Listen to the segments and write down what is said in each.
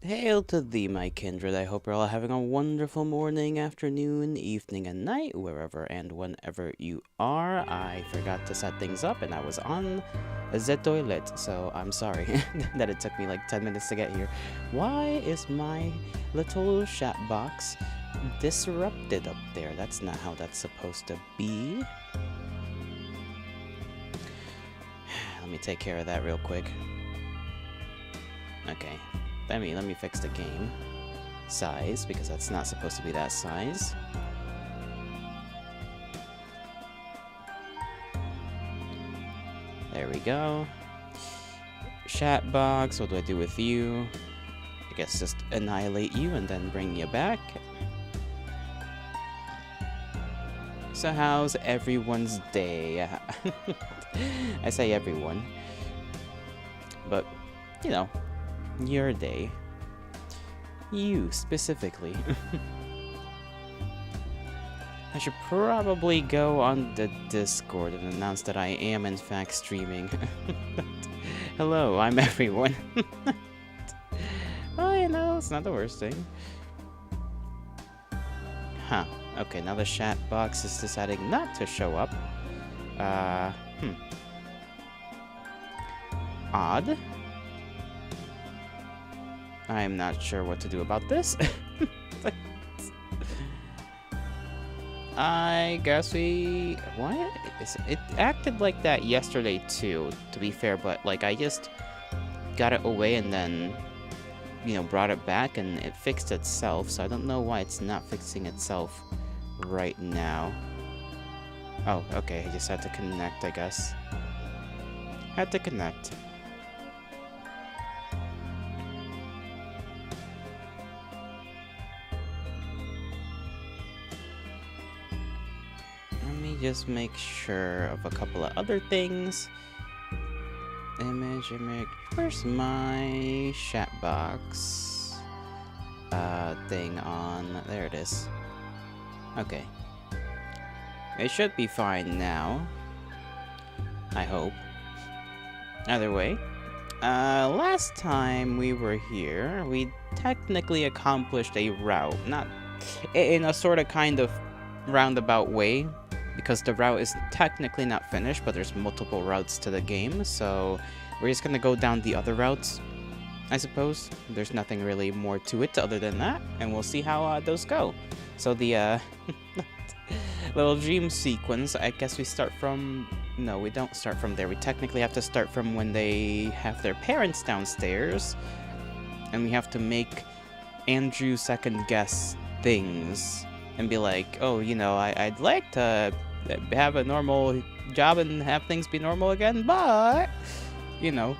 Hail to thee, my kindred. I hope you're all having a wonderful morning, afternoon, evening, and night, wherever and whenever you are. I forgot to set things up, and I was on the toilet, so I'm sorry that it took me like 10 minutes to get here. Why is my little chat box disrupted up there? That's not how that's supposed to be. Let me take care of that real quick. Okay. Let me fix the game size, because that's not supposed to be that size. There we go. Chat box, what do I do with you? I guess just annihilate you and then bring you back. So how's everyone's day? I say everyone, but you know, your day. You, specifically. I should probably go on the Discord and announce that I am in fact streaming. Hello, I'm everyone. Well, you know, it's not the worst thing. Huh. Okay, now the chat box is deciding not to show up. Odd. I'm not sure what to do about this. I guess we... What? It acted like that yesterday too, to be fair, but like I just got it away and then, you know, brought it back and it fixed itself, so I don't know why it's not fixing itself right now. Oh, okay, I just had to connect, I guess. Had to connect. Just make sure of a couple of other things. Image. Where's my chat box thing on? There it is. Okay. It should be fine now. I hope. Either way, last time we were here, we technically accomplished a route. Not in a sort of kind of roundabout way, because the route is technically not finished, but there's multiple routes to the game, so we're just gonna go down the other routes, I suppose. There's nothing really more to it other than that, and we'll see how those go. So the little dream sequence, I guess we start from... No, we don't start from there. We technically have to start from when they have their parents downstairs, and we have to make Andrew second guess things and be like, oh, you know, I'd like to have a normal job and have things be normal again, but, you know.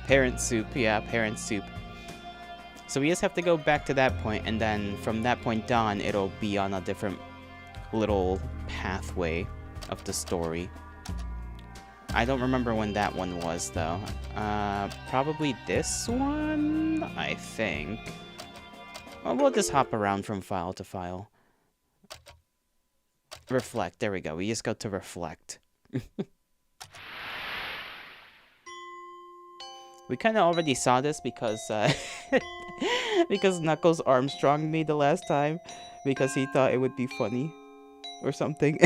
Parent soup, yeah, parent soup. So we just have to go back to that point, and then from that point on, it'll be on a different little pathway of the story. I don't remember when that one was, though. Probably this one, I think. Well, we'll just hop around from file to file. Reflect, there we go. We just go to reflect. We kind of already saw this because, because Knuckles Armstrong me the last time, because he thought it would be funny or something.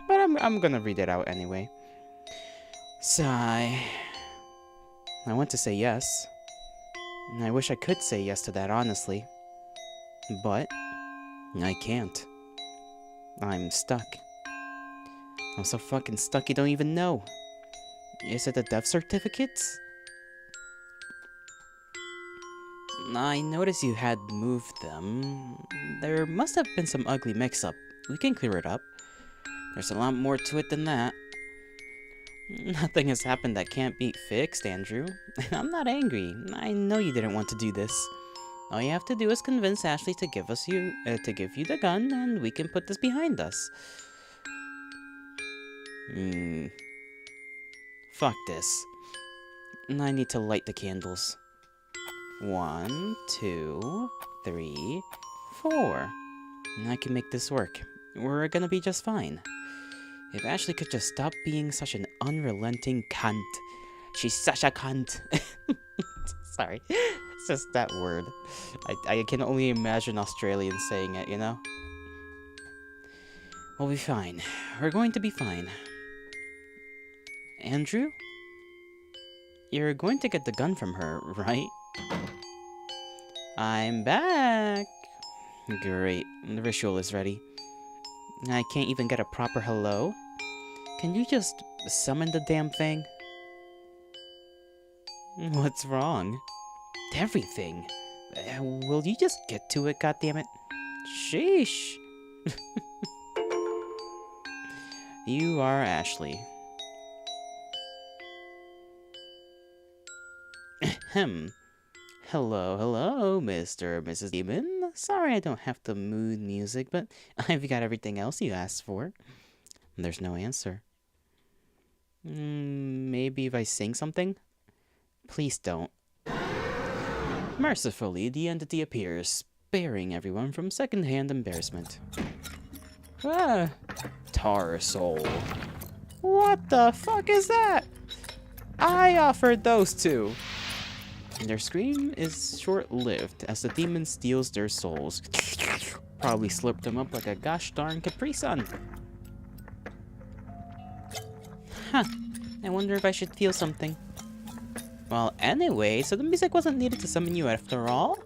But I'm gonna read it out anyway. Sigh. I want to say yes. And I wish I could say yes to that, honestly. But I can't. I'm stuck. I'm so fucking stuck you don't even know. Is it the death certificates? I noticed you had moved them. There must have been some ugly mix-up. We can clear it up. There's a lot more to it than that. Nothing has happened that can't be fixed, Andrew. I'm not angry. I know you didn't want to do this. All you have to do is convince Ashley to give you the gun, and we can put this behind us. Fuck this. I need to light the candles. 1, 2, 3, 4. I can make this work. We're gonna be just fine. If Ashley could just stop being such an unrelenting cunt. She's such a cunt. Sorry. It's just that word. I can only imagine Australians saying it, you know? We'll be fine. We're going to be fine. Andrew? You're going to get the gun from her, right? I'm back! Great. The ritual is ready. I can't even get a proper hello. Can you just summon the damn thing? What's wrong? Everything. Will you just get to it, goddammit? Sheesh. You are Ashley. Ahem. Hello, hello, Mr. or Mrs. Demon. Sorry I don't have the mood music, but I've got everything else you asked for. There's no answer. Maybe if I sing something? Please don't. Mercifully, the entity appears, sparing everyone from second-hand embarrassment. Ah, tar soul. What the fuck is that? I offered those two. Their scream is short-lived as the demon steals their souls. Probably slurped them up like a gosh darn Capri Sun. Huh. I wonder if I should feel something. Well, anyway, so the music wasn't needed to summon you after all?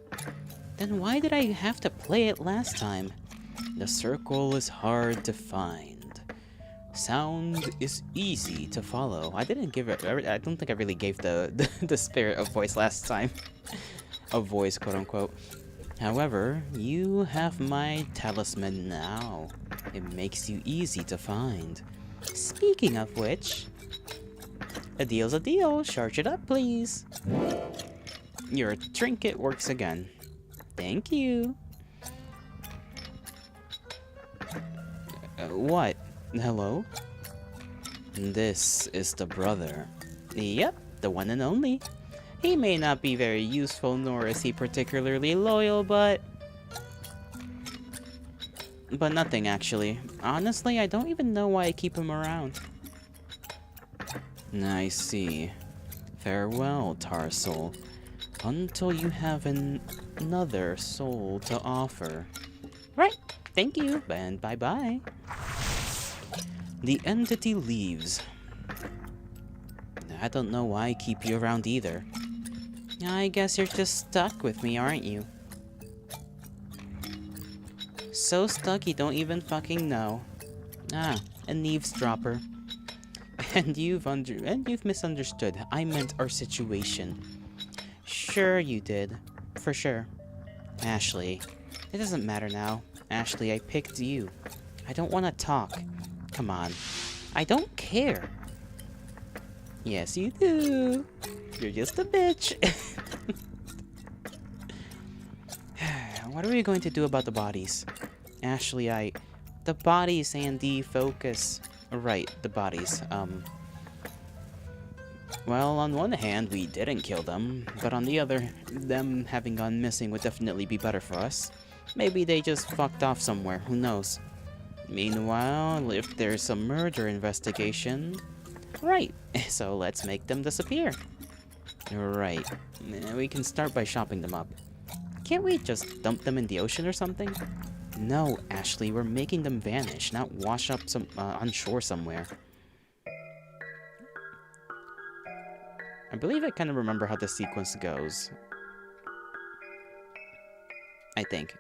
Then why did I have to play it last time? The circle is hard to find. Sound is easy to follow. I didn't give it. I don't think I really gave the spirit of voice last time. A voice, quote unquote. However, you have my talisman now. It makes you easy to find. Speaking of which, a deal's a deal. Charge it up, please. Your trinket works again. Thank you. What? Hello? This is the brother. Yep, the one and only. He may not be very useful, nor is he particularly loyal, but nothing, actually. Honestly, I don't even know why I keep him around. I see. Farewell, Tar Soul. Until you have another soul to offer. Right, thank you, and bye-bye. The entity leaves. I don't know why I keep you around either. I guess you're just stuck with me, aren't you? So stuck you don't even fucking know. Ah, an eavesdropper. And you've misunderstood. I meant our situation. Sure you did. For sure. Ashley. It doesn't matter now. Ashley, I picked you. I don't want to talk. Come on. I don't care. Yes, you do. You're just a bitch. What are we going to do about the bodies? Ashley, the bodies, Andy, focus. Right, the bodies. Well, on one hand, we didn't kill them, but on the other, them having gone missing would definitely be better for us. Maybe they just fucked off somewhere, who knows? Meanwhile, if there's some murder investigation... Right, so let's make them disappear. Right, we can start by chopping them up. Can't we just dump them in the ocean or something? No, Ashley, we're making them vanish, not wash up on shore somewhere. I believe I kind of remember how the sequence goes. I think.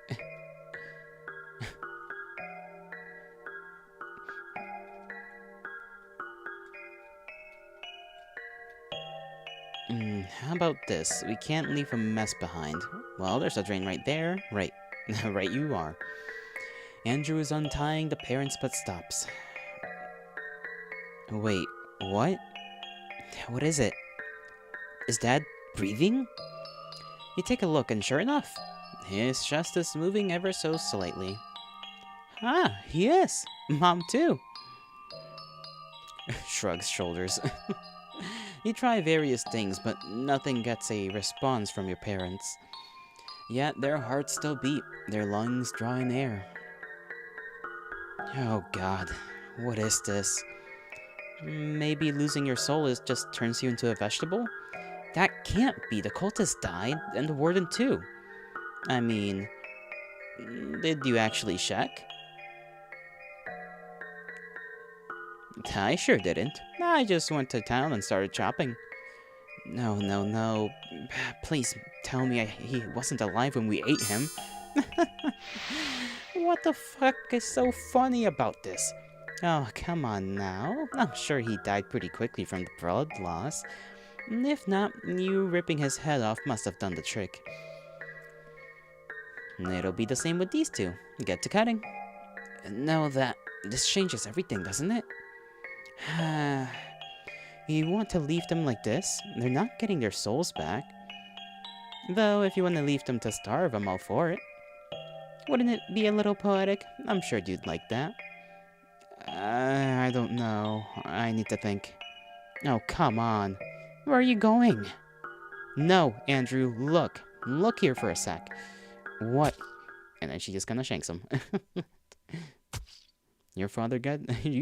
How about this? We can't leave a mess behind. Well, there's a drain right there. Right. Right you are. Andrew is untying the parents but stops. Wait, what? What is it? Is Dad breathing? You take a look and sure enough, his chest is moving ever so slightly. Ah, he is. Mom too. Shrugs shoulders. You try various things, but nothing gets a response from your parents. Yet their hearts still beat, their lungs draw in air. Oh God, what is this? Maybe losing your soul just turns you into a vegetable? That can't be. The cultist died, and the warden too. I mean, did you actually check? I sure didn't. I just went to town and started shopping. No, no, no. Please tell me he wasn't alive when we ate him. What the fuck is so funny about this? Oh, come on now. I'm sure he died pretty quickly from the blood loss. If not, you ripping his head off must have done the trick. It'll be the same with these two. Get to cutting. No, this changes everything, doesn't it? You want to leave them like this? They're not getting their souls back. Though, if you want to leave them to starve, I'm all for it. Wouldn't it be a little poetic? I'm sure you'd like that. I don't know. I need to think. Oh, come on. Where are you going? No, Andrew, look. Look here for a sec. What? And then she just kind of shanks him. You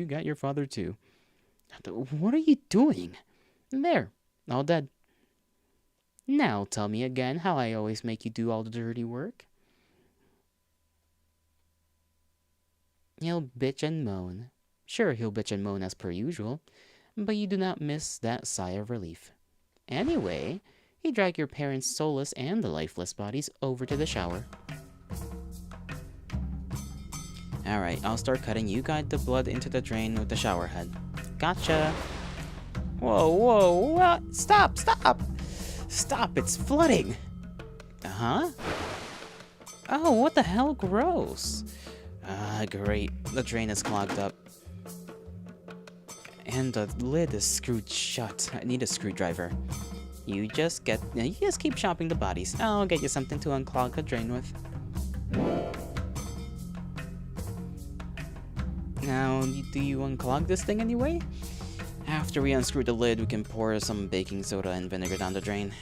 got your father too. What are you doing? There, all dead. Now tell me again how I always make you do all the dirty work. He'll bitch and moan. Sure, he'll bitch and moan as per usual, but you do not miss that sigh of relief. Anyway, you drag your parents' soulless and the lifeless bodies over to the shower. Alright, I'll start cutting. You guide the blood into the drain with the shower head. Gotcha! Whoa, whoa, what? Stop, stop! Stop, it's flooding! Uh-huh? Oh, what the hell? Gross! Ah, great. The drain is clogged up. And the lid is screwed shut. I need a screwdriver. You just keep chopping the bodies. I'll get you something to unclog the drain with. Now, do you unclog this thing anyway? After we unscrew the lid, we can pour some baking soda and vinegar down the drain.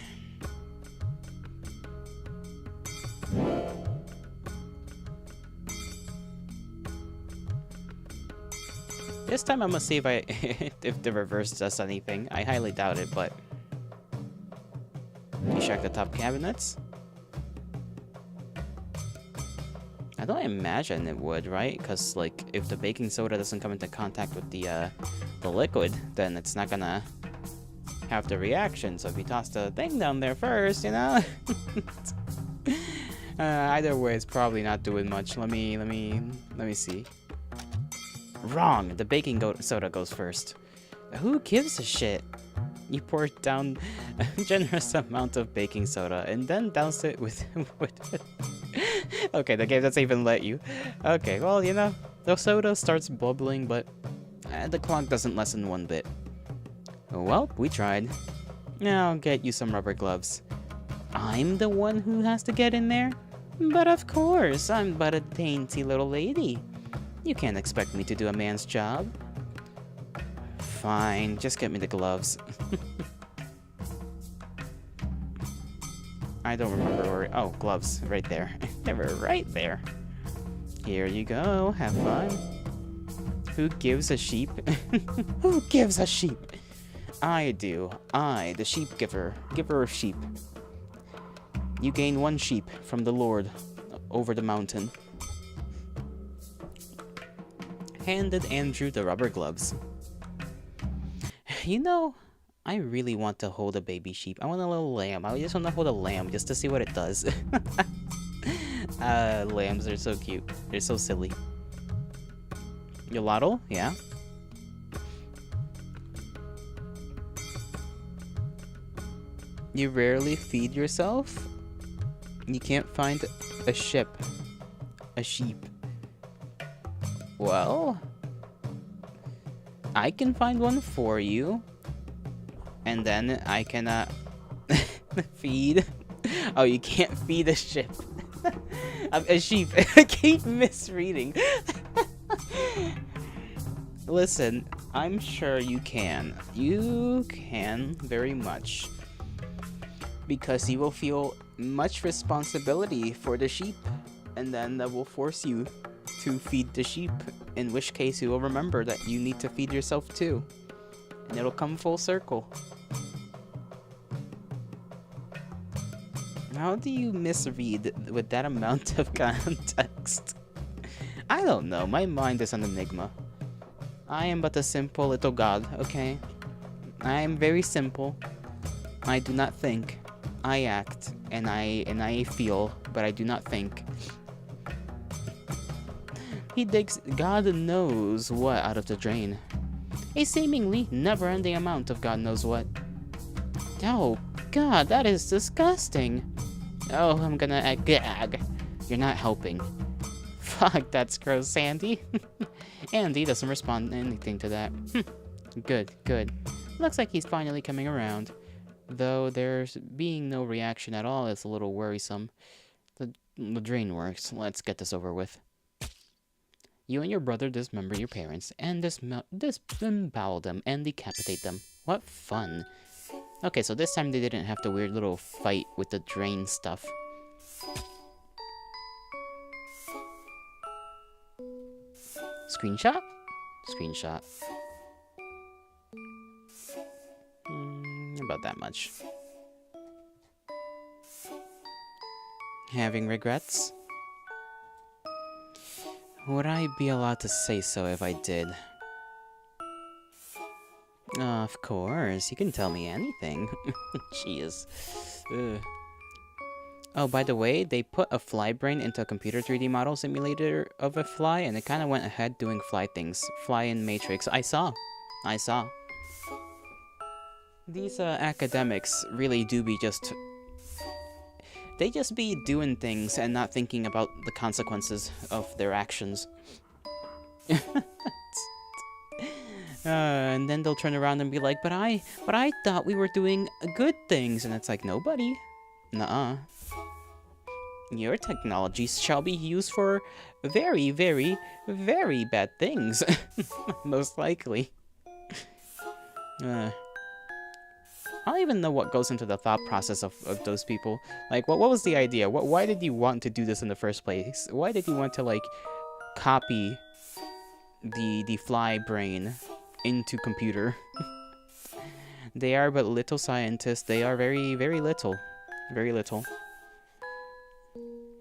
This time I'm gonna see if the reverse does anything. I highly doubt it, but... You check the top cabinets? I don't imagine it would, right? Because, like, if the baking soda doesn't come into contact with the liquid, then it's not gonna have the reaction. So if you toss the thing down there first, you know? Either way, it's probably not doing much. Let me see. Wrong! The baking soda goes first. Who gives a shit? You pour down a generous amount of baking soda and then douse it with Okay, the game doesn't even let you. Okay, well, you know, the soda starts bubbling, but the clog doesn't lessen one bit. Well, we tried. Now I'll get you some rubber gloves. I'm the one who has to get in there? But of course, I'm but a dainty little lady. You can't expect me to do a man's job. Fine, just get me the gloves. I don't remember where... Oh, gloves, right there. They were right there. Here you go, have fun. Who gives a sheep? Who gives a sheep? I do. I, the sheep giver. Giver of sheep. You gain 1 sheep from the Lord over the mountain. Handed Andrew the rubber gloves. You know, I really want to hold a baby sheep. I want a little lamb. I just want to hold a lamb just to see what it does. Lambs are so cute. They're so silly. Gelato? Yeah. You rarely feed yourself? You can't find a sheep. Well, I can find one for you. And then I can, feed. Oh, you can't feed a sheep. A sheep. I keep misreading. Listen, I'm sure you can. You can very much. Because you will feel much responsibility for the sheep. And then that will force you to feed the sheep. In which case you will remember that you need to feed yourself too. And it'll come full circle. How do you misread with that amount of context? I don't know. My mind is an enigma. I am but a simple little god, okay? I am very simple. I do not think. I act and I feel, but I do not think. He digs God knows what out of the drain. A seemingly never-ending amount of God knows what. Oh, God, that is disgusting. Oh, I'm gonna gag. You're not helping. Fuck, that's gross, Andy. Andy doesn't respond to anything to that. Good, good. Looks like he's finally coming around. Though there's being no reaction at all is a little worrisome. The drain works. Let's get this over with. You and your brother dismember your parents and disembowel them and decapitate them. What fun. Okay, so this time they didn't have the weird little fight with the drain stuff. Screenshot? Screenshot. About that much. Having regrets? Would I be allowed to say so if I did? Of course, you can tell me anything. Jeez. Ugh. Oh, by the way, they put a fly brain into a computer 3D model simulator of a fly, and it kind of went ahead doing fly things. Fly in Matrix. I saw. These academics really do be just... They just be doing things and not thinking about the consequences of their actions. And then they'll turn around and be like, but I thought we were doing good things. And it's like, nobody. Nuh-uh. Your technologies shall be used for very, very, very bad things. Most likely. I don't even know what goes into the thought process of those people. Like, what was the idea? Why did you want to do this in the first place? Why did you want to, like, copy the fly brain into computer? They are but little scientists. They are very, very little. Very little.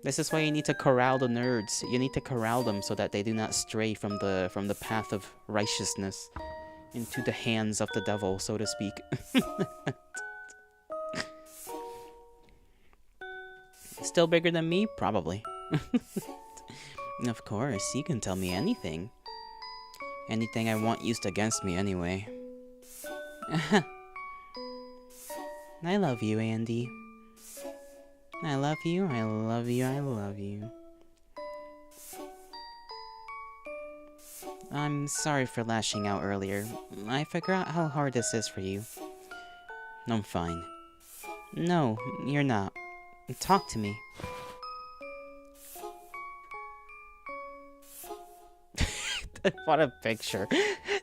This is why you need to corral the nerds. You need to corral them so that they do not stray from the path of righteousness into the hands of the devil, so to speak. Still bigger than me? Probably. Of course, you can tell me anything. Anything I want used against me anyway. I love you, Andy. I love you, I love you, I love you. I'm sorry for lashing out earlier. I forgot how hard this is for you. I'm fine. No, you're not. Talk to me. What a picture.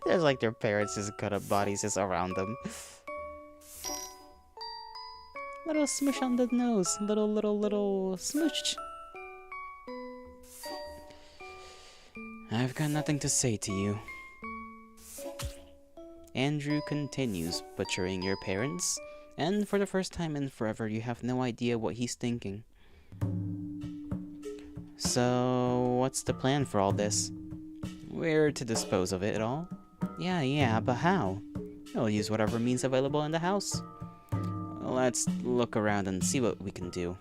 There's like their parents just cut up bodies just around them. Little smoosh on the nose. Little smoosh. I've got nothing to say to you. Andrew continues butchering your parents, and for the first time in forever, you have no idea what he's thinking. So, what's the plan for all this? We're to dispose of it all? Yeah, but how? We'll use whatever means available in the house. Let's look around and see what we can do.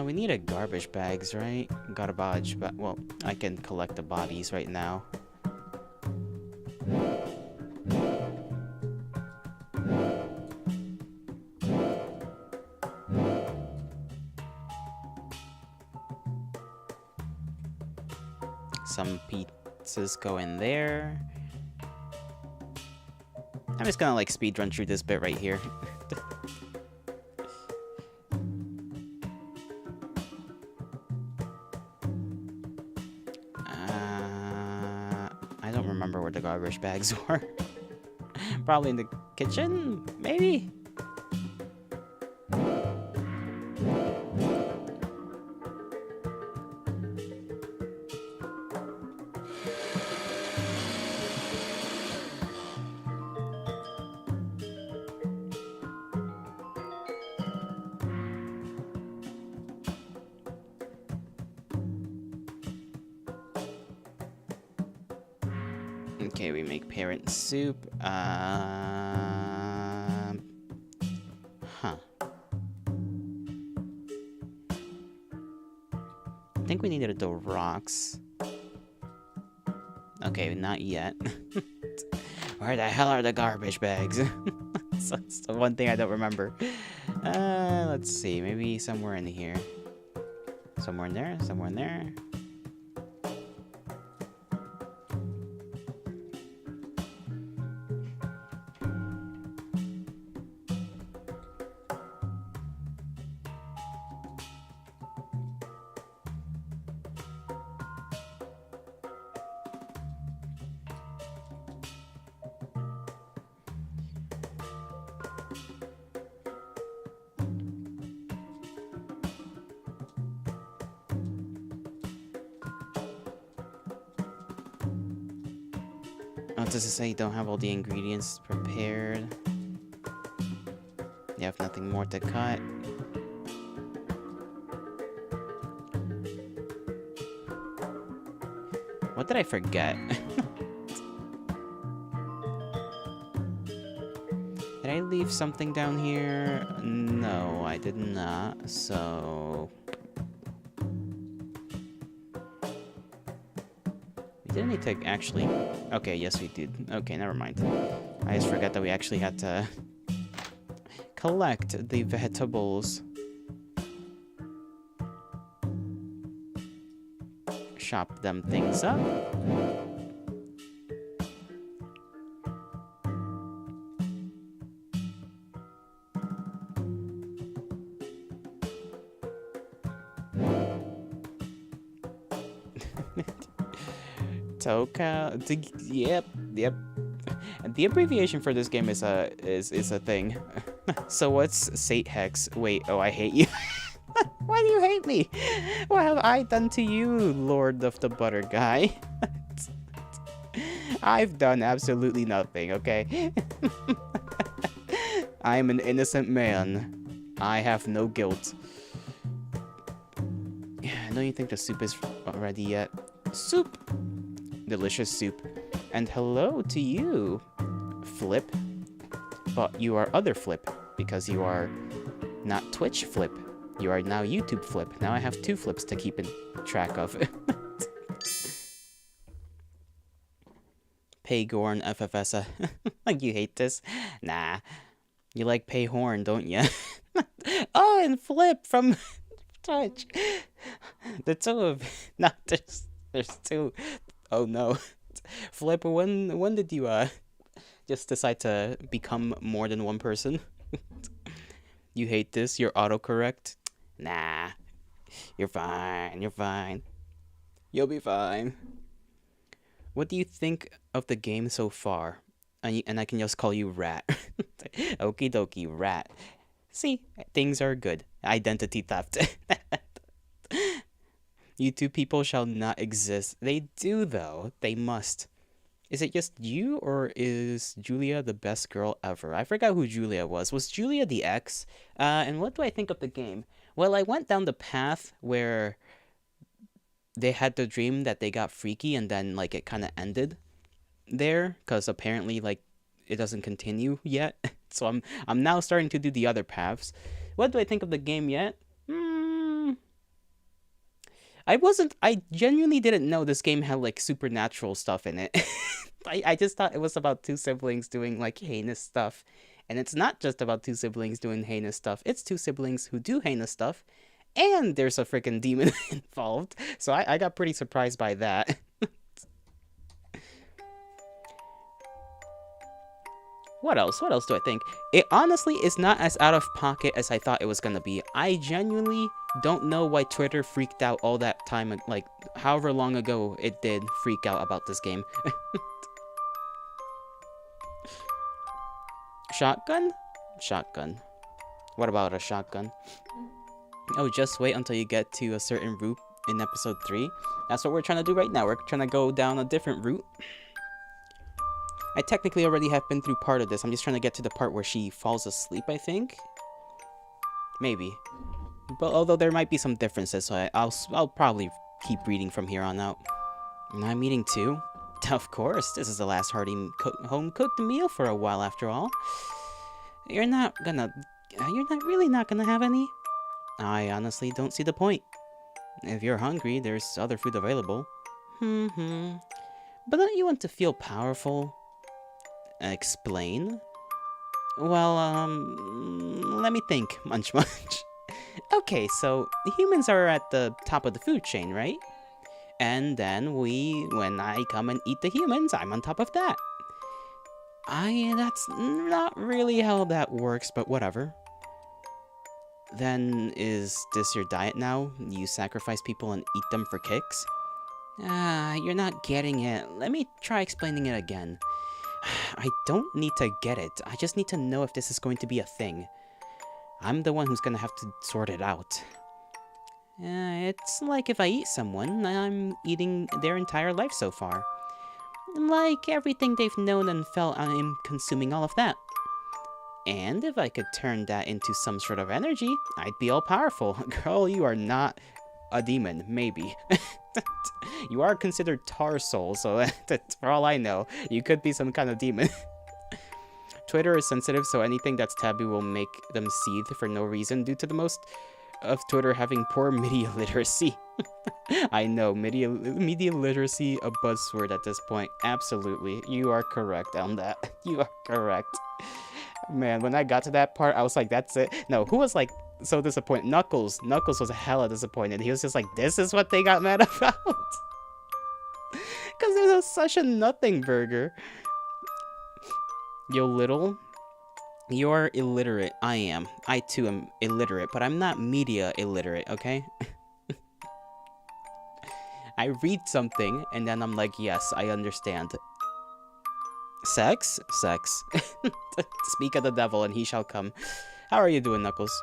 We need a garbage bags, right? Garbage, but well, I can collect the bodies right now. Some pizzas go in there. I'm just gonna like speed run through this bit right here. I don't remember where the garbage bags were. Probably in the kitchen, maybe? Okay, we make parent soup. Huh. I think we needed the rocks. Okay, not yet. Where the hell are the garbage bags? That's the one thing I don't remember. Let's see. Maybe somewhere in here. Somewhere in there. Somewhere in there. Oh, does it say you don't have all the ingredients prepared? You have nothing more to cut? What did I forget? Did I leave something down here? No, I did not, so... We didn't need to actually... Okay, yes we did. Okay, never mind. I just forgot that we actually had to... collect the vegetables. Chop them things up. Toka, yep. And the abbreviation for this game is a thing. So what's sate hex? Wait, oh, I hate you. Why do you hate me? What have I done to you, Lord of the Butter guy? I've done absolutely nothing, okay? I'm an innocent man. I have no guilt. Don't you think the soup is ready yet? Soup! Delicious soup. And hello to you, Flip. But you are other Flip, because you are not Twitch Flip. You are now YouTube Flip. Now I have two Flips to keep in track of. Paygorn FFS. Like, you hate this? Nah. You like Payhorn, don't you? Oh, and Flip from Twitch. The two of... No, there's two. Oh, no. Flip, when did you, just decide to become more than one person? You hate this? You're autocorrect? Nah. You're fine. You're fine. You'll be fine. What do you think of the game so far? And I can just call you Rat. Okie dokie, Rat. See, things are good. Identity theft. YouTube people shall not exist. They do, though. They must. Is it just you, or is Julia the best girl ever? I forgot who Julia was. Was Julia the ex? And what do I think of the game? Well, I went down the path where they had the dream that they got freaky, and then, like, it kind of ended there, because apparently, like, it doesn't continue yet. So I'm now starting to do the other paths. What do I think of the game yet? I genuinely didn't know this game had, like, supernatural stuff in it. I just thought it was about two siblings doing, like, heinous stuff. And it's not just about two siblings doing heinous stuff. It's two siblings who do heinous stuff. And there's a freaking demon involved. So I got pretty surprised by that. What else? What else do I think? It honestly is not as out of pocket as I thought it was gonna be. I genuinely don't know why Twitter freaked out all that time, like, however long ago it did freak out about this game. Shotgun? Shotgun. What about a shotgun? Oh, just wait until you get to a certain route in episode 3. That's what we're trying to do right now. We're trying to go down a different route. I technically already have been through part of this. I'm just trying to get to the part where she falls asleep, I think. Maybe. But although there might be some differences, so I'll probably keep reading from here on out. And I'm eating too. Of course, this is the last hearty home-cooked meal for a while after all. You're not really not gonna have any? I honestly don't see the point. If you're hungry, there's other food available. But don't you want to feel powerful? Explain? Well, let me think, Munch Munch. Okay, so humans are at the top of the food chain, right? And then when I come and eat the humans, I'm on top of that. That's not really how that works, but whatever. Then, is this your diet now? You sacrifice people and eat them for kicks? You're not getting it. Let me try explaining it again. I don't need to get it. I just need to know if this is going to be a thing. I'm the one who's gonna have to sort it out. It's like if I eat someone, I'm eating their entire life so far. Like everything they've known and felt, I'm consuming all of that. And if I could turn that into some sort of energy, I'd be all powerful. Girl, you are not a demon, maybe. You are considered tar soul, so for all I know, you could be some kind of demon. Twitter is sensitive, so anything that's taboo will make them seethe for no reason due to the most of Twitter having poor media literacy. I know, media literacy a buzzword at this point. Absolutely. You are correct on that. You are correct. Man, when I got to that part, I was like, that's it. No, who was like so disappointed? Knuckles. Knuckles was hella disappointed. He was just like, this is what they got mad about? Because it was such a nothing burger. Yo, little. You're illiterate. I am. I too am illiterate, but I'm not media illiterate, okay? I read something, and then I'm like, yes, I understand. Sex? Sex. Speak of the devil, and he shall come. How are you doing, Knuckles?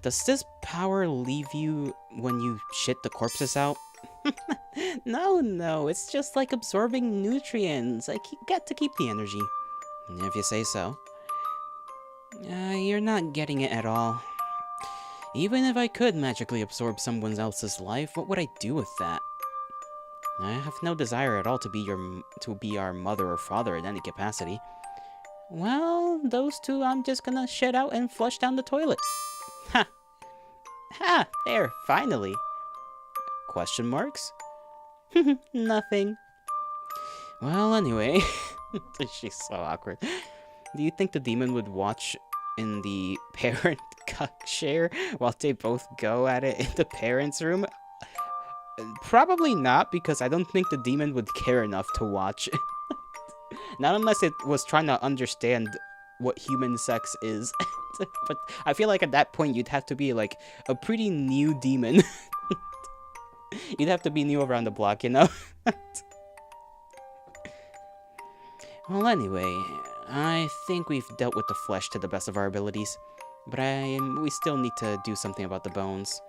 Does this power leave you when you shit the corpses out? No, it's just like absorbing nutrients. I get to keep the energy. If you say so. You're not getting it at all. Even if I could magically absorb someone else's life, what would I do with that? I have no desire at all to be our mother or father in any capacity. Well, those two I'm just gonna shit out and flush down the toilet. Ha! Ha! There, finally. Question marks? Nothing. Well, anyway. She's so awkward. Do you think the demon would watch in the parent cuck share while they both go at it in the parents' room? Probably not, because I don't think the demon would care enough to watch. Not unless it was trying to understand what human sex is. But I feel like at that point you'd have to be like a pretty new demon. You'd have to be new around the block, you know? Well, anyway, I think we've dealt with the flesh to the best of our abilities. But we still need to do something about the bones.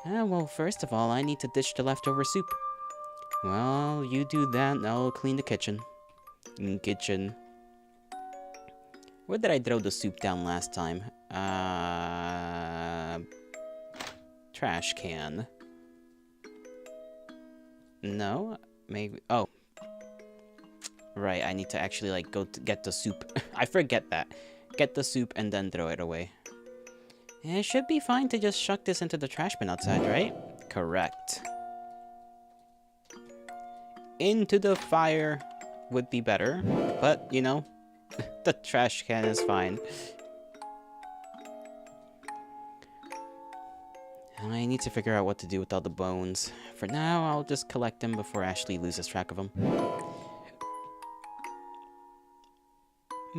Well, first of all, I need to dish the leftover soup. Well, you do that, and I'll clean the kitchen. Kitchen. Where did I throw the soup down last time? Trash can. No? Maybe... Oh. Right, I need to actually, like, go to get the soup. I forget that. Get the soup and then throw it away. It should be fine to just chuck this into the trash bin outside, right? Correct. Into the fire would be better, but, you know, the trash can is fine. I need to figure out what to do with all the bones. For now, I'll just collect them before Ashley loses track of them.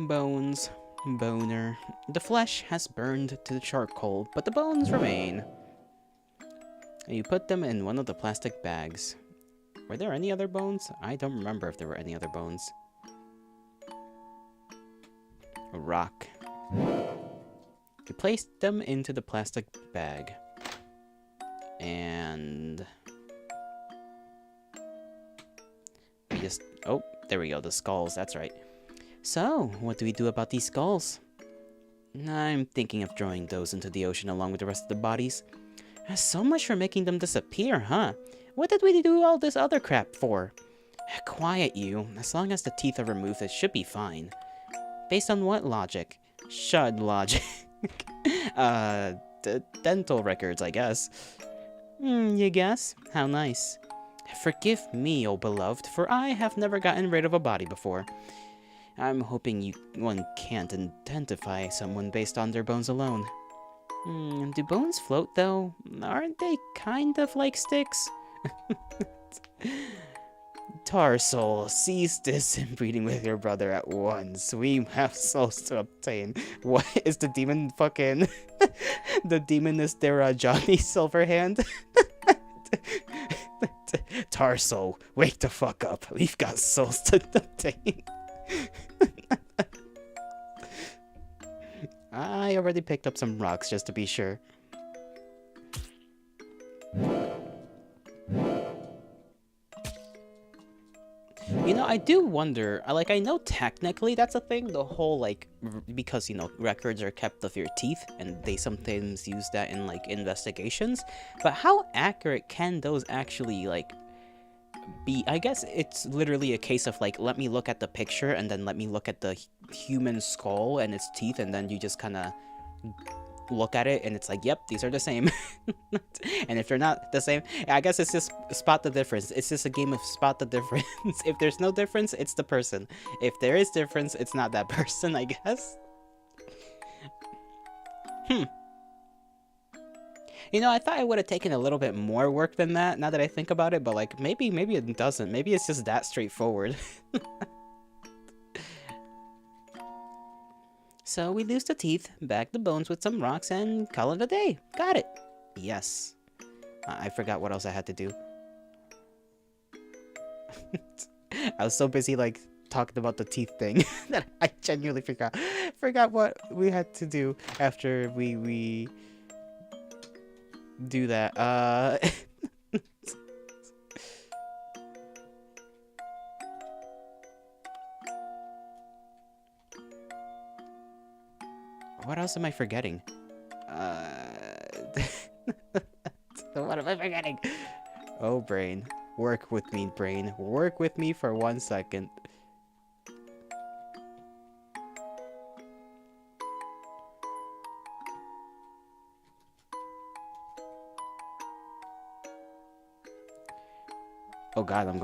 Bones. Boner. The flesh has burned to the charcoal, but the bones remain. You put them in one of the plastic bags. Were there any other bones? I don't remember if there were any other bones. A rock. You place them into the plastic bag. And... we just... oh, there we go, the skulls, that's right. So, what do we do about these skulls? I'm thinking of throwing those into the ocean along with the rest of the bodies. So much for making them disappear, huh? What did we do all this other crap for? Quiet, you. As long as the teeth are removed, it should be fine. Based on what logic? Shud logic. Dental records, I guess. You guess? How nice. Forgive me, O beloved, for I have never gotten rid of a body before. I'm hoping one can't identify someone based on their bones alone. Do bones float, though? Aren't they kind of like sticks? Tarsol, cease this inbreeding with your brother at once. We have souls to obtain. What is the demon fucking... the demon is there, Johnny Silverhand? Tarsol, wake the fuck up. We've got souls to obtain. I already picked up some rocks just to be sure. You know, I do wonder, like, I know technically that's a thing, the whole, like, because, you know, records are kept of your teeth, and they sometimes use that in, like, investigations, but how accurate can those actually, like, be? I guess it's literally a case of, like, let me look at the picture, and then let me look at the human skull and its teeth, and then you just kind of look at it and it's like, yep, these are the same. And if they're not the same, I guess it's just spot the difference. It's just a game of spot the difference. If there's no difference, it's the person. If there is difference, it's not that person, I guess. You know, I thought it would have taken a little bit more work than that, now that I think about it, but like, maybe it doesn't. Maybe it's just that straightforward. So we lose the teeth, bag the bones with some rocks, and call it a day. Got it. Yes. I forgot what else I had to do. I was so busy, like, talking about the teeth thing that I genuinely forgot what we had to do after we do that. What else am I forgetting? What am I forgetting? Oh, brain. Work with me, brain. Work with me for 1 second. Oh god, I'm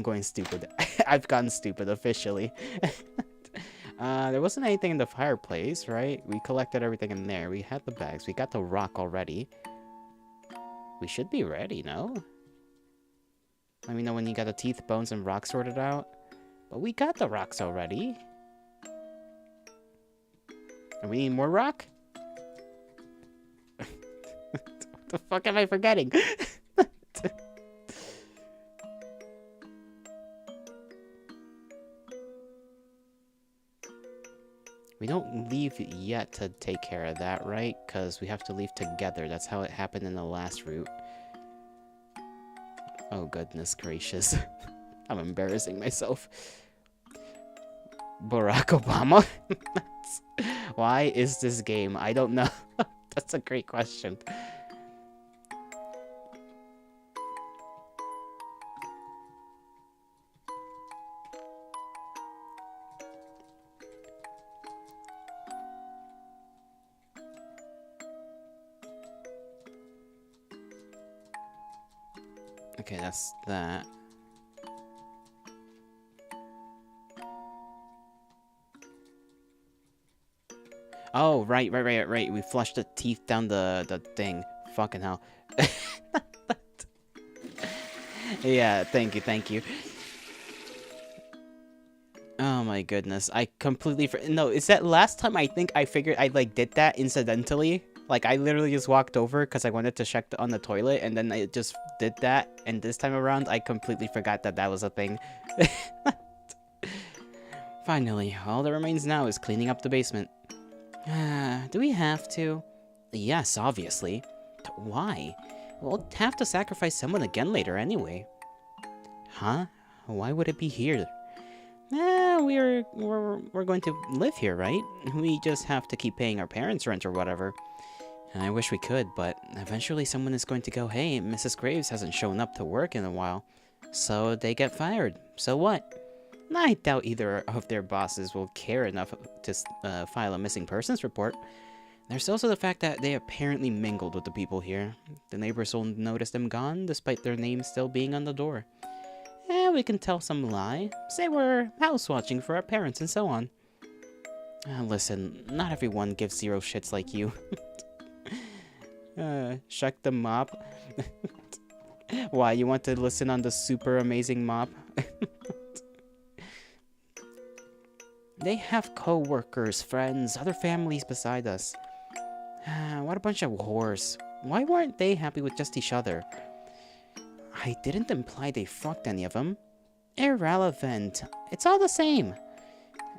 going stupid. I've gotten stupid officially. There wasn't anything in the fireplace, right? We collected everything in there. We had the bags. We got the rock already. We should be ready, no? Let me know when you got the teeth, bones, and rocks sorted out. But we got the rocks already. And we need more rock? What the fuck am I forgetting? We don't leave yet to take care of that, right? Because we have to leave together. That's how it happened in the last route. Oh, goodness gracious. I'm embarrassing myself. Barack Obama? Why is this game? I don't know. That's a great question. Okay, that's that. Oh, right. We flushed the teeth down the thing. Fucking hell. Yeah, thank you. Oh my goodness. I completely no, is that last time I think I figured I like did that incidentally? Like I literally just walked over because I wanted to check on the toilet and then I just did that, and this time around I completely forgot that that was a thing. Finally, all that remains now is cleaning up the basement. Do we have to? Yes, obviously. Why? We'll have to sacrifice someone again later anyway. Huh? Why would it be here? We're going to live here, right? We just have to keep paying our parents' rent or whatever. I wish we could, but eventually someone is going to go, hey, Mrs. Graves hasn't shown up to work in a while. So they get fired. So what? I doubt either of their bosses will care enough to file a missing persons report. There's also the fact that they apparently mingled with the people here. The neighbors will notice them gone, despite their names still being on the door. We can tell some lie. Say we're house watching for our parents and so on. Listen, not everyone gives zero shits like you. Shuck the mop. Why, you want to listen on the super amazing mop? They have co-workers, friends, other families beside us. What a bunch of whores. Why weren't they happy with just each other? I didn't imply they fucked any of them. Irrelevant. It's all the same.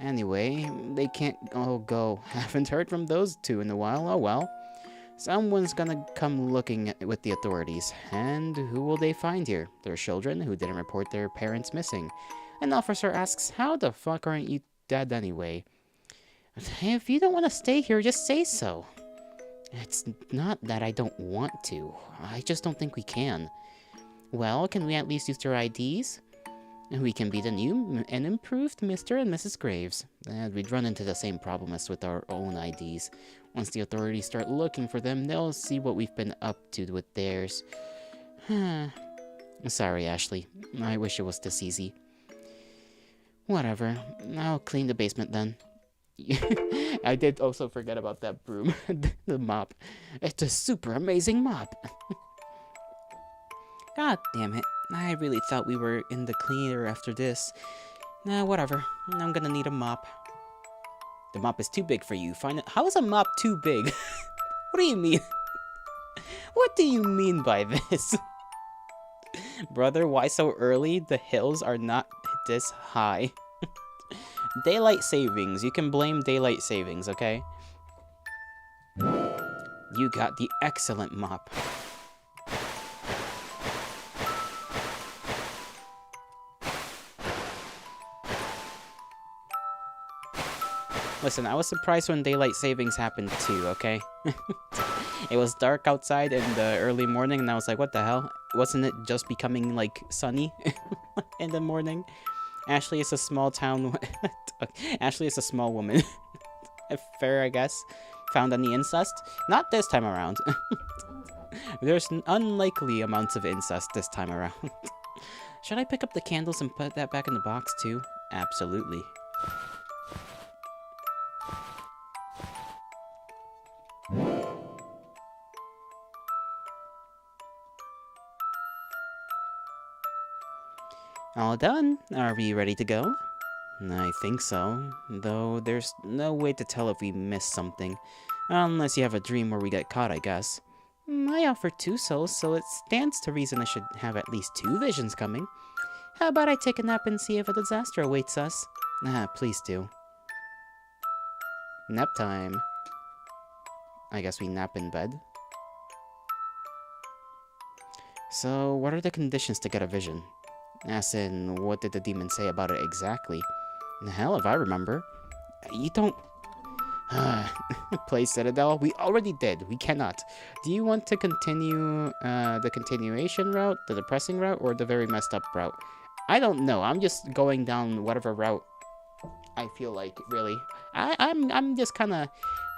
Anyway, they can't all go. Haven't heard from those two in a while. Oh well. Someone's gonna come looking with the authorities. And who will they find here? Their children who didn't report their parents missing. An officer asks, how the fuck aren't you dead anyway? If you don't want to stay here, just say so. It's not that I don't want to. I just don't think we can. Well, can we at least use their IDs? We can be the new and improved Mr. and Mrs. Graves. And we'd run into the same problem as with our own IDs. Once the authorities start looking for them, they'll see what we've been up to with theirs. Sorry, Ashley. I wish it was this easy. Whatever. I'll clean the basement then. I did also forget about that broom. The mop. It's a super amazing mop. God damn it. I really thought we were in the clear after this. Nah, whatever. I'm gonna need a mop. The mop is too big for you. Find it. How is a mop too big? What do you mean? What do you mean by this? Brother, why so early? The hills are not this high. Daylight savings. You can blame daylight savings, okay? You got the excellent mop. Listen, I was surprised when daylight savings happened too, okay? It was dark outside in the early morning, and I was like, what the hell? Wasn't it just becoming, like, sunny in the morning? Ashley is a small town... Ashley is a small woman. Fair, I guess. Found any incest? Not this time around. There's unlikely amounts of incest this time around. Should I pick up the candles and put that back in the box too? Absolutely. All done. Are we ready to go? I think so, though there's no way to tell if we missed something. Unless you have a dream where we get caught, I guess. I offer 2 souls, so it stands to reason I should have at least 2 visions coming. How about I take a nap and see if a disaster awaits us? Please do. Nap time. I guess we nap in bed. So, what are the conditions to get a vision? As in, what did the demon say about it exactly? Hell, if I remember. You don't... Play Citadel? We already did. We cannot. Do you want to continue the continuation route, the depressing route, or the very messed up route? I don't know. I'm just going down whatever route I feel like, really. I'm just kind of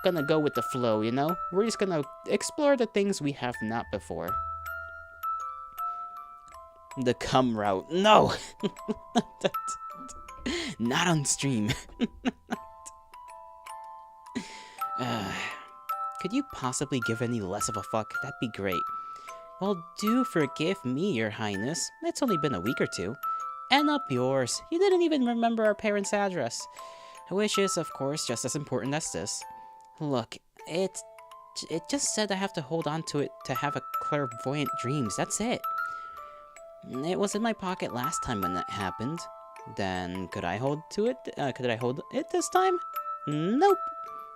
gonna go with the flow, you know? We're just gonna explore the things we have not before. The cum route. No! Not on stream. Could you possibly give any less of a fuck? That'd be great. Well, do forgive me, your highness. It's only been a week or 2. And up yours. You didn't even remember our parents' address. Which is, of course, just as important as this. Look, it just said I have to hold on to it to have a clairvoyant dreams. That's it. It was in my pocket last time when that happened. Then, could I hold to it? Could I hold it this time? Nope.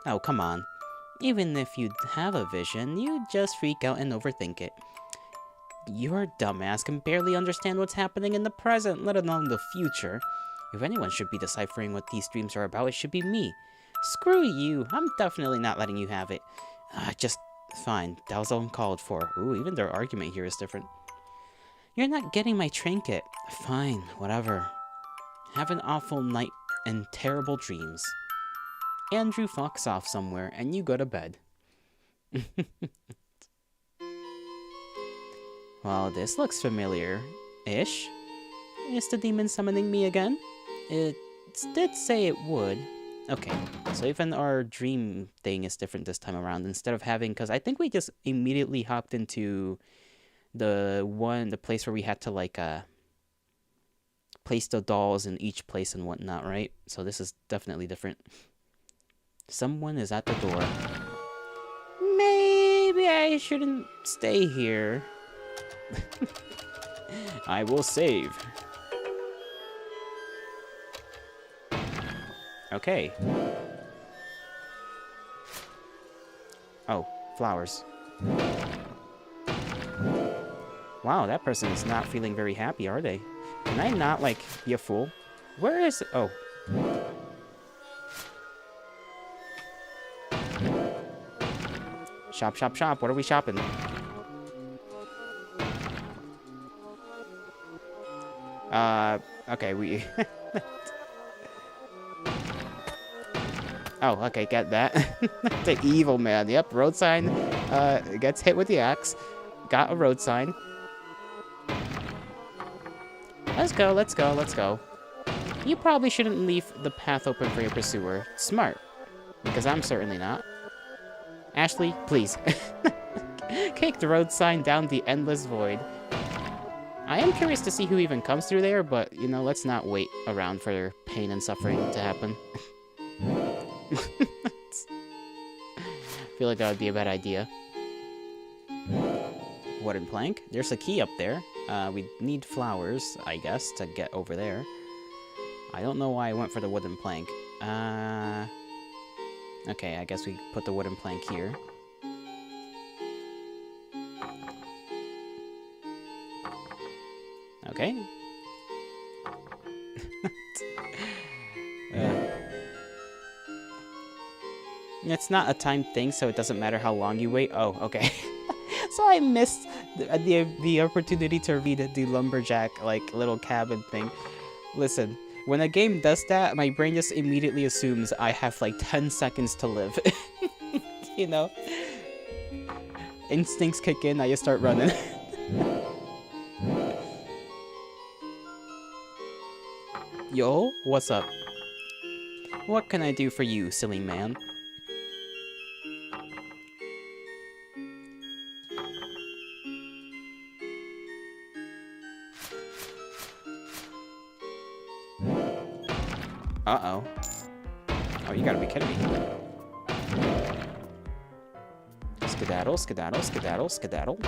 Oh, come on. Even if you have a vision, you just freak out and overthink it. Your dumbass can barely understand what's happening in the present, let alone the future. If anyone should be deciphering what these dreams are about, it should be me. Screw you. I'm definitely not letting you have it. Just Fine, that was uncalled for. Ooh, even their argument here is different. You're not getting my trinket. Fine, whatever. Have an awful night and terrible dreams. Andrew fucks off somewhere and you go to bed. Well, this looks familiar-ish. Is the demon summoning me again? It did say it would. Okay, so even our dream thing is different this time around. Instead of having, because I think we just immediately hopped into the place where we had to like place the dolls in each place and whatnot, right? So this is definitely different. Someone is at the door. Maybe I shouldn't stay here. I will save. Okay. Oh, flowers. Wow, that person is not feeling very happy, are they? Can I not, like, be a fool? Where is... Oh. Shop, shop, shop. What are we shopping? Okay, we... Oh, okay, get that. The evil man. Yep, road sign gets hit with the axe. Got a road sign. Let's go, let's go, let's go. You probably shouldn't leave the path open for your pursuer. Smart. Because I'm certainly not. Ashley, please. Kick the road sign down the endless void. I am curious to see who even comes through there, but, you know, let's not wait around for pain and suffering to happen. Feel like that would be a bad idea. Wooden plank. There's a key up there. We need flowers, I guess, to get over there. I don't know why I went for the wooden plank. Okay, I guess we put the wooden plank here. Okay. It's not a time thing, so it doesn't matter how long you wait. Oh, okay. So I missed the opportunity to read the lumberjack, like, little cabin thing. Listen, when a game does that, my brain just immediately assumes I have, like, 10 seconds to live. You know? Instincts kick in, I just start running. Yo, what's up? What can I do for you, silly man? Uh-oh. Oh, you gotta be kidding me. Skedaddle, skedaddle, skedaddle, skedaddle.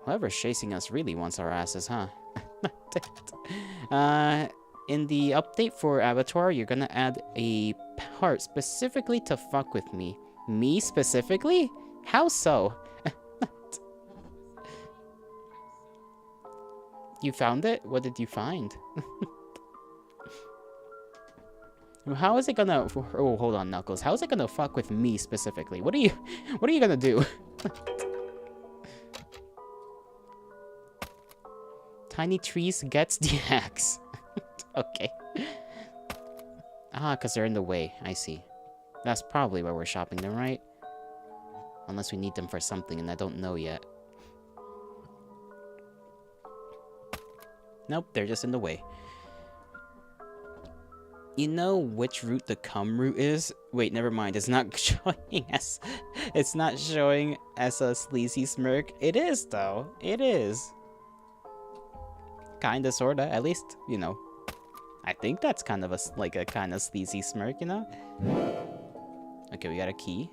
Whoever's chasing us really wants our asses, huh? In the update for Avatar, you're gonna add a part specifically to fuck with me. Me specifically? How so? You found it? What did you find? How is it gonna... Oh, hold on, Knuckles. How is it gonna fuck with me specifically? What are you gonna do? Tiny trees gets the axe. Okay. Ah, because they're in the way. I see. That's probably where we're shopping them, right? Unless we need them for something and I don't know yet. Nope, they're just in the way. You know which route the come route is? Wait, never mind. It's not showing as... It's not showing as a sleazy smirk. It is, though. It is. Kinda, sorta. At least, you know. I think that's kind of a kind of sleazy smirk, you know? Okay, we got a key.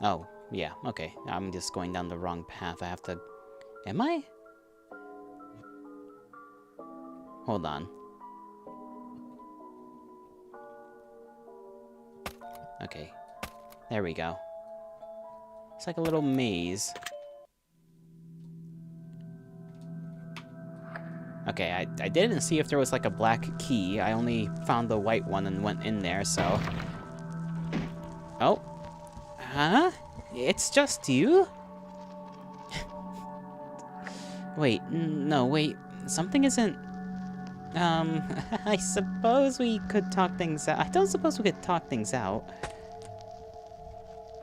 Oh, yeah, okay. I'm just going down the wrong path. I have to... Am I? Hold on. Okay. There we go. It's like a little maze. Okay, I didn't see if there was like a black key. I only found the white one and went in there, so... Oh. Huh? It's just you? Wait, no, wait. Something isn't... I suppose we could talk things out. I don't suppose we could talk things out.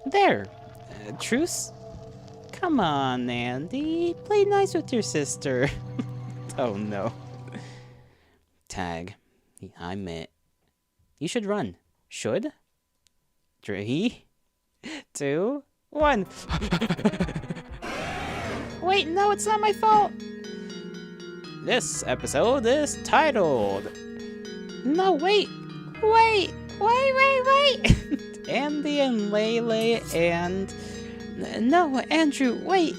There. Truce? Come on, Andy. Play nice with your sister. Oh, no. Tag. I admit. You should run. Should? 3, 2, 1. Wait, no, it's not my fault. This episode is titled... No, wait. Wait. Andy and Leyley and... No, Andrew, wait.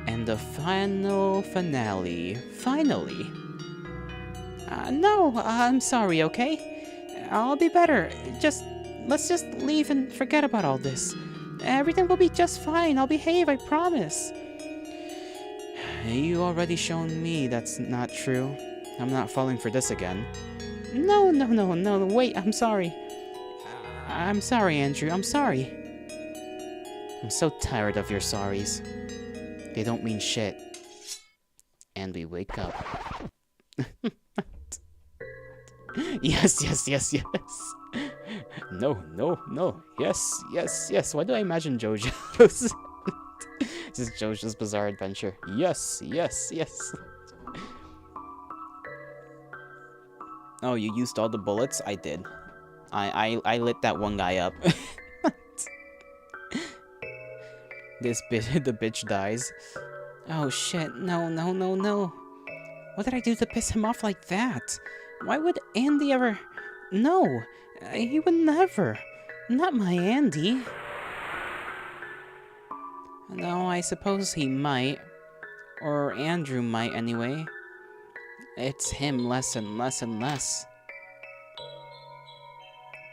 And the final finale. Finally. No, I'm sorry, okay? I'll be better. Let's just leave and forget about all this. Everything will be just fine. I'll behave, I promise. You already shown me that's not true. I'm not falling for this again. No, wait, I'm sorry. I'm sorry, Andrew, I'm sorry. I'm so tired of your sorries. They don't mean shit. And we wake up. Yes. No. Yes. Why do I imagine JoJo's? This is JoJo's Bizarre Adventure. Yes. Oh, you used all the bullets? I did. I lit that one guy up. The bitch dies. Oh shit, no. What did I do to piss him off like that? Why would Andy ever... No, he would never. Not my Andy. No, I suppose he might. Or Andrew might anyway. It's him less and less.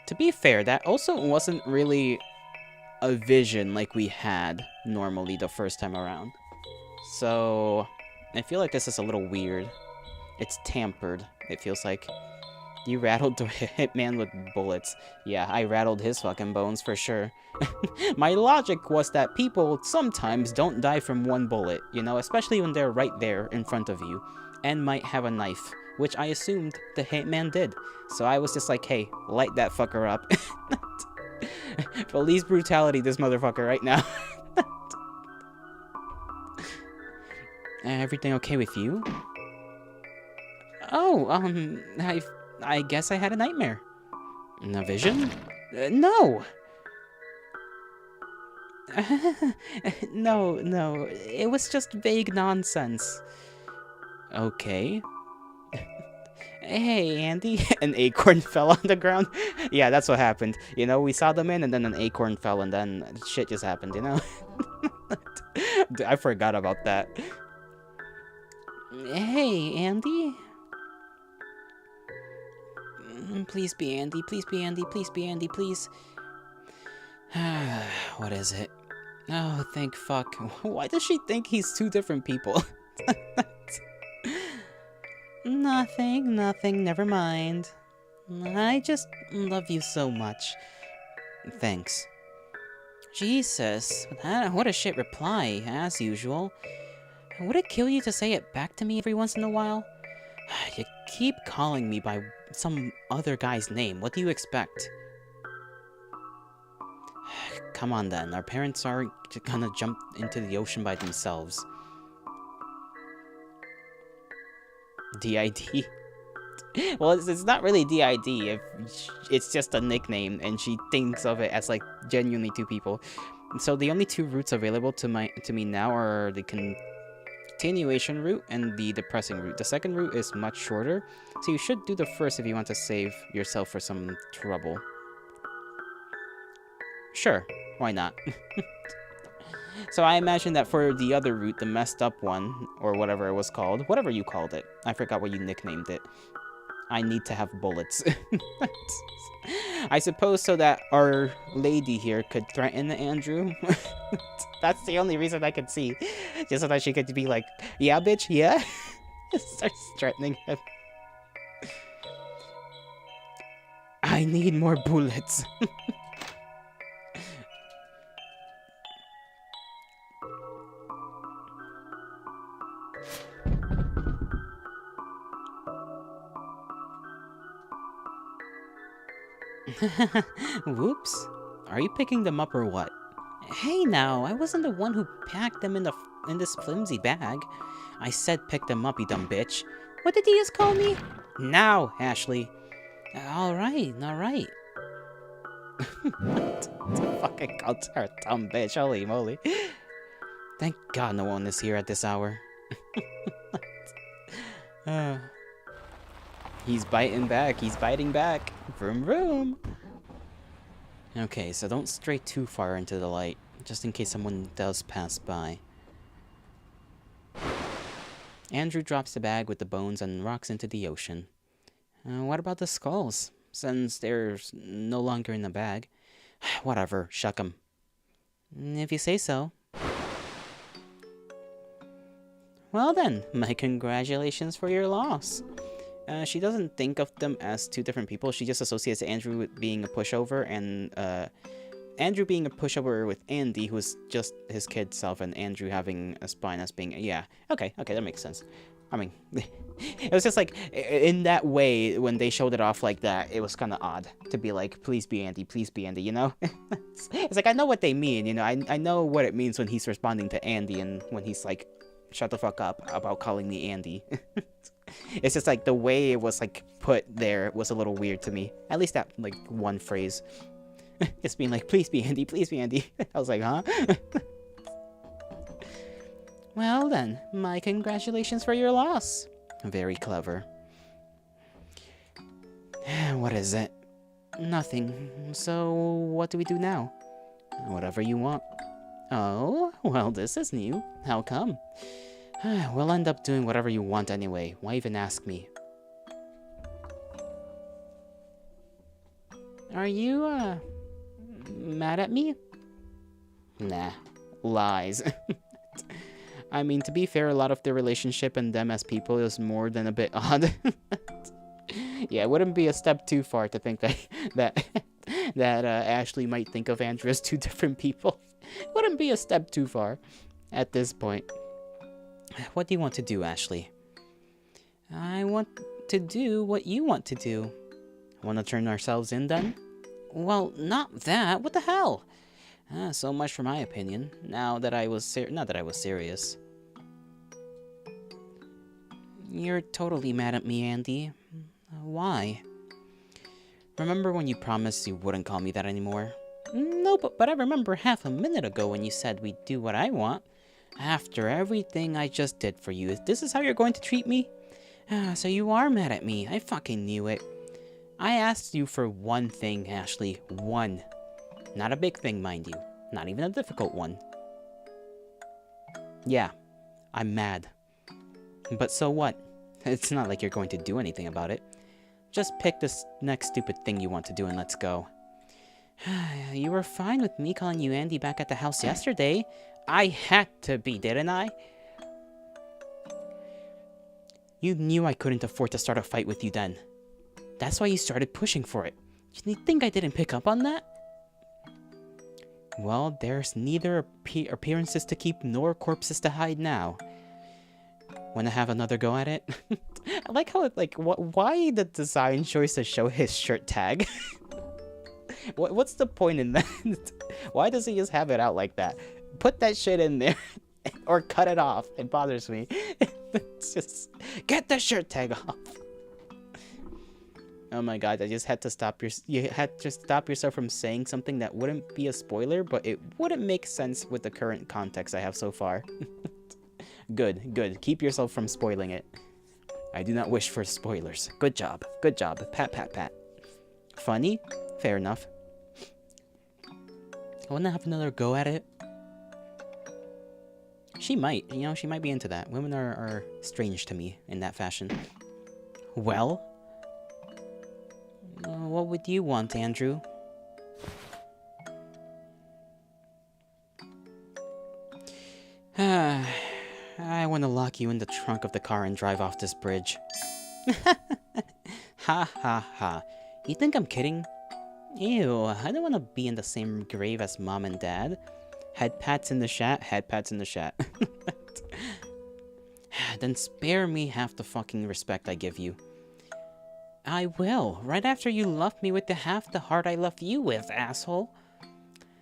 To be fair, that also wasn't really a vision like we had normally the first time around. So, I feel like this is a little weird. It's tampered, it feels like. You rattled the hitman with bullets. Yeah, I rattled his fucking bones for sure. My logic was that people sometimes don't die from one bullet, you know, especially when they're right there in front of you, and might have a knife, which I assumed the hitman did. So I was just like, hey, light that fucker up. Police brutality, this motherfucker right now. Everything okay with you? Oh, I guess I had a nightmare. A vision? No! No, it was just vague nonsense. Okay. Hey, Andy. An acorn fell on the ground. Yeah, that's what happened. You know, we saw them in, and then an acorn fell, and then shit just happened, you know? I forgot about that. Hey, Andy. Please be Andy, please be Andy, please be Andy, please. What is it? Oh, thank fuck. Why does she think he's two different people? Nothing, never mind. I just love you so much. Thanks. Jesus, what a shit reply, as usual. Would it kill you to say it back to me every once in a while? You keep calling me by some other guy's name. What do you expect? Come on then, our parents aren't gonna jump into the ocean by themselves. DID? Well, it's not really DID, if it's just a nickname, and she thinks of it as like genuinely two people. So the only two routes available to me now are the continuation route and the depressing route. The second route is much shorter, so you should do the first if you want to save yourself for some trouble. Sure, why not? So I imagine that for the other route, the messed up one, or whatever it was called, whatever you called it, I forgot what you nicknamed it, I need to have bullets. I suppose so that our lady here could threaten Andrew. That's the only reason I could see. Just so that she could be like, yeah, bitch, yeah? Starts threatening him. I need more bullets. Whoops. Are you picking them up or what? Hey now, I wasn't the one who packed them in this flimsy bag. I said pick them up, you dumb bitch. What did you just call me? Now, Ashley. Alright. Fucking called her a dumb bitch, holy moly. Thank God no one is here at this hour. He's biting back. Vroom vroom. Okay, so don't stray too far into the light, just in case someone does pass by. Andrew drops the bag with the bones and rocks into the ocean. What about the skulls? Since they're no longer in the bag. Whatever, shuck 'em. If you say so. Well then, my congratulations for your loss. She doesn't think of them as two different people. She just associates Andrew with being a pushover, and Andrew being a pushover with Andy, who's just his kid self, and Andrew having a spine as being... Yeah, okay, that makes sense. I mean, it was just like, in that way, when they showed it off like that, it was kind of odd to be like, please be Andy, you know? It's like, I know what they mean, you know? I know what it means when he's responding to Andy, and when he's like, shut the fuck up about calling me Andy. It's just like the way it was like put there was a little weird to me. At least that like one phrase. Just being like, please be Andy. I was like, huh? Well then, my congratulations for your loss. Very clever. What is it? Nothing. So what do we do now? Whatever you want. Oh, well, this is new. How come? We'll end up doing whatever you want anyway. Why even ask me? Are you, mad at me? Nah. Lies. I mean, to be fair, a lot of their relationship and them as people is more than a bit odd. Yeah, it wouldn't be a step too far to think that Ashley might think of Andrew as two different people. Wouldn't be a step too far at this point. What do you want to do, Ashley? I want to do what you want to do. Want to turn ourselves in, then? Well, not that. What the hell? So much for my opinion. Now that I was not that I was serious. You're totally mad at me, Andy. Why? Remember when you promised you wouldn't call me that anymore? No, but I remember half a minute ago when you said we'd do what I want. After everything I just did for you, this is how you're going to treat me? So you are mad at me. I fucking knew it. I asked you for one thing, Ashley. One. Not a big thing, mind you. Not even a difficult one. Yeah, I'm mad. But so what? It's not like you're going to do anything about it. Just pick this next stupid thing you want to do and let's go. You were fine with me calling you Andy back at the house yesterday. I had to be, didn't I? You knew I couldn't afford to start a fight with you then. That's why you started pushing for it. You think I didn't pick up on that? Well, there's neither appearances to keep nor corpses to hide now. Wanna have another go at it? I like how it, like, why the design choice to show his shirt tag? What's the point in that? Why does he just have it out like that? Put that shit in there, or cut it off. It bothers me. It's just, get the shirt tag off. Oh my god, I just had to stop you had to stop yourself from saying something that wouldn't be a spoiler, but it wouldn't make sense with the current context I have so far. Good. Keep yourself from spoiling it. I do not wish for spoilers. Good job. Pat. Funny? Fair enough. I wanna have another go at it. She might, you know, she might be into that. Women are strange to me in that fashion. Well? What would you want, Andrew? I I want to lock you in the trunk of the car and drive off this bridge. Ha ha ha. You think I'm kidding? Ew, I don't want to be in the same grave as Mom and Dad. Head pats in the chat, head pats in the chat. Then spare me half the fucking respect I give you. I will, right after you loved me with the half the heart I loved you with, asshole.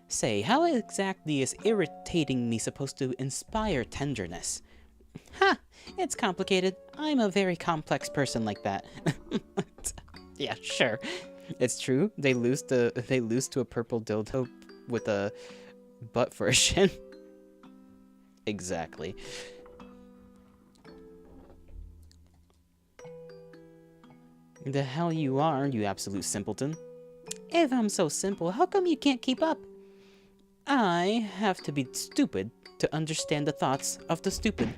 Say, how exactly is irritating me supposed to inspire tenderness? Ha! It's complicated. I'm a very complex person like that. Yeah, sure. It's true. They lose to a purple dildo with a butt version. Exactly. The hell you are, you absolute simpleton. If I'm so simple, how come you can't keep up? I have to be stupid to understand the thoughts of the stupid.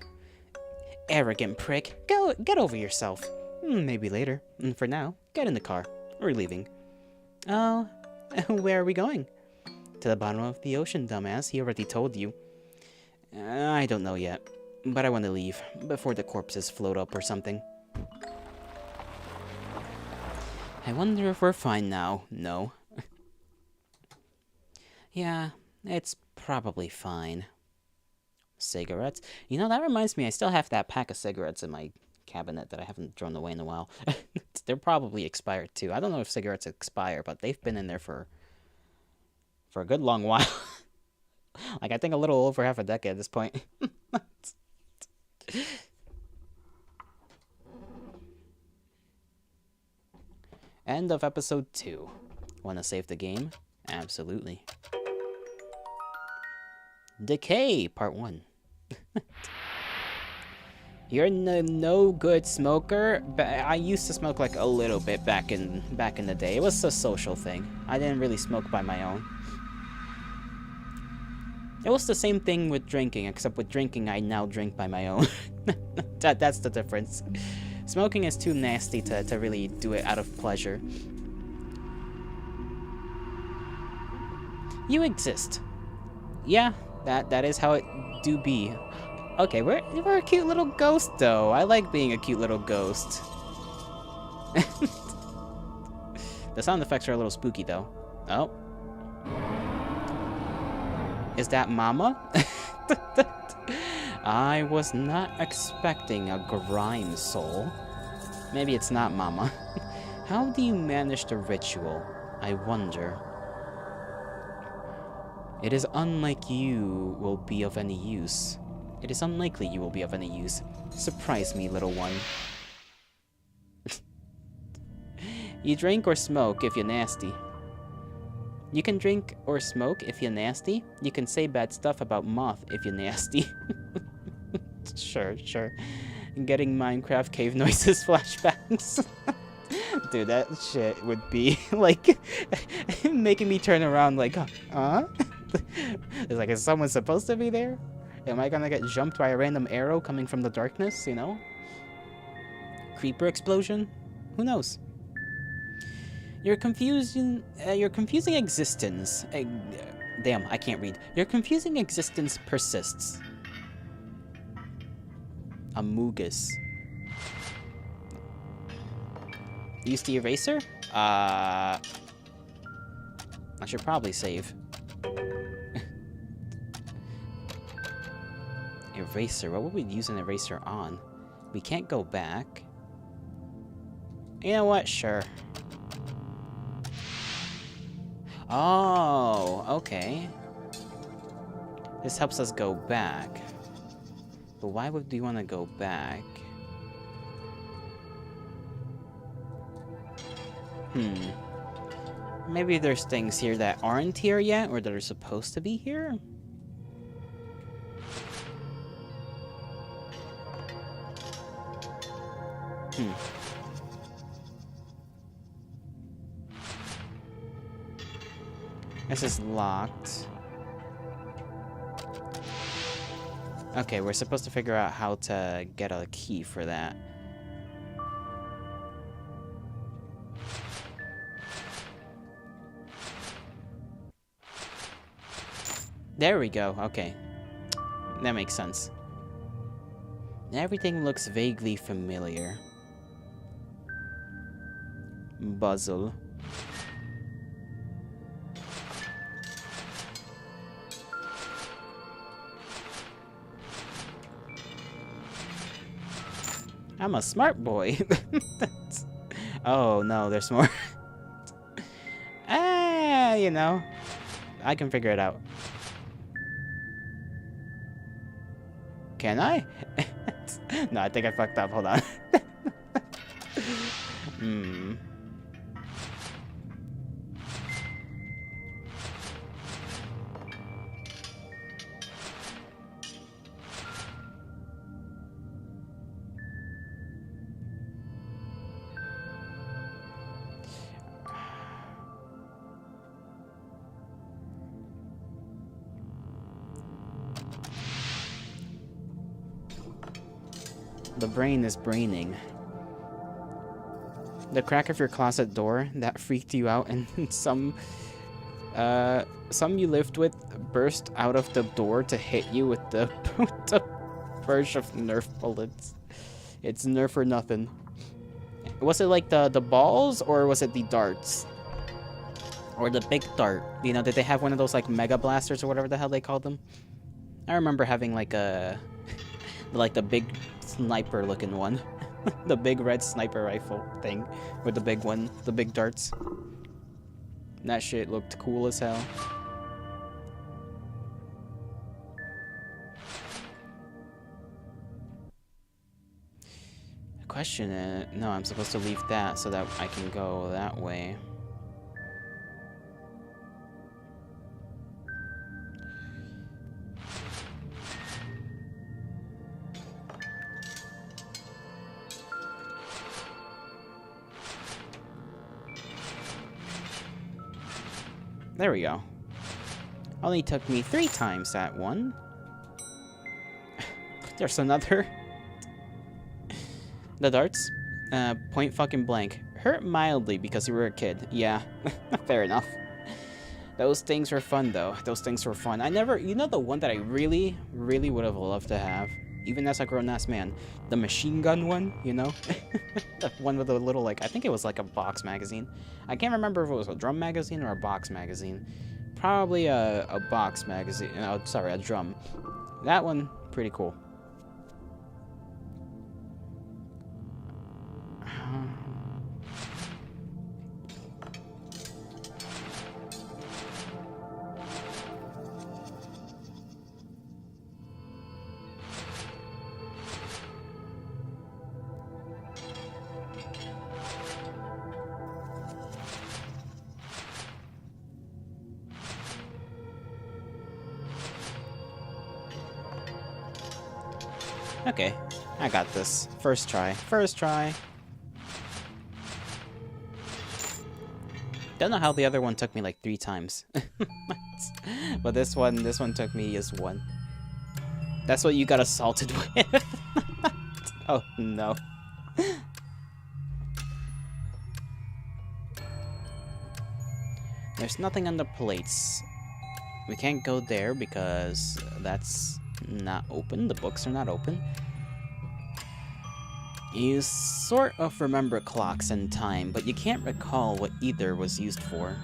Arrogant prick. Get over yourself. Maybe later. For now, get in the car. We're leaving. Oh, where are we going? To the bottom of the ocean, dumbass. He already told you. I don't know yet, but I want to leave before the corpses float up or something. I wonder if we're fine now. No. Yeah, it's probably fine. Cigarettes? You know, that reminds me, I still have that pack of cigarettes in my cabinet that I haven't thrown away in a while. They're probably expired too. I don't know if cigarettes expire, but they've been in there for a good long while. Like, I think a little over half a decade at this point. End of episode 2. Want to save the game? Absolutely. Decay, part 1. You're no good smoker. I used to smoke like a little bit back in the day. It was a social thing. I didn't really smoke by my own. It was the same thing with drinking, except with drinking I now drink by my own. That's the difference. Smoking is too nasty to really do it out of pleasure. You exist. Yeah, that is how it do be. Okay, we're a cute little ghost though. I like being a cute little ghost. The sound effects are a little spooky though. Oh. Is that Mama? I was not expecting a grime soul. Maybe it's not Mama. How do you manage the ritual? I wonder. It is unlike you will be of any use. It is unlikely you will be of any use. Surprise me, little one. You drink or smoke if you're nasty. You can drink or smoke if you're nasty. You can say bad stuff about Moth if you're nasty. Sure. Getting Minecraft cave noises flashbacks. Dude, that shit would be like making me turn around like, huh? It's like, is someone supposed to be there? Am I gonna get jumped by a random arrow coming from the darkness, you know? Creeper explosion? Who knows? Your confusing existence... damn, I can't read. Your confusing existence persists. Amogus. Use the eraser? I should probably save. Eraser. What would we use an eraser on? We can't go back. You know what? Sure. Oh, okay. This helps us go back. But why would we want to go back? Maybe there's things here that aren't here yet, or that are supposed to be here? This is locked. Okay, we're supposed to figure out how to get a key for that. There we go. Okay. That makes sense. Everything looks vaguely familiar. Buzzle. I'm a smart boy. Oh no, there's more. You know, I can figure it out. Can I? No, I think I fucked up. Hold on. Hmm. The brain is braining. The crack of your closet door that freaked you out, and some you lived with burst out of the door to hit you with the, the burst of Nerf bullets. It's Nerf or nothing. Was it like the balls, or was it the darts? Or the big dart? You know, did they have one of those like mega blasters or whatever the hell they called them? I remember having like a like the big sniper looking one. The big red sniper rifle thing with the big one, the big darts. That shit looked cool as hell. The question is, no, I'm supposed to leave that so that I can go that way. There we go. Only took me 3 times that one. There's another. The darts? Point fucking blank. Hurt mildly because you were a kid. Yeah, fair enough. Those things were fun though. Those things were fun. I never, you know the one that I really, really would have loved to have? Even as a grown-ass man. The machine gun one, you know? The one with the little, like, I think it was like a box magazine. I can't remember if it was a drum magazine or a box magazine. Probably a box magazine. Oh, sorry, a drum. That one, pretty cool. Okay, I got this. First try. First try. Don't know how the other one took me like 3 times. But this one took me just 1. That's what you got assaulted with. Oh no. There's nothing on the plates. We can't go there because that's not open. The books are not open. You sort of remember clocks and time, but you can't recall what either was used for.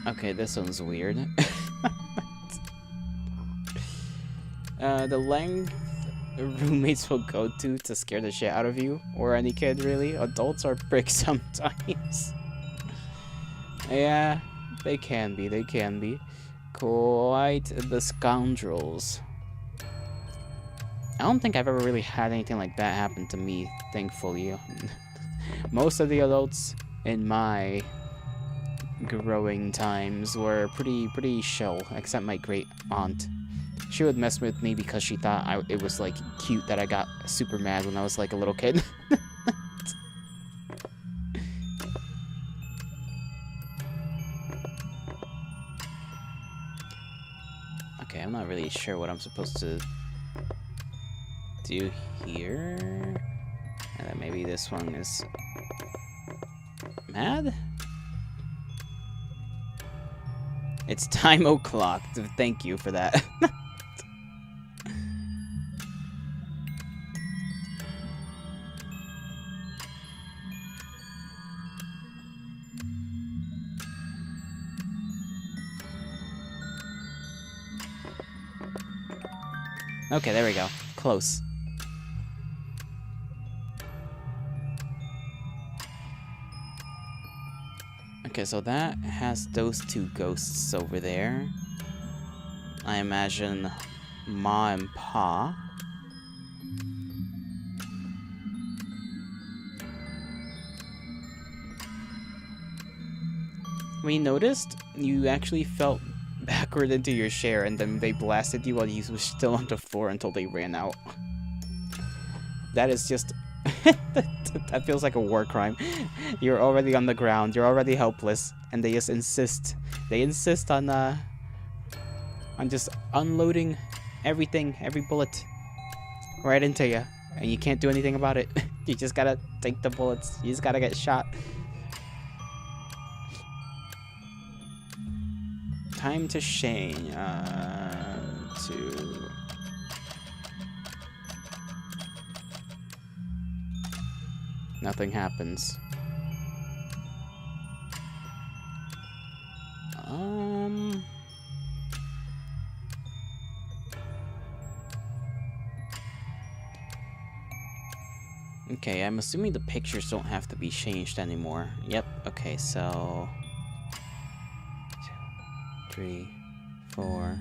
Okay, this one's weird. The length roommates will go to scare the shit out of you, or any kid really. Adults are pricks sometimes. Yeah, they can be. Quite the scoundrels. I don't think I've ever really had anything like that happen to me, thankfully. Most of the adults in my growing times were pretty chill, except my great aunt. She would mess with me because she thought it was like cute that I got super mad when I was like a little kid. Okay, I'm not really sure what I'm supposed to do here. And then maybe this one is mad? It's time o'clock. Thank you for that. Okay, there we go. Close. Okay, so that has those two ghosts over there. I imagine Ma and Pa. We noticed you actually felt backward into your chair, and then they blasted you while you were still on the floor until they ran out. That is just... that feels like a war crime. You're already on the ground, you're already helpless, and they just insist. They insist on just unloading everything, every bullet, right into you. And you can't do anything about it. You just gotta take the bullets. You just gotta get shot. Time to Shane. Nothing happens. Okay, I'm assuming the pictures don't have to be changed anymore. Yep, okay, so... 2, 3, 4,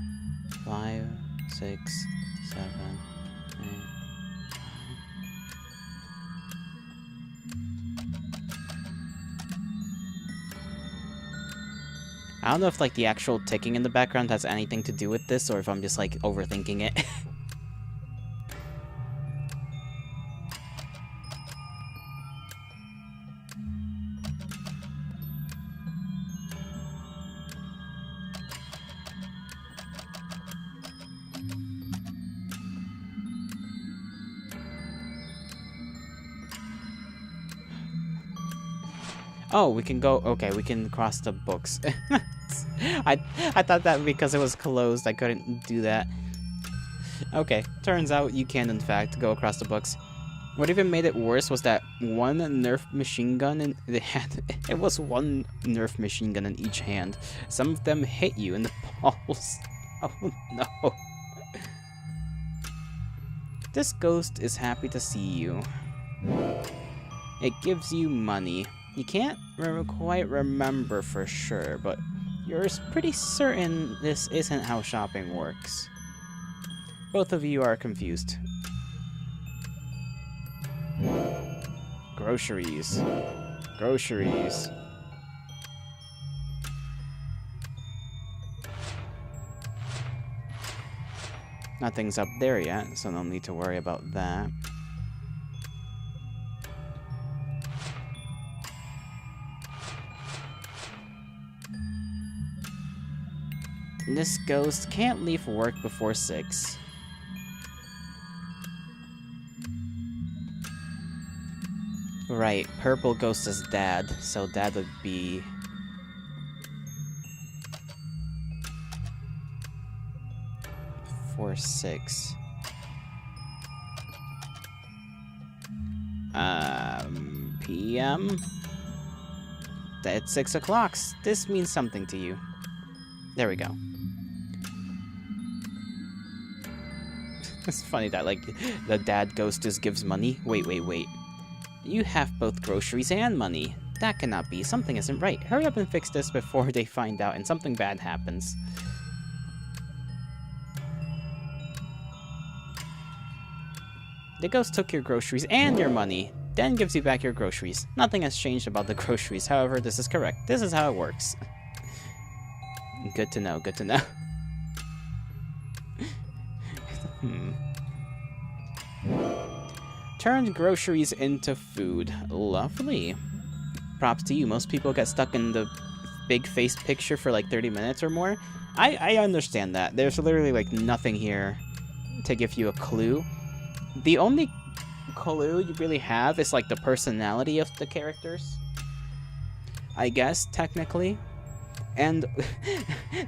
5, 6, 7, 8... I don't know if, like, the actual ticking in the background has anything to do with this, or if I'm just, like, overthinking it. Oh, we can go... Okay, we can cross the books. I thought that because it was closed, I couldn't do that. Okay, turns out you can, in fact, go across the books. What even made it worse was that one Nerf machine gun, and it was one Nerf machine gun in each hand. Some of them hit you in the balls. Oh no. This ghost is happy to see you. It gives you money. You can't quite remember for sure, but you're pretty certain this isn't how shopping works. Both of you are confused. Groceries. Groceries. Nothing's up there yet, so no need to worry about that. This ghost can't leave work before 6. Right, purple ghost is dad, so dad would be... before 6. PM? It's 6 o'clock. This means something to you. There we go. It's funny that, like, the dad ghost just gives money. Wait. You have both groceries and money. That cannot be. Something isn't right. Hurry up and fix this before they find out and something bad happens. The ghost took your groceries and your money, then gives you back your groceries. Nothing has changed about the groceries. However, this is correct. This is how it works. Good to know. Good to know. Turned groceries into food. Lovely. Props to you. Most people get stuck in the big face picture for like 30 minutes or more. I understand that. There's literally like nothing here to give you a clue. The only clue you really have is like the personality of the characters, I guess, technically. And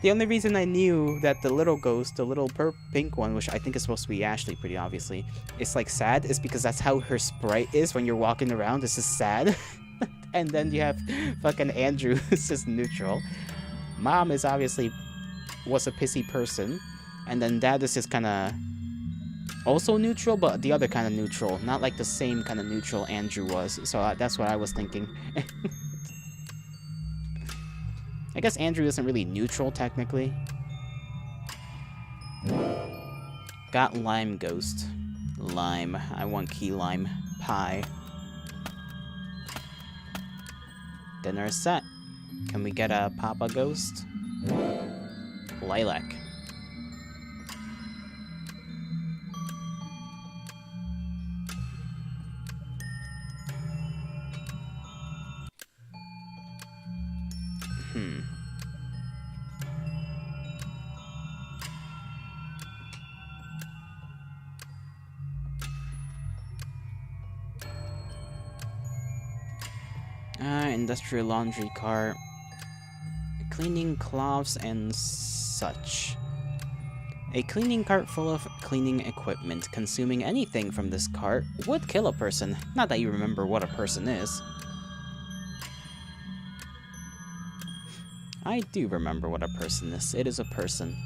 the only reason I knew that the little ghost, the little pink one, which I think is supposed to be Ashley pretty obviously, is like sad, is because that's how her sprite is when you're walking around. This is sad. And then you have fucking Andrew, who's just neutral. Mom is obviously was a pissy person. And then dad is just kind of also neutral, but the other kind of neutral. Not like the same kind of neutral Andrew was. So that's what I was thinking. I guess Andrew isn't really neutral, technically. Got lime ghost. Lime. I want key lime pie. Dinner set. Can we get a Papa ghost? Lilac. Industrial laundry cart. Cleaning cloths and such. A cleaning cart full of cleaning equipment. Consuming anything from this cart would kill a person. Not that you remember what a person is. I do remember what a person is. It is a person.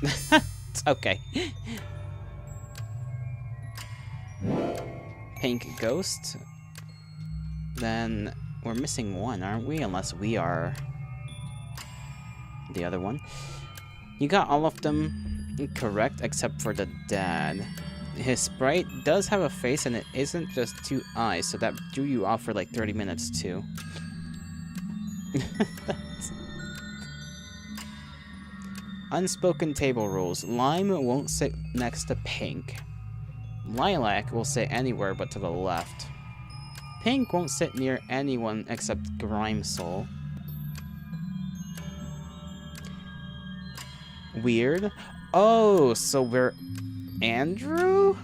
It's okay. Pink ghost. Then we're missing one, aren't we? Unless we are the other one. You got all of them correct except for the dad. His sprite does have a face and it isn't just two eyes, so that drew you off for like 30 minutes too. Unspoken table rules. Lime won't sit next to pink. Lilac will sit anywhere but to the left. Pink won't sit near anyone except Grime Soul. Weird. Oh, so we're Andrew?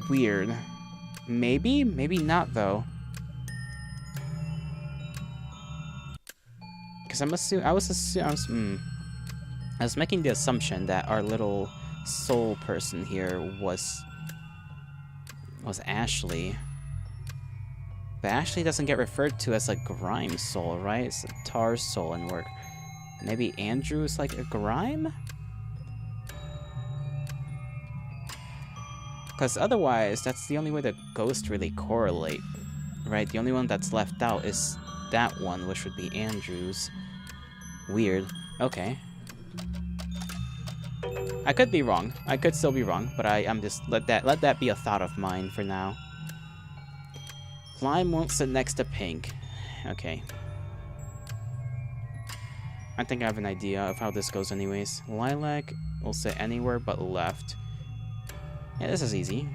Weird. Maybe? Maybe not, though. Because I was making the assumption that our little soul person here was Ashley. But Ashley doesn't get referred to as a grime soul, right? It's a tar soul and work. Maybe Andrew is like a grime? Because otherwise, that's the only way the ghosts really correlate, right? The only one that's left out is that one, which would be Andrew's. Weird. Okay. I could be wrong. I could still be wrong, but I'm just let that be a thought of mine for now. Lime won't sit next to pink. Okay. I think I have an idea of how this goes anyways. Lilac will sit anywhere but left. Yeah, this is easy.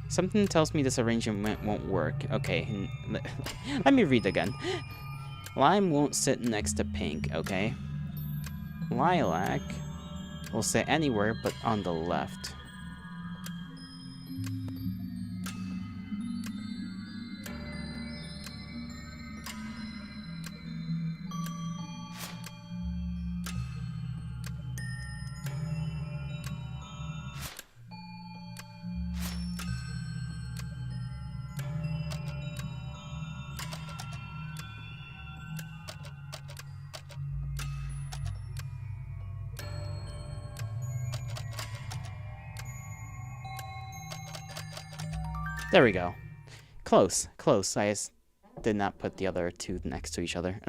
Something tells me this arrangement won't work. Okay, let me read again. Lime won't sit next to pink, okay? Lilac We'll say anywhere but on the left. There we go. Close, close. I just did not put the other two next to each other.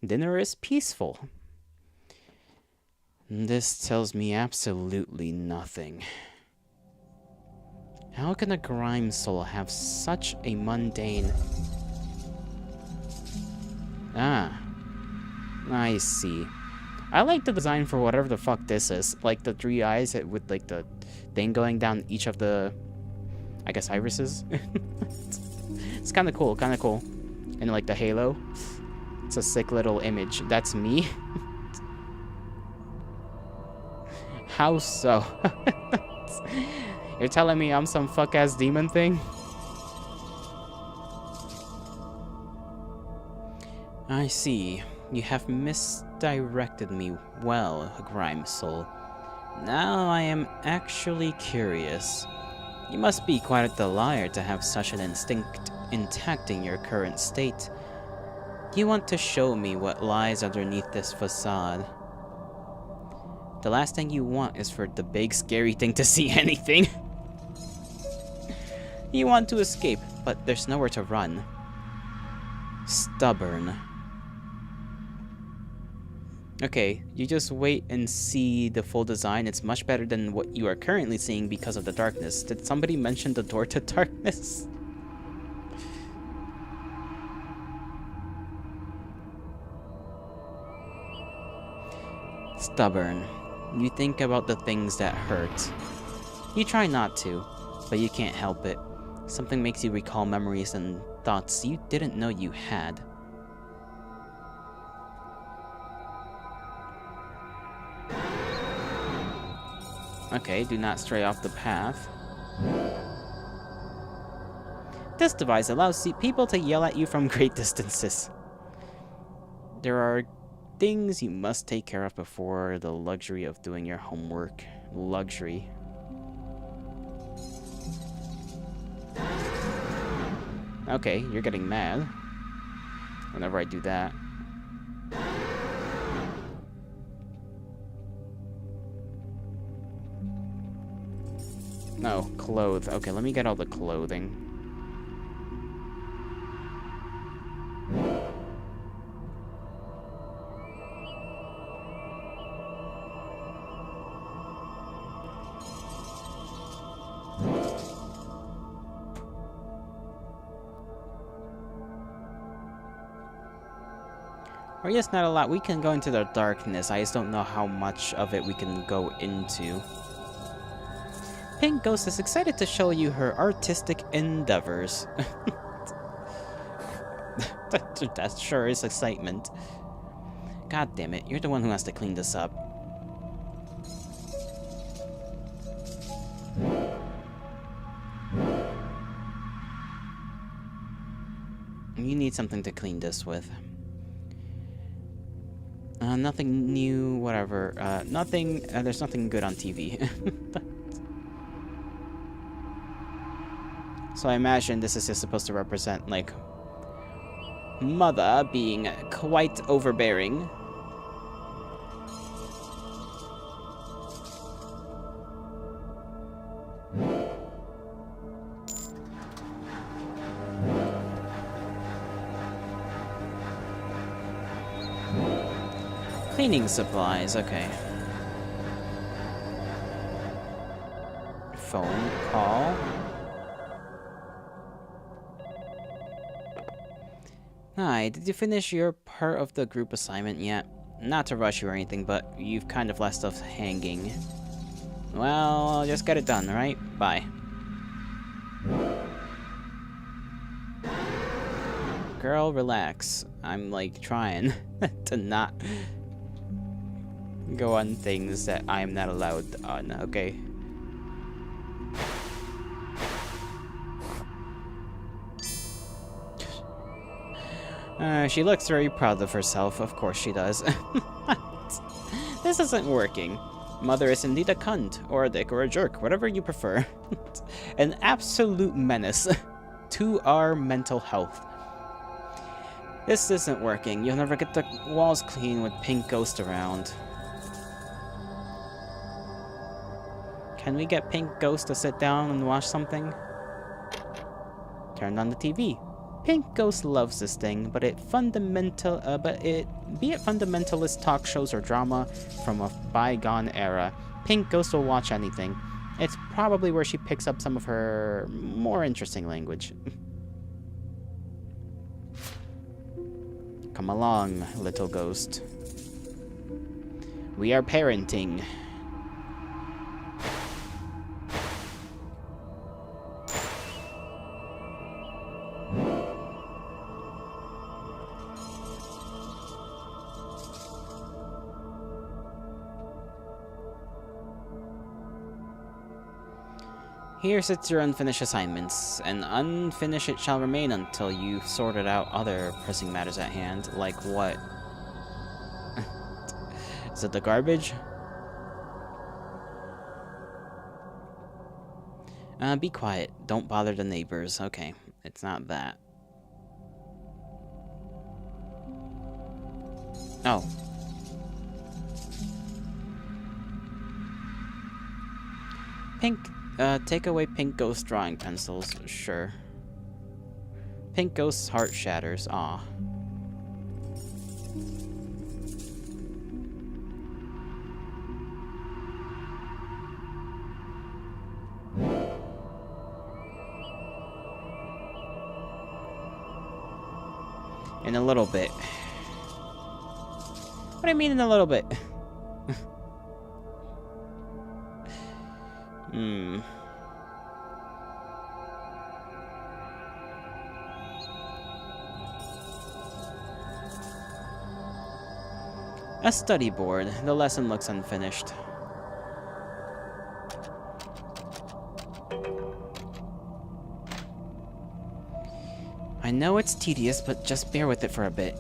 Dinner is peaceful. This tells me absolutely nothing. How can a grime soul have such a mundane... Ah. I see. I like the design for whatever the fuck this is. Like the 3 eyes with like the thing going down each of the... I guess irises. It's kind of cool, kind of cool. And like the halo. It's a sick little image. That's me. How so? You're telling me I'm some fuck-ass demon thing? I see. You have misdirected me well, Grime Soul. Now I am actually curious. You must be quite the liar to have such an instinct intact in your current state. You want to show me what lies underneath this facade. The last thing you want is for the big scary thing to see anything. You want to escape, but there's nowhere to run. Stubborn. Okay, you just wait and see the full design. It's much better than what you are currently seeing because of the darkness. Did somebody mention the door to darkness? Stubborn. You think about the things that hurt. You try not to, but you can't help it. Something makes you recall memories and thoughts you didn't know you had. Okay, do not stray off the path. This device allows people to yell at you from great distances. There are things you must take care of before the luxury of doing your homework. Luxury. Okay, you're getting mad whenever I do that. No, clothes. Okay, let me get all the clothing. Or yes, not a lot. We can go into the darkness. I just don't know how much of it we can go into. Pink Ghost is excited to show you her artistic endeavors. That sure is excitement. God damn it, you're the one who has to clean this up. You need something to clean this with. Nothing new, whatever. There's nothing good on TV. So I imagine this is just supposed to represent, like, Mother being quite overbearing. Cleaning supplies, okay. Phone call. Hi, did you finish your part of the group assignment yet? Not to rush you or anything, but you've kind of left us hanging. Well, just get it done, alright? Bye. Girl, relax. I'm, like, trying to not go on things that I am not allowed on, okay? She looks very proud of herself. Of course she does. This isn't working. Mother is indeed a cunt, or a dick, or a jerk, whatever you prefer. An absolute menace to our mental health. This isn't working. You'll never get the walls clean with Pink Ghost around. Can we get Pink Ghost to sit down and watch something? Turned on the TV. Pink Ghost loves this thing, be it fundamentalist talk shows or drama from a bygone era, Pink Ghost will watch anything. It's probably where she picks up some of her more interesting language. Come along, little ghost. We are parenting. Here sits your unfinished assignments, and unfinished it shall remain until you've sorted out other pressing matters at hand. Like what? Is it the garbage? Be quiet. Don't bother the neighbors. Okay, it's not that. Oh. Pink. Take away Pink Ghost drawing pencils. Sure. Pink Ghost's heart shatters. Aw. In a little bit. What do you mean in a little bit? A study board. The lesson looks unfinished. I know it's tedious, but just bear with it for a bit.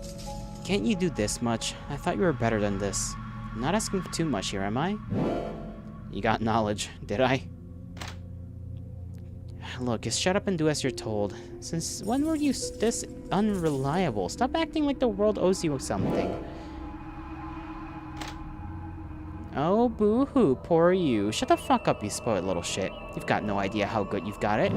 Can't you do this much? I thought you were better than this. I'm not asking for too much here, am I? You got knowledge, did I? Look, just shut up and do as you're told. Since when were you this unreliable? Stop acting like the world owes you something. Oh, boo-hoo, poor you. Shut the fuck up, you spoiled little shit. You've got no idea how good you've got it.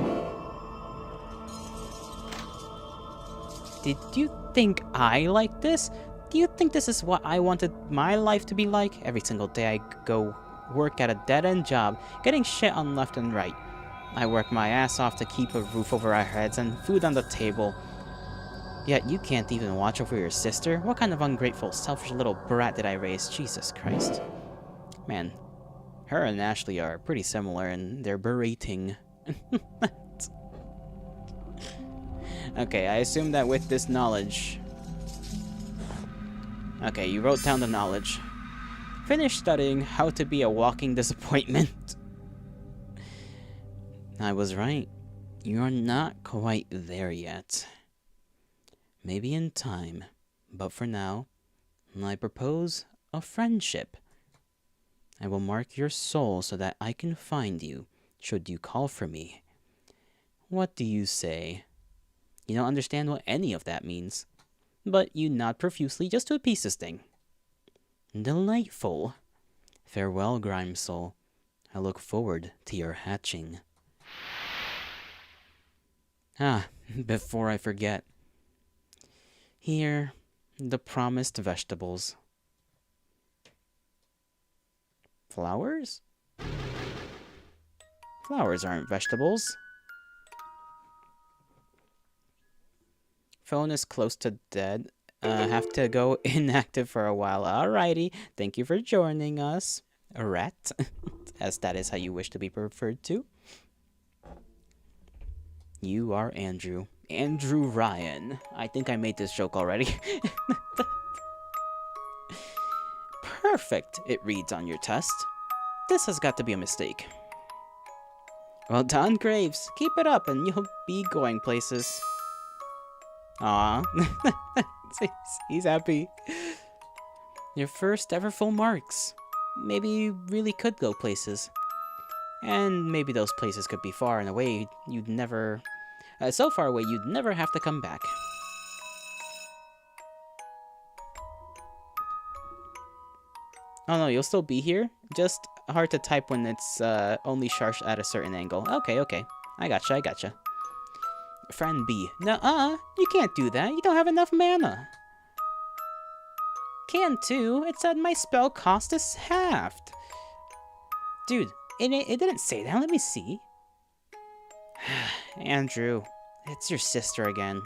Did you think I like this? Do you think this is what I wanted my life to be like? Every single day I go work at a dead-end job, getting shit on left and right. I work my ass off to keep a roof over our heads and food on the table. Yet you can't even watch over your sister? What kind of ungrateful, selfish little brat did I raise? Jesus Christ. Man, her and Ashley are pretty similar in their berating. Okay, I assume that with this knowledge... Okay, you wrote down the knowledge. Finish studying how to be a walking disappointment. I was right. You're not quite there yet. Maybe in time, but for now, I propose a friendship. I will mark your soul so that I can find you, should you call for me. What do you say? You don't understand what any of that means, but you nod profusely just to appease this thing. Delightful. Farewell, Grime Soul. I look forward to your hatching. Ah, before I forget. Here, the promised vegetables. Flowers? Flowers aren't vegetables. Phone is close to dead. Have to go inactive for a while. Alrighty. Thank you for joining us. A rat. As that is how you wish to be referred to. You are Andrew. Andrew Ryan. I think I made this joke already. Perfect, it reads on your test. This has got to be a mistake. Well done, Graves. Keep it up and you'll be going places. Aw. He's happy. Your first ever full marks. Maybe you really could go places. And maybe those places could be far and away you'd never... so far away you'd never have to come back. Oh no, you'll still be here? Just hard to type when it's only sharp at a certain angle. Okay, okay. I gotcha. Friend B. Nuh-uh, you can't do that. You don't have enough mana. Can too. It said my spell cost is halved. Dude, it didn't say that. Let me see. Andrew, it's your sister again.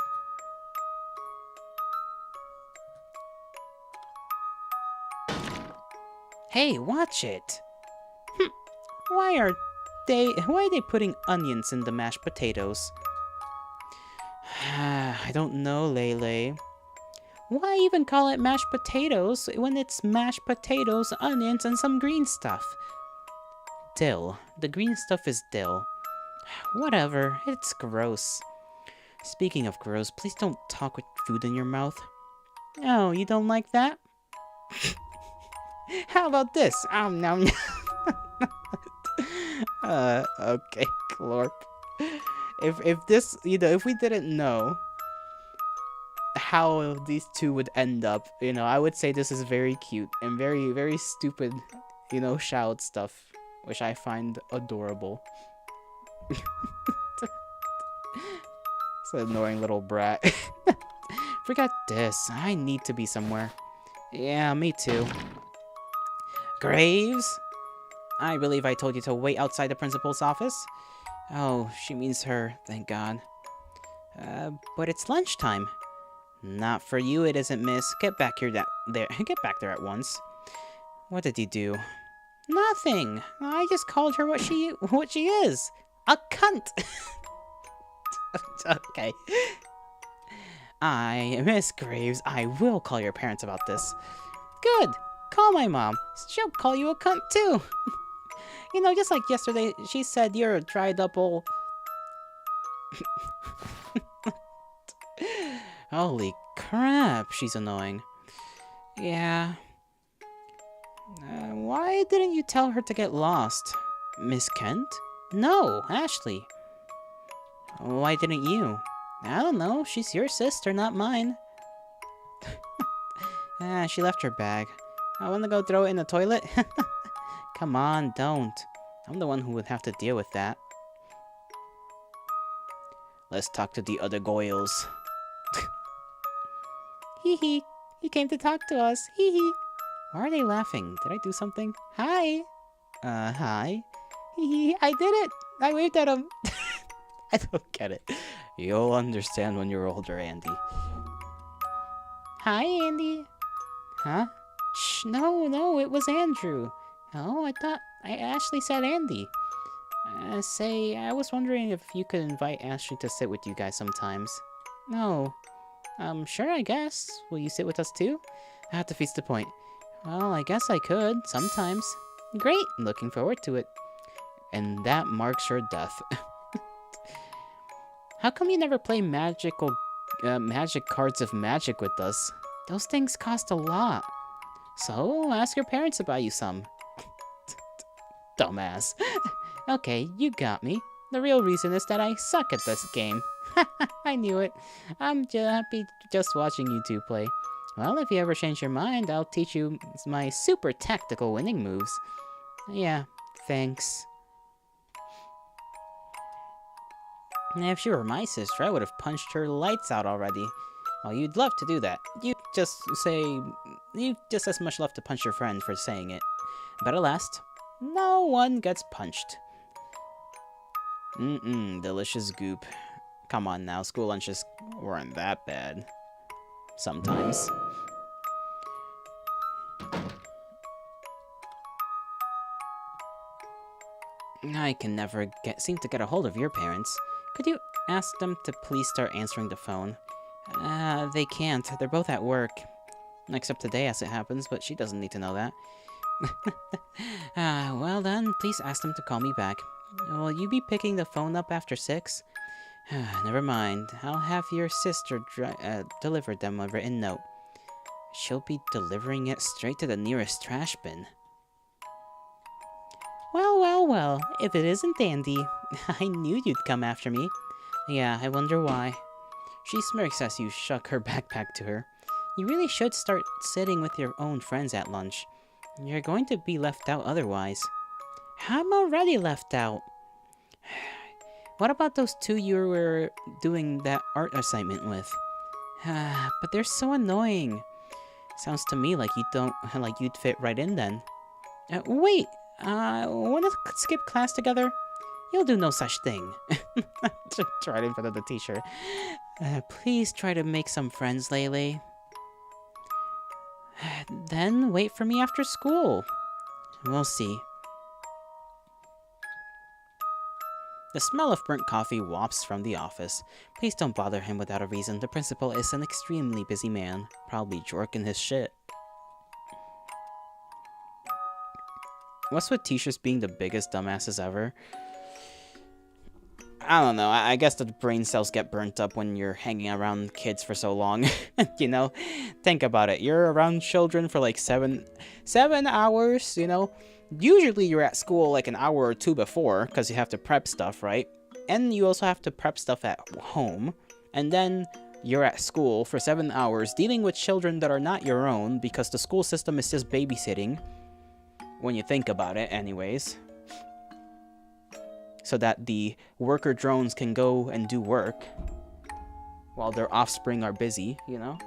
Hey, watch it. Why are they putting onions in the mashed potatoes? I don't know, Leyley. Why even call it mashed potatoes when it's mashed potatoes, onions, and some green stuff? Dill. The green stuff is dill. Whatever, it's gross. Speaking of gross, please don't talk with food in your mouth. Oh, you don't like that? How about this? No. Okay, Glorp. If this, if we didn't know how these two would end up, I would say this is very cute and very, very stupid, shout stuff, which I find adorable. It's an annoying little brat. Forget this. I need to be somewhere. Yeah, me too. Graves? I believe I told you to wait outside the principal's office. Oh, she means her, thank God. But it's lunchtime. Not for you, it isn't, miss. Get back here Get back there at once. What did you do? Nothing. I just called her what she is. A cunt. Okay. Miss Graves, I will call your parents about this. Good. Call my mom. She'll call you a cunt too. Just like yesterday, she said you're a dried up old... Holy crap, she's annoying. Yeah. Why didn't you tell her to get lost? Miss Kent? No, Ashley. Why didn't you? I don't know, she's your sister, not mine. She left her bag. I wanna go throw it in the toilet? Come on, don't. I'm the one who would have to deal with that. Let's talk to the other Goyles. Hee hee. He came to talk to us. Hee hee. Why are they laughing? Did I do something? Hi. Hi. Hee hee. I did it. I waved at him. I don't get it. You'll understand when you're older, Andy. Hi, Andy. Huh? Shh, no, it was Andrew. Oh, I thought Ashley said Andy. Say, I was wondering if you could invite Ashley to sit with you guys sometimes. No. Sure, I guess. Will you sit with us too? I have to face the point. Well, I guess I could, sometimes. Great, looking forward to it. And that marks your death. How come you never play magic cards of magic with us? Those things cost a lot. So, ask your parents to buy you some. Dumbass. Okay, you got me. The real reason is that I suck at this game. I knew it. I'm happy just watching you two play. Well, if you ever change your mind, I'll teach you my super tactical winning moves. Yeah, thanks. If she were my sister, I would have punched her lights out already. Well, you'd love to do that. You just as much love to punch your friend for saying it. But alas, no one gets punched. Delicious goop. Come on now, school lunches weren't that bad. Sometimes. I can never seem to get a hold of your parents. Could you ask them to please start answering the phone? They can't. They're both at work. Except today, as it happens, but she doesn't need to know that. Well then, please ask them to call me back. Will you be picking the phone up after 6? Never mind. I'll have your sister deliver them a written note. She'll be delivering it straight to the nearest trash bin. Well, well, well. If it isn't Dandy. I knew you'd come after me. Yeah, I wonder why. She smirks as you shuck her backpack to her. You really should start sitting with your own friends at lunch. You're going to be left out otherwise. I'm already left out. What about those 2 you were doing that art assignment with? But they're so annoying. Sounds to me like you'd fit right in then. Wait, wanna skip class together? You'll do no such thing. Right in front of the teacher. Please try to make some friends, Leyley. Then wait for me after school. We'll see. The smell of burnt coffee wafts from the office. Please don't bother him without a reason. The principal is an extremely busy man. Probably jorking his shit. What's with teachers being the biggest dumbasses ever? I don't know. I guess the brain cells get burnt up when you're hanging around kids for so long. You know? Think about it. You're around children for like 7 hours, you know? Usually you're at school like an hour or 2 before because you have to prep stuff, right? And you also have to prep stuff at home. And then you're at school for 7 hours dealing with children that are not your own because the school system is just babysitting. When you think about it, anyways. So that the worker drones can go and do work while their offspring are busy, you know?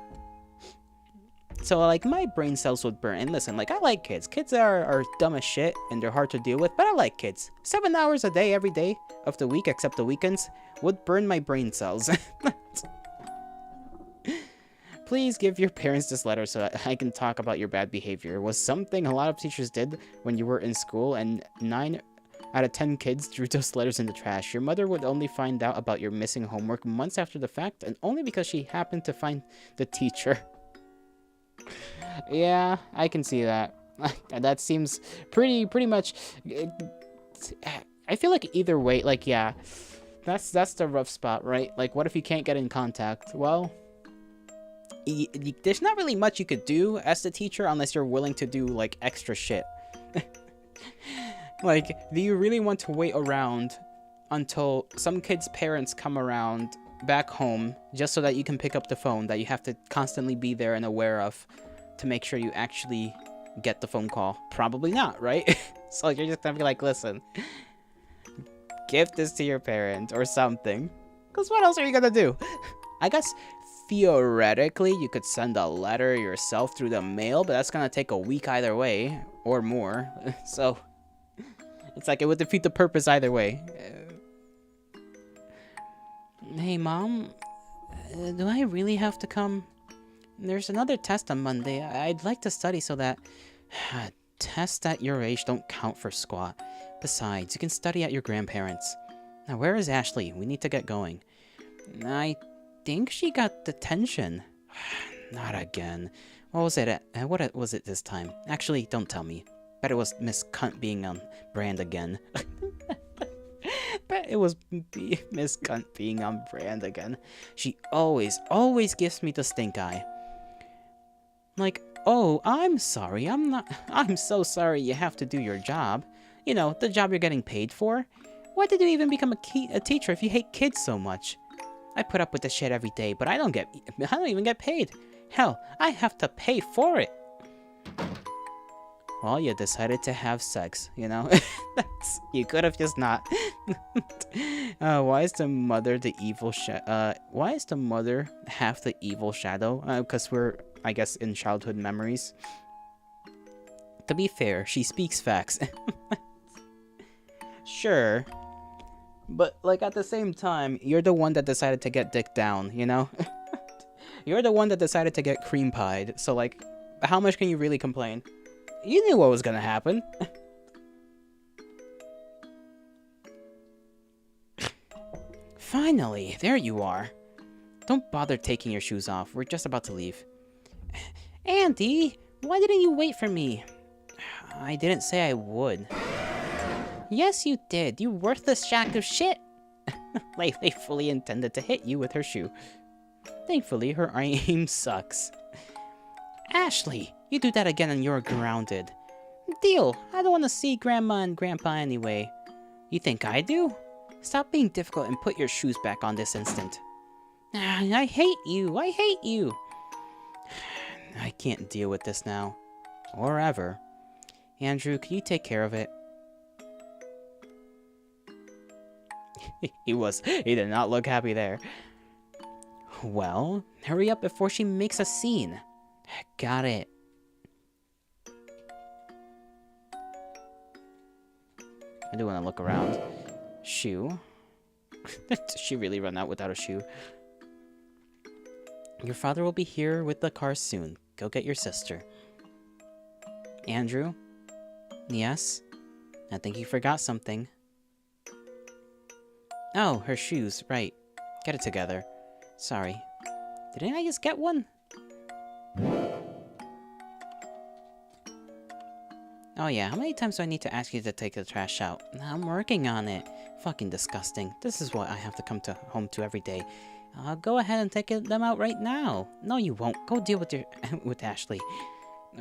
So, like, my brain cells would burn. And listen, like, I like kids. Kids are dumb as shit, and they're hard to deal with, but I like kids. 7 hours a day, every day of the week, except the weekends, would burn my brain cells. Please give your parents this letter so that I can talk about your bad behavior. It was something a lot of teachers did when you were in school, and 9 out of 10 kids threw those letters in the trash. Your mother would only find out about your missing homework months after the fact, and only because she happened to find the teacher. Yeah, I can see that. That seems pretty much. I feel like either way, like, yeah, that's the rough spot, right? Like, what if you can't get in contact? Well, there's not really much you could do as the teacher unless you're willing to do like extra shit. Like, do you really want to wait around until some kids' parents come around back home just so that you can pick up the phone that you have to constantly be there and aware of to make sure you actually get the phone call? Probably not, right? So you're just gonna be like, listen, give this to your parent or something. Because what else are you gonna do? I guess theoretically you could send a letter yourself through the mail, but that's gonna take a week either way or more. So it's like it would defeat the purpose either way. Hey, Mom, do I really have to come? There's another test on Monday. I'd like to study so that tests at your age don't count for squat. Besides, you can study at your grandparents'. Now, where is Ashley? We need to get going. I think she got detention. Not again. What was it? What was it this time? Actually, don't tell me. Bet it was Miss Cunt being on brand again. Bet it was Miss Cunt being on brand again. She always gives me the stink eye. Like, oh, I'm sorry. I'm so sorry you have to do your job. You know, the job you're getting paid for. Why did you even become a teacher if you hate kids so much? I put up with this shit every day, but I don't even get paid. Hell, I have to pay for it. Well, you decided to have sex, you know? You could have just not. Why is the mother the evil why is the mother half the evil shadow? Because we're, I guess, in childhood memories. To be fair, she speaks facts. Sure. But, like, at the same time, you're the one that decided to get dick down, you know? You're the one that decided to get cream pied. So, like, how much can you really complain? You knew what was gonna happen. Finally, there you are. Don't bother taking your shoes off. We're just about to leave. Andy, why didn't you wait for me? I didn't say I would. Yes, you did, you worthless shack of shit! Leyley fully intended to hit you with her shoe. Thankfully, her aim sucks. Ashley, you do that again and you're grounded. Deal, I don't want to see Grandma and Grandpa anyway. You think I do? Stop being difficult and put your shoes back on this instant. I hate you, I hate you! I can't deal with this now. Or ever. Andrew, can you take care of it? He did not look happy there. Well, hurry up before she makes a scene. Got it. I do want to look around. Shoe. Did she really run out without a shoe? Your father will be here with the car soon. Go get your sister. Andrew? Yes? I think you forgot something. Oh, her shoes, right. Get it together. Sorry. Didn't I just get one? Oh yeah, how many times do I need to ask you to take the trash out? I'm working on it. Fucking disgusting. This is what I have to come home to every day. I'll go ahead and take them out right now. No, you won't. Go deal with with Ashley.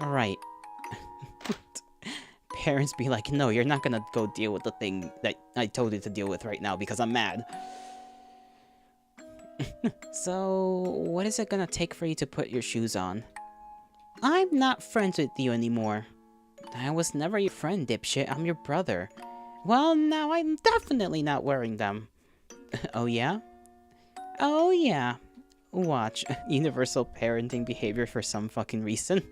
Alright. Parents be like, no, you're not gonna go deal with the thing that I told you to deal with right now because I'm mad. So, what is it gonna take for you to put your shoes on? I'm not friends with you anymore. I was never your friend, dipshit. I'm your brother. Well, now I'm definitely not wearing them. Oh yeah? Oh yeah. Watch. Universal parenting behavior for some fucking reason.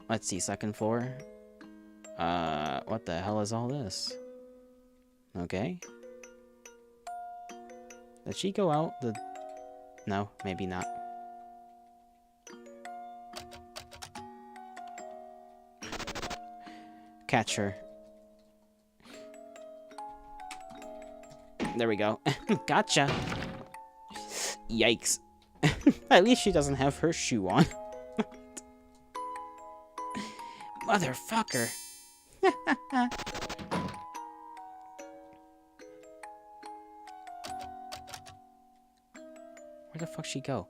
Let's see, second floor. What the hell is all this? Okay. Did she go out the... No, maybe not. Catch her. There we go. Gotcha. Yikes. At least she doesn't have her shoe on. Motherfucker. Where the fuck she go?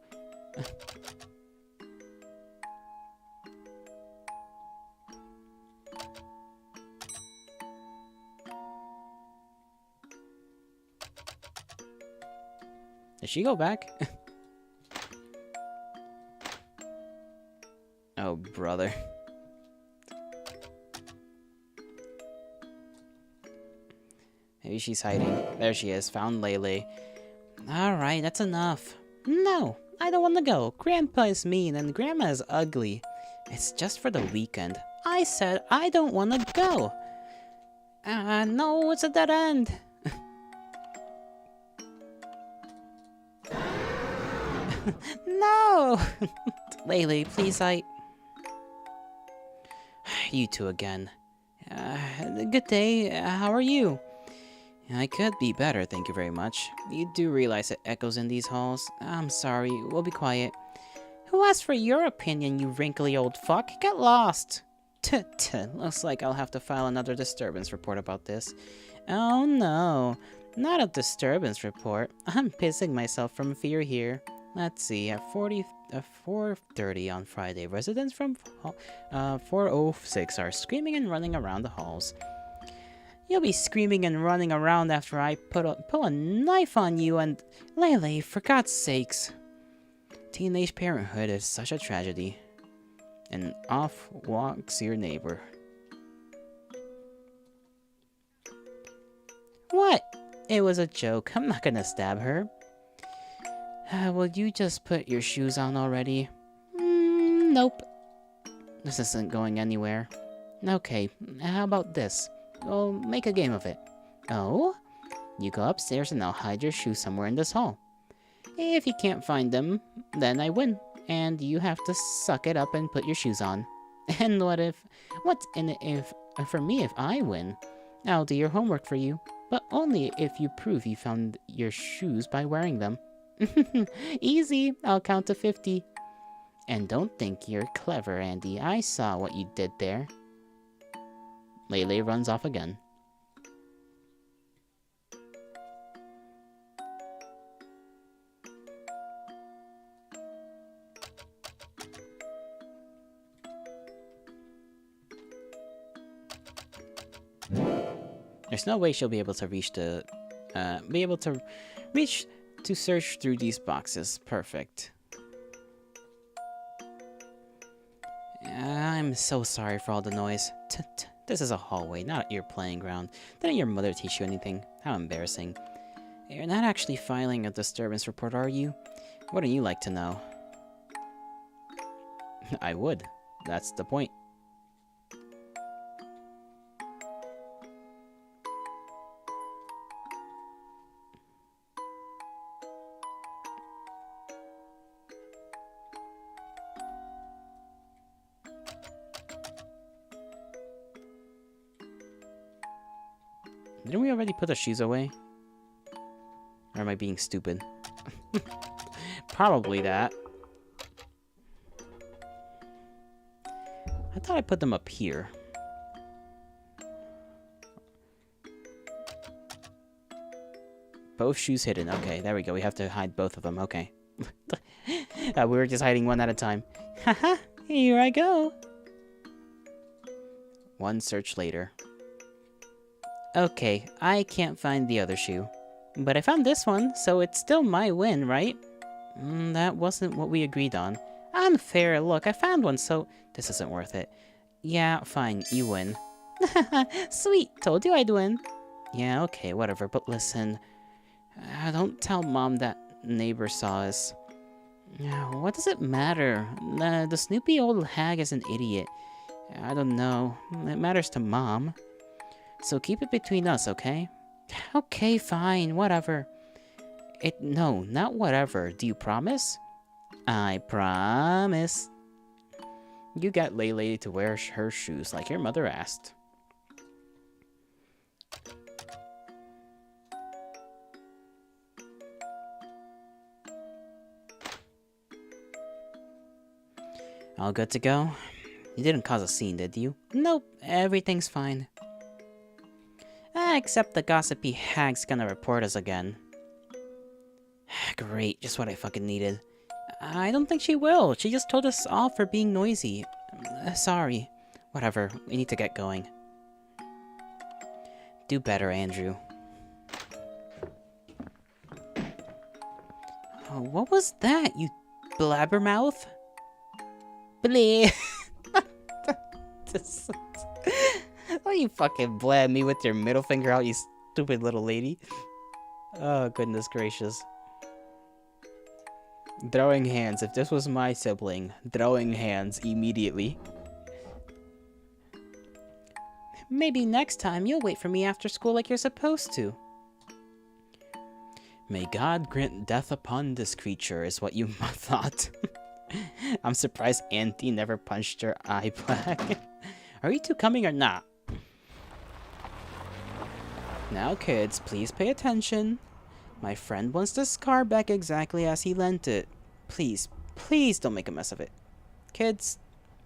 Did she go back? Oh, brother. Maybe she's hiding. There she is. Found Leyley. Alright, that's enough. No, I don't want to go. Grandpa is mean and Grandma is ugly. It's just for the weekend. I said I don't want to go. No, it's a dead end. No! Leyley, please, You two again. Good day, how are you? I could be better, thank you very much. You do realize it echoes in these halls. I'm sorry, we'll be quiet. Who asked for your opinion, you wrinkly old fuck? Get lost! Looks like I'll have to file another disturbance report about this. Oh no, not a disturbance report. I'm pissing myself from fear here. Let's see, at 4:30 on Friday, residents from 406 are screaming and running around the halls. You'll be screaming and running around after I pull a knife on you and... Leyley, for God's sakes. Teenage parenthood is such a tragedy. And off walks your neighbor. What? It was a joke. I'm not gonna stab her. Will you just put your shoes on already? Nope. This isn't going anywhere. Okay, how about this? We'll make a game of it. Oh? You go upstairs and I'll hide your shoes somewhere in this hall. If you can't find them, then I win. And you have to suck it up and put your shoes on. And what's in it for me if I win? I'll do your homework for you. but only if you prove you found your shoes by wearing them. Easy, I'll count to 50. And don't think you're clever, Andy. I saw what you did there. Leyley runs off again. There's no way she'll be able to reach to search through these boxes. Perfect. I'm so sorry for all the noise. This is a hallway, not your playing ground. Didn't your mother teach you anything? How embarrassing. You're not actually filing a disturbance report, are you? Wouldn't you like to know? I would. That's the point. Didn't we already put the shoes away? Or am I being stupid? Probably that. I thought I put them up here. Both shoes hidden. Okay, there we go. We have to hide both of them. Okay. We were just hiding one at a time. Haha, here I go. One search later. Okay, I can't find the other shoe. But I found this one, so it's still my win, right? That wasn't what we agreed on. Unfair, look, I found one, so this isn't worth it. Yeah, fine, you win. Sweet, told you I'd win. Yeah, okay, whatever, but listen. Don't tell Mom that neighbor saw us. What does it matter? The snoopy old hag is an idiot. I don't know. It matters to Mom. So keep it between us, okay? Okay, fine, whatever. No, not whatever. Do you promise? I promise. You got Leyley to wear her shoes like your mother asked. All good to go? You didn't cause a scene, did you? Nope, everything's fine. Except the gossipy hag's gonna report us again. Great, just what I fucking needed. I don't think she will. She just told us off for being noisy. Sorry. Whatever, we need to get going. Do better, Andrew. Oh, what was that, you blabbermouth? Bleh. Why you fucking blab me with your middle finger out, you stupid little lady? Oh, goodness gracious. Throwing hands. If this was my sibling, throwing hands immediately. Maybe next time you'll wait for me after school like you're supposed to. May God grant death upon this creature, is what you thought. I'm surprised Auntie never punched her eye black. Are you two coming or not? Now, kids, please pay attention. My friend wants this car back exactly as he lent it. Please, please don't make a mess of it. Kids,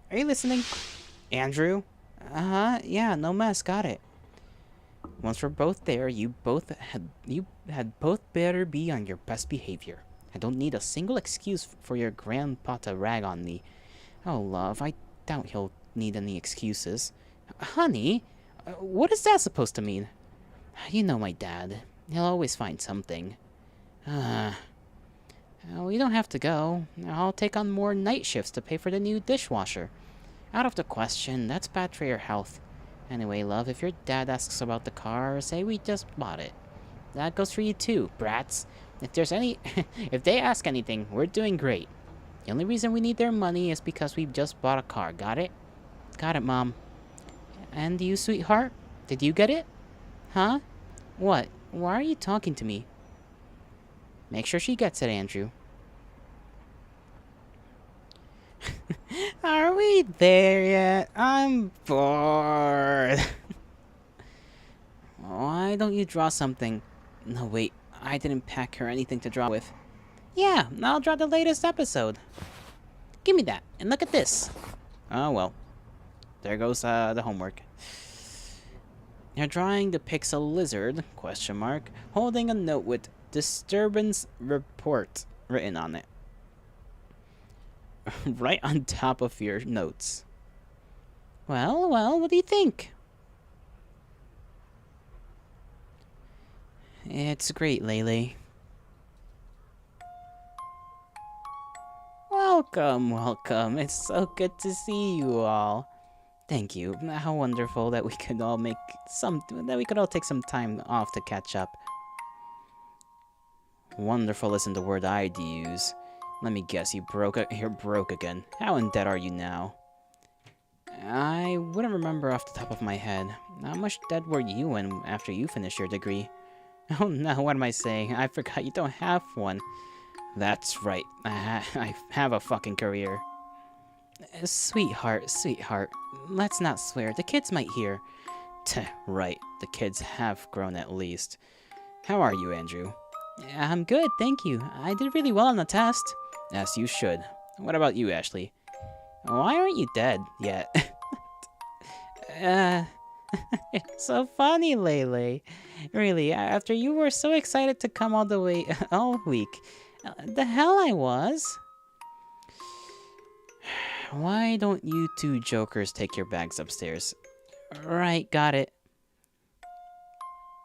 are you listening? Andrew? Yeah, no mess, got it. Once we're both there, you had both better be on your best behavior. I don't need a single excuse for your grandpa to rag on me. Oh, love, I doubt he'll need any excuses. Honey, what is that supposed to mean? You know my dad. He'll always find something. We don't have to go. I'll take on more night shifts to pay for the new dishwasher. Out of the question. That's bad for your health. Anyway, love, if your dad asks about the car, say we just bought it. That goes for you too, brats. If they ask anything, we're doing great. The only reason we need their money is because we just bought a car. Got it? Got it, Mom. And you, sweetheart? Did you get it? Huh? What? Why are you talking to me? Make sure she gets it, Andrew. Are we there yet? I'm bored. What? Why don't you draw something? No, wait. I didn't pack her anything to draw with. Yeah, I'll draw the latest episode. Give me that, and look at this. Oh, well. There goes the homework. Your drawing depicts a lizard, question mark, holding a note with disturbance report written on it. Right on top of your notes. Well, what do you think? It's great, Leyley. Welcome. It's so good to see you all. Thank you. How wonderful that we could all take some time off to catch up. Wonderful isn't the word I'd use. Let me guess, you're broke again. How in debt are you now? I wouldn't remember off the top of my head. How much debt were you in after you finished your degree? Oh no, what am I saying? I forgot you don't have one. That's right. I have a fucking career. Sweetheart. Let's not swear. The kids might hear. Right. The kids have grown at least. How are you, Andrew? I'm good, thank you. I did really well on the test. As you should. What about you, Ashley? Why aren't you dead yet? It's so funny, Leyley. Really, after you were so excited to come all week. The hell I was. Why don't you two jokers take your bags upstairs? Right, got it.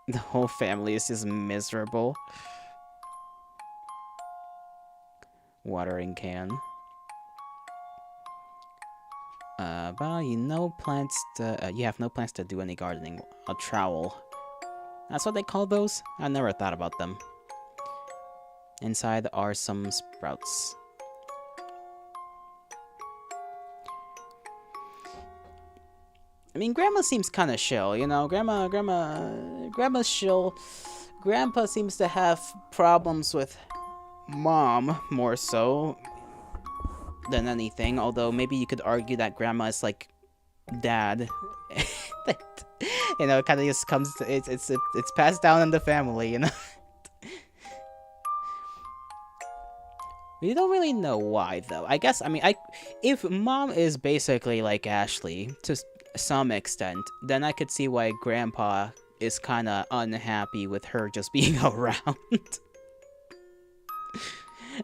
The whole family is just miserable. Watering can. But you have no plans to do any gardening. A trowel. That's what they call those? I never thought about them. Inside are some sprouts. I mean, Grandma seems kind of chill, you know? Grandma's chill. Grandpa seems to have problems with Mom, more so than anything. Although, maybe you could argue that Grandma is like Dad. You know, it kind of just comes to, it's passed down in the family, you know? We don't really know why, though. I guess, if Mom is basically like Ashley, to some extent, then I could see why Grandpa is kind of unhappy with her just being around.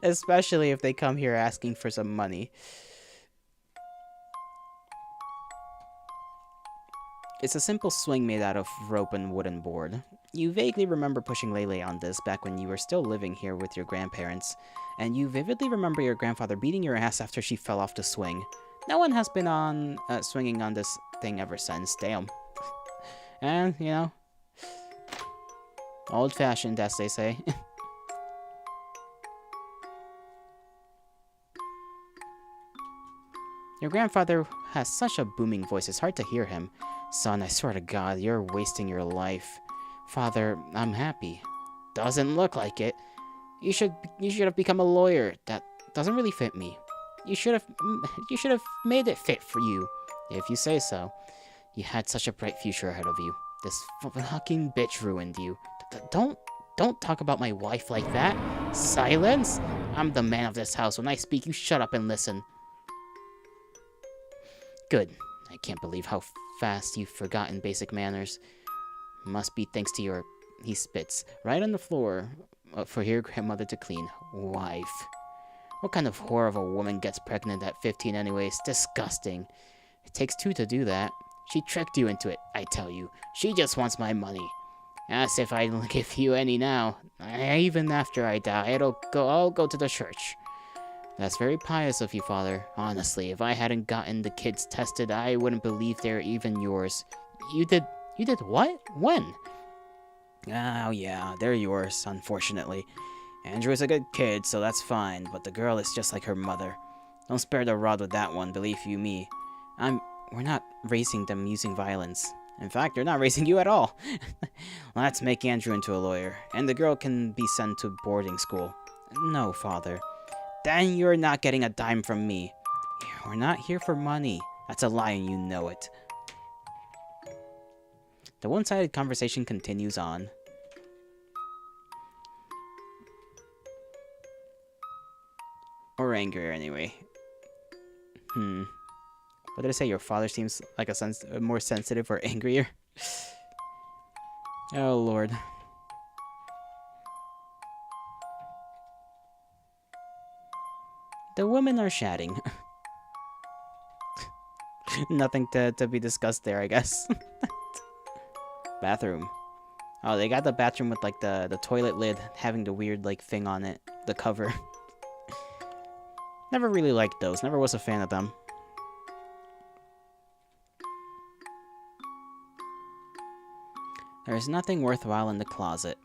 Especially if they come here asking for some money. It's a simple swing made out of rope and wooden board. You vaguely remember pushing Leyley on this back when you were still living here with your grandparents, and you vividly remember your grandfather beating your ass after she fell off the swing. No one has been on swinging on this thing ever since. Damn. And, you know, old-fashioned, as they say. Your grandfather has such a booming voice, it's hard to hear him. Son, I swear to God, you're wasting your life. Father, I'm happy. Doesn't look like it. You should have become a lawyer. That doesn't really fit me. You should have made it fit for you, if you say so. You had such a bright future ahead of you. This fucking bitch ruined you. Don't talk about my wife like that. Silence! I'm the man of this house. When I speak, you shut up and listen. Good. I can't believe how fast you've forgotten basic manners. Must be thanks to your... He spits right on the floor for your grandmother to clean. Wife. What kind of whore of a woman gets pregnant at 15 anyways? Disgusting. It takes two to do that. She tricked you into it, I tell you. She just wants my money. As if I'd give you any now. Even after I die, I'll go to the church. That's very pious of you, Father. Honestly, if I hadn't gotten the kids tested, I wouldn't believe they're even yours. You did what? When? Oh yeah, they're yours, unfortunately. Andrew is a good kid, so that's fine, but the girl is just like her mother. Don't spare the rod with that one, believe you me. We're not raising them using violence. In fact, they're not raising you at all. Let's make Andrew into a lawyer, and the girl can be sent to boarding school. No, Father. Then you're not getting a dime from me. We're not here for money. That's a lie and you know it. The one-sided conversation continues on. Or angrier, anyway. What did I say? Your father seems like a more sensitive or angrier? Oh, Lord. The women are chatting. Nothing to be discussed there, I guess. Bathroom. Oh, they got the bathroom with, like, the toilet lid having the weird, like, thing on it. The cover. Never really liked those. Never was a fan of them. There is nothing worthwhile in the closet.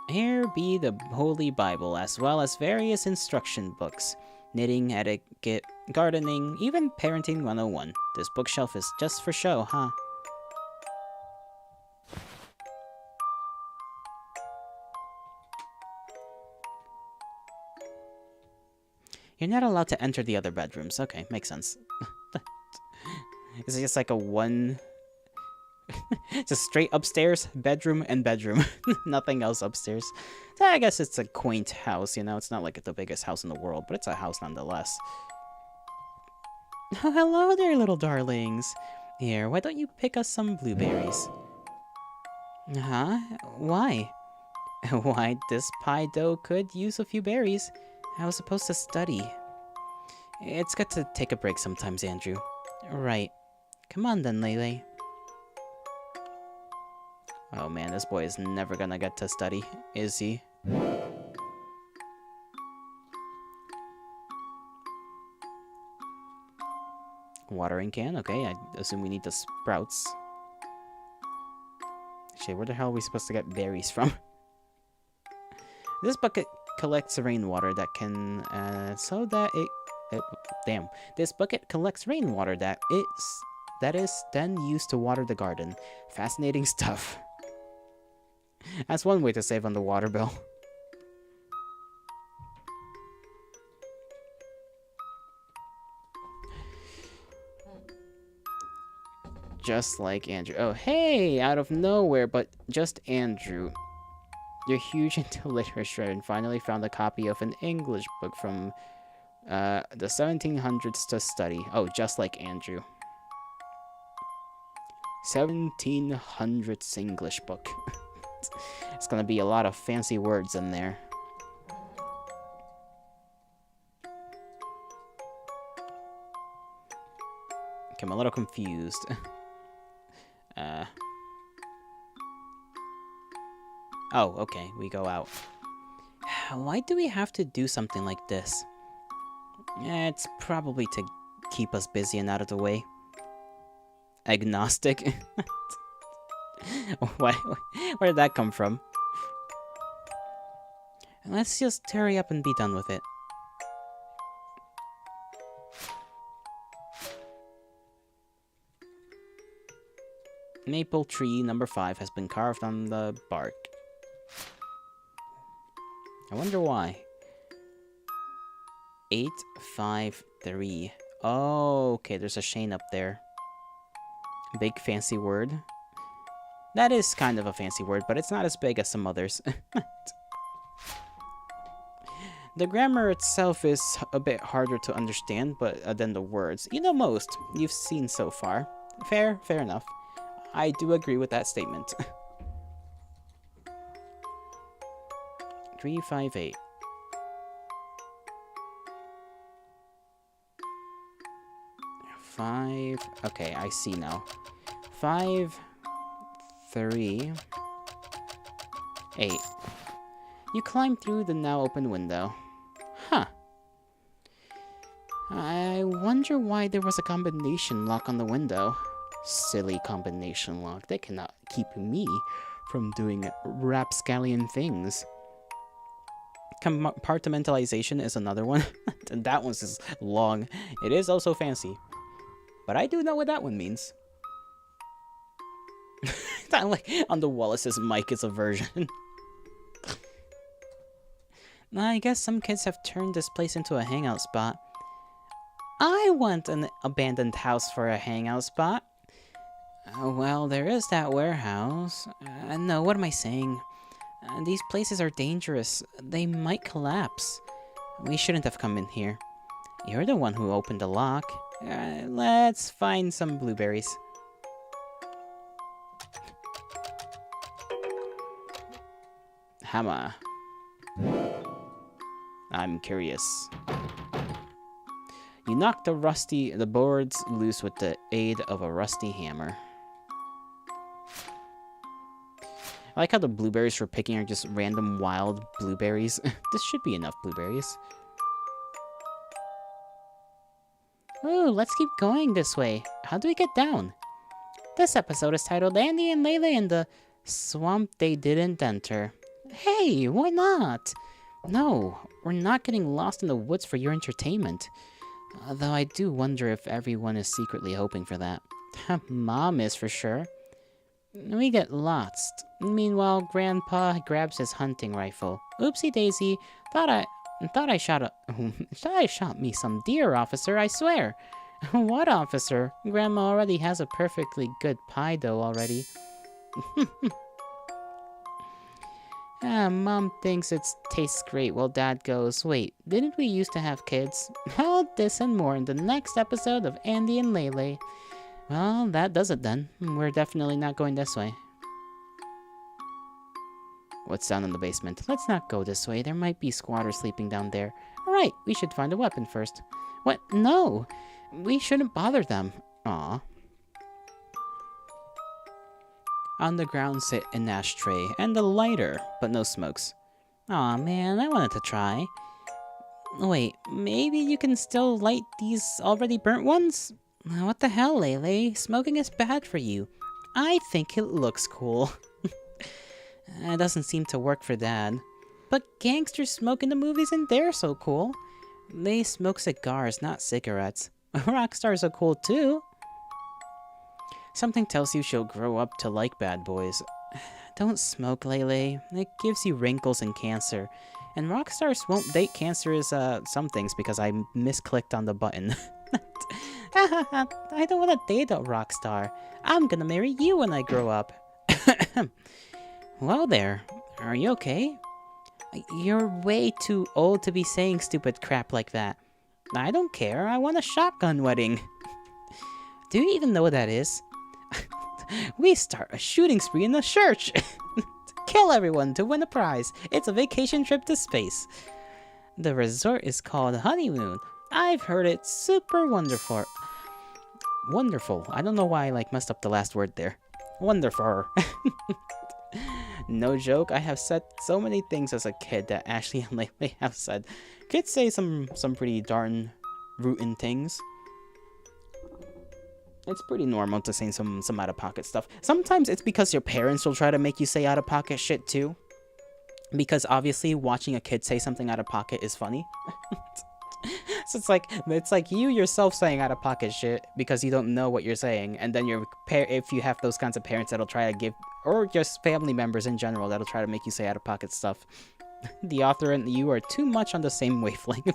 Here be the Holy Bible, as well as various instruction books. Knitting, etiquette, gardening, even parenting 101. This bookshelf is just for show, huh? You're not allowed to enter the other bedrooms. Okay, makes sense. Is it just like a one... just straight upstairs, bedroom, and bedroom. Nothing else upstairs. I guess it's a quaint house, you know? It's not like the biggest house in the world, but it's a house nonetheless. Oh, hello there, little darlings. Here, why don't you pick us some blueberries? Huh? Why? Why, this pie dough could use a few berries. I was supposed to study. It's good to take a break sometimes, Andrew. Right. Come on then, Leyley. Oh man, this boy is never gonna get to study, is he? Watering can, okay, I assume we need the sprouts. Shit, where the hell are we supposed to get berries from? This bucket collects rainwater that can, damn. This bucket collects rainwater that is then used to water the garden. Fascinating stuff. That's one way to save on the water bill. Just like Andrew. Oh, hey! Out of nowhere, but just Andrew. You're huge into literature and finally found a copy of an English book from the 1700s to study. Oh, just like Andrew. 1700s English book. It's gonna be a lot of fancy words in there. Okay, I'm a little confused. Oh, okay, we go out. Why do we have to do something like this? It's probably to keep us busy and out of the way. Agnostic? Where did that come from? Let's just hurry up and be done with it. Maple tree number 5 has been carved on the bark. I wonder why. 853. Oh, okay, there's a Shane up there. Big fancy word. That is kind of a fancy word, but it's not as big as some others. The grammar itself is a bit harder to understand than the words. You know most you've seen so far. Fair enough. I do agree with that statement. 358. Five. Okay, I see now. 5, 3, 8. You climb through the now open window. Huh. I wonder why there was a combination lock on the window. Silly combination lock. They cannot keep me from doing rapscallion things. Compartmentalization is another one. And that one's just long. It is also fancy. But I do know what that one means. Not like on the Wallace's mic is a version. I guess some kids have turned this place into a hangout spot. I want an abandoned house for a hangout spot. Well, there is that warehouse. No, what am I saying? These places are dangerous. They might collapse. We shouldn't have come in here. You're the one who opened the lock. Let's find some blueberries. Hammer. I'm curious. You knock the boards loose with the aid of a rusty hammer. I like how the blueberries we're picking are just random wild blueberries. This should be enough blueberries. Ooh, let's keep going this way. How do we get down? This episode is titled Andy and Leyley in the Swamp They Didn't Enter. Hey, why not? No, we're not getting lost in the woods for your entertainment. Though I do wonder if everyone is secretly hoping for that. Mom is for sure. We get lost. Meanwhile, Grandpa grabs his hunting rifle. Oopsie daisy, thought I shot me some deer, officer, I swear. What officer? Grandma already has a perfectly good pie dough already. Mom thinks it tastes great while Dad goes, wait, didn't we used to have kids? All this and more in the next episode of Andy and Leyley. Well, that does it then. We're definitely not going this way. What's down in the basement? Let's not go this way. There might be squatters sleeping down there. Alright, we should find a weapon first. What? No! We shouldn't bother them. Aw. On the ground sit an ashtray and a lighter, but no smokes. Aw man, I wanted to try. Wait, maybe you can still light these already burnt ones? What the hell, Leyley? Smoking is bad for you. I think it looks cool. It doesn't seem to work for Dad. But gangsters smoke in the movies and they're so cool. They smoke cigars, not cigarettes. Rock stars are cool too. Something tells you she'll grow up to like bad boys. Don't smoke, Leyley. It gives you wrinkles and cancer. And rock stars won't date cancerous some things because I misclicked on the button. I don't want to date a rock star. I'm gonna marry you when I grow up. Well there, are you okay? You're way too old to be saying stupid crap like that. I don't care, I want a shotgun wedding. Do you even know what that is? We start a shooting spree in the church. Kill everyone to win a prize. It's a vacation trip to space. The resort is called Honeymoon. I've heard it's super wonderful. Wonderful. I don't know why I messed up the last word there. Wonderful. No joke, I have said so many things as a kid that Ashley and Leyley have said. Kids say some pretty darn rootin' things. It's pretty normal to say some out-of-pocket stuff. Sometimes it's because your parents will try to make you say out-of-pocket shit too. Because obviously watching a kid say something out of pocket is funny. So it's like you yourself saying out of pocket shit because you don't know what you're saying, and then if you have those kinds of parents that'll try to give, or just family members in general that'll try to make you say out of pocket stuff. The author and you are too much on the same wavelength.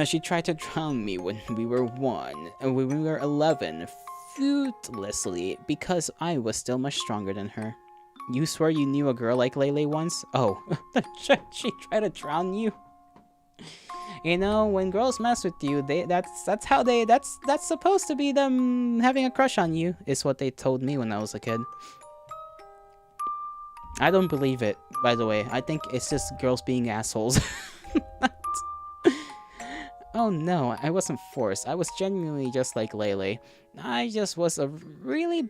She tried to drown me when we were 1, and when we were 11, fruitlessly, because I was still much stronger than her. You swear you knew a girl like Leyley once? Oh, she tried to drown you. You know, when girls mess with you, that's supposed to be them having a crush on you, is what they told me when I was a kid. I don't believe it, by the way. I think it's just girls being assholes. Oh no, I wasn't forced. I was genuinely just like Leyley. I just was a really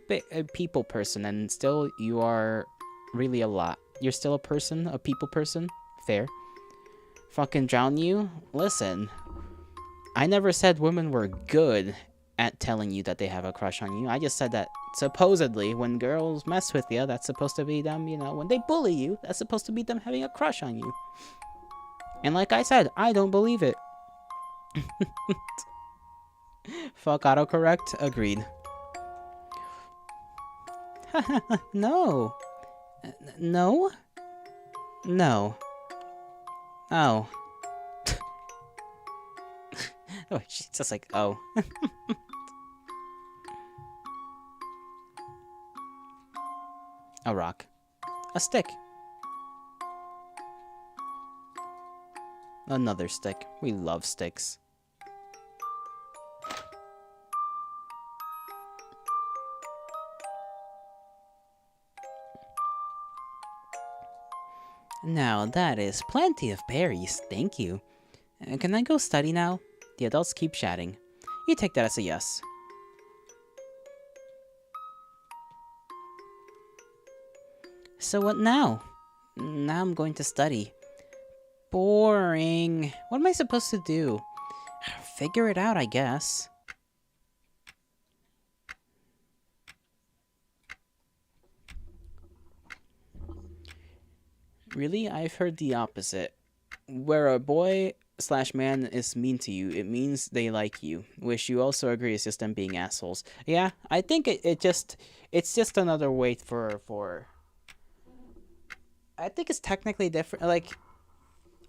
people person, and still you are really a lot. You're still a person, a people person? Fair. Fucking drown you? Listen, I never said women were good at telling you that they have a crush on you. I just said that supposedly when girls mess with you, that's supposed to be them, you know, when they bully you, that's supposed to be them having a crush on you. And like I said, I don't believe it. Fuck autocorrect. Agreed. No. No? No. Oh. Oh, she's just like, oh. A rock. A stick. Another stick. We love sticks. Now, that is plenty of berries, thank you. Can I go study now? The adults keep chatting. You take that as a yes. So what now? Now I'm going to study. Boring. What am I supposed to do? Figure it out, I guess. Really? I've heard the opposite. Where a boy slash man is mean to you, it means they like you. Which you also agree is just them being assholes. Yeah, I think it's just another way for I think it's technically different. Like,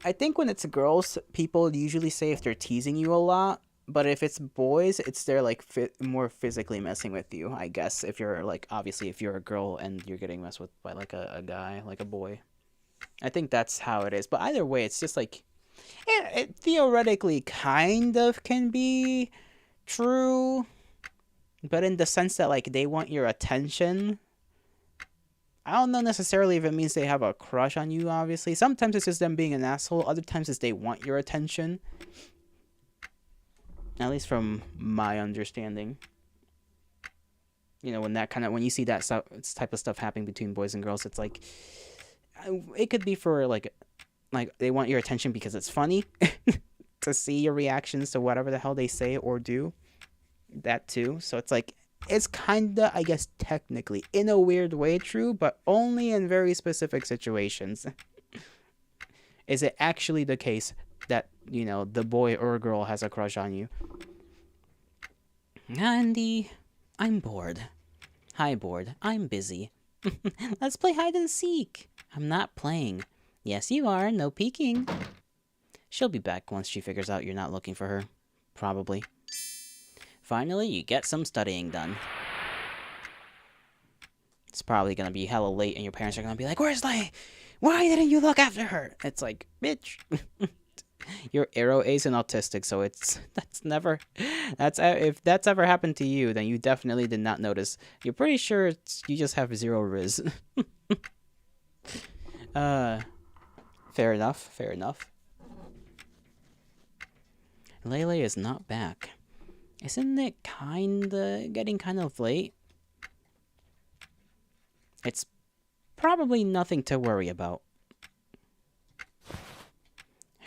I think when it's girls, people usually say if they're teasing you a lot. But if it's boys, it's they're like more physically messing with you, I guess. If you're like, obviously, if you're a girl and you're getting messed with by like a guy, like a boy. I think that's how it is. But either way, it's just like, it theoretically kind of can be true. But in the sense that like they want your attention. I don't know necessarily if it means they have a crush on you, obviously. Sometimes it's just them being an asshole. Other times it's they want your attention. At least from my understanding. You know, when you see that type of stuff happening between boys and girls, it's like, it could be for like they want your attention because it's funny to see your reactions to whatever the hell they say or do. That too. So it's like, it's kinda, I guess, technically, in a weird way, true, but only in very specific situations. Is it actually the case that, you know, the boy or girl has a crush on you? Andy, I'm bored. Hi, bored. I'm busy. Let's play hide and seek. I'm not playing. Yes, you are. No peeking. She'll be back once she figures out you're not looking for her. Probably. Finally, you get some studying done. It's probably gonna be hella late and your parents are gonna be like, "Where's Leyley? Why didn't you look after her?" It's like, bitch. You're Arrow Ace and autistic, so if that's ever happened to you, then you definitely did not notice. You're pretty sure you just have 0 riz. Fair enough. Leyley is not back. Isn't it getting kind of late? It's probably nothing to worry about.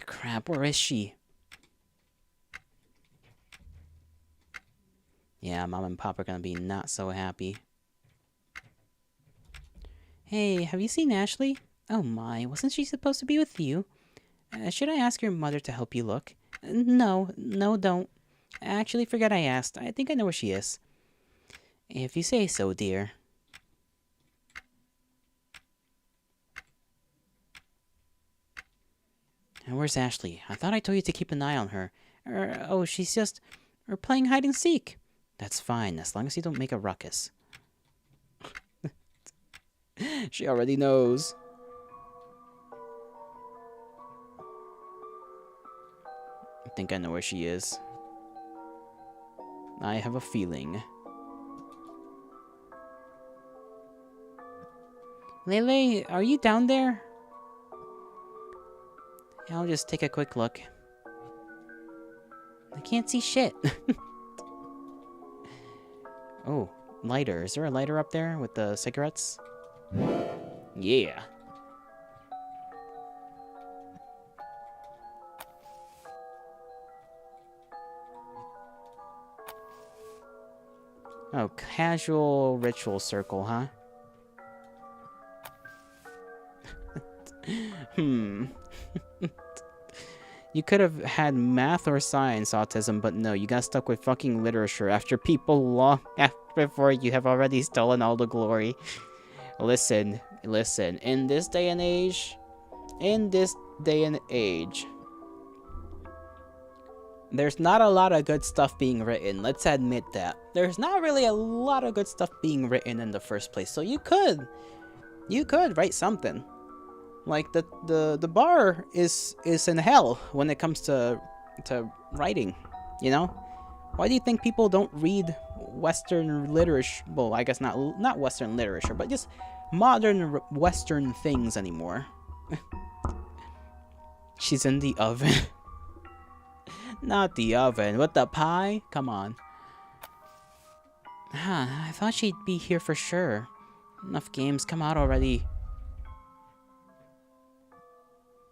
Crap, where is she? Yeah, Mom and Pop are gonna be not so happy. Hey, have you seen Ashley? Oh my, wasn't she supposed to be with you? Should I ask your mother to help you look? No, don't. I actually forgot I asked. I think I know where she is. If you say so, dear. And where's Ashley? I thought I told you to keep an eye on her. Oh, she's just... We're playing hide and seek. That's fine, as long as you don't make a ruckus. She already knows. I think I know where she is. I have a feeling. Leyley, are you down there? I'll just take a quick look. I can't see shit. Oh, lighter. Is there a lighter up there with the cigarettes? Yeah. Oh, casual ritual circle, huh? You could have had math or science autism, but no, you got stuck with fucking literature after people long before you have already stolen all the glory. Listen, in this day and age, There's not a lot of good stuff being written. Let's admit that. There's not really a lot of good stuff being written in the first place. So you could write something. Like the bar is in hell when it comes to writing, you know? Why do you think people don't read Western literature? Well, I guess not Western literature, but just modern Western things anymore. She's in the oven. Not the oven, what, the pie? Come on. Huh, I thought she'd be here for sure. Enough games, come out already.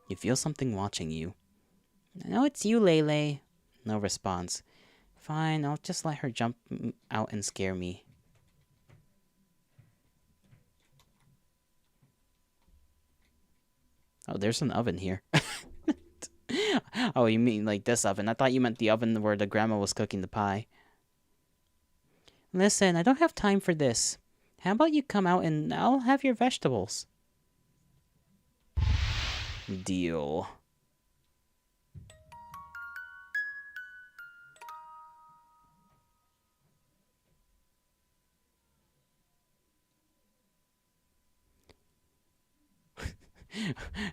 You feel something watching you. I know it's you, Leyley. No response. Fine, I'll just let her jump out and scare me. Oh, there's an oven here. Oh, you mean like this oven? I thought you meant the oven where the grandma was cooking the pie. Listen, I don't have time for this. How about you come out and I'll have your vegetables? Deal.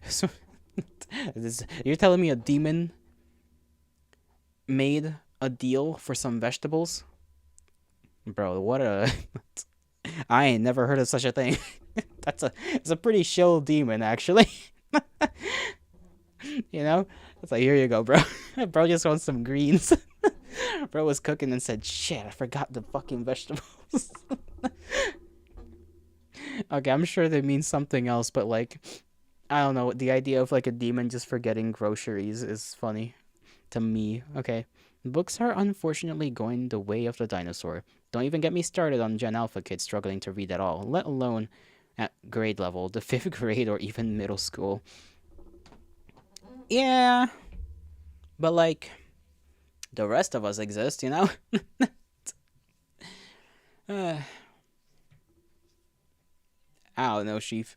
So, you're telling me a demon made a deal for some vegetables? Bro, what a... I ain't never heard of such a thing. It's a pretty chill demon, actually. You know? It's like, here you go, bro. Bro just wants some greens. Bro was cooking and said, shit, I forgot the fucking vegetables. Okay, I'm sure they mean something else, but like... I don't know, the idea of like a demon just forgetting groceries is funny to me. Okay. Books are unfortunately going the way of the dinosaur. Don't even get me started on Gen Alpha kids struggling to read at all, let alone at grade level, the 5th grade or even middle school. Yeah. But like, the rest of us exist, you know? I don't know, Sheaf.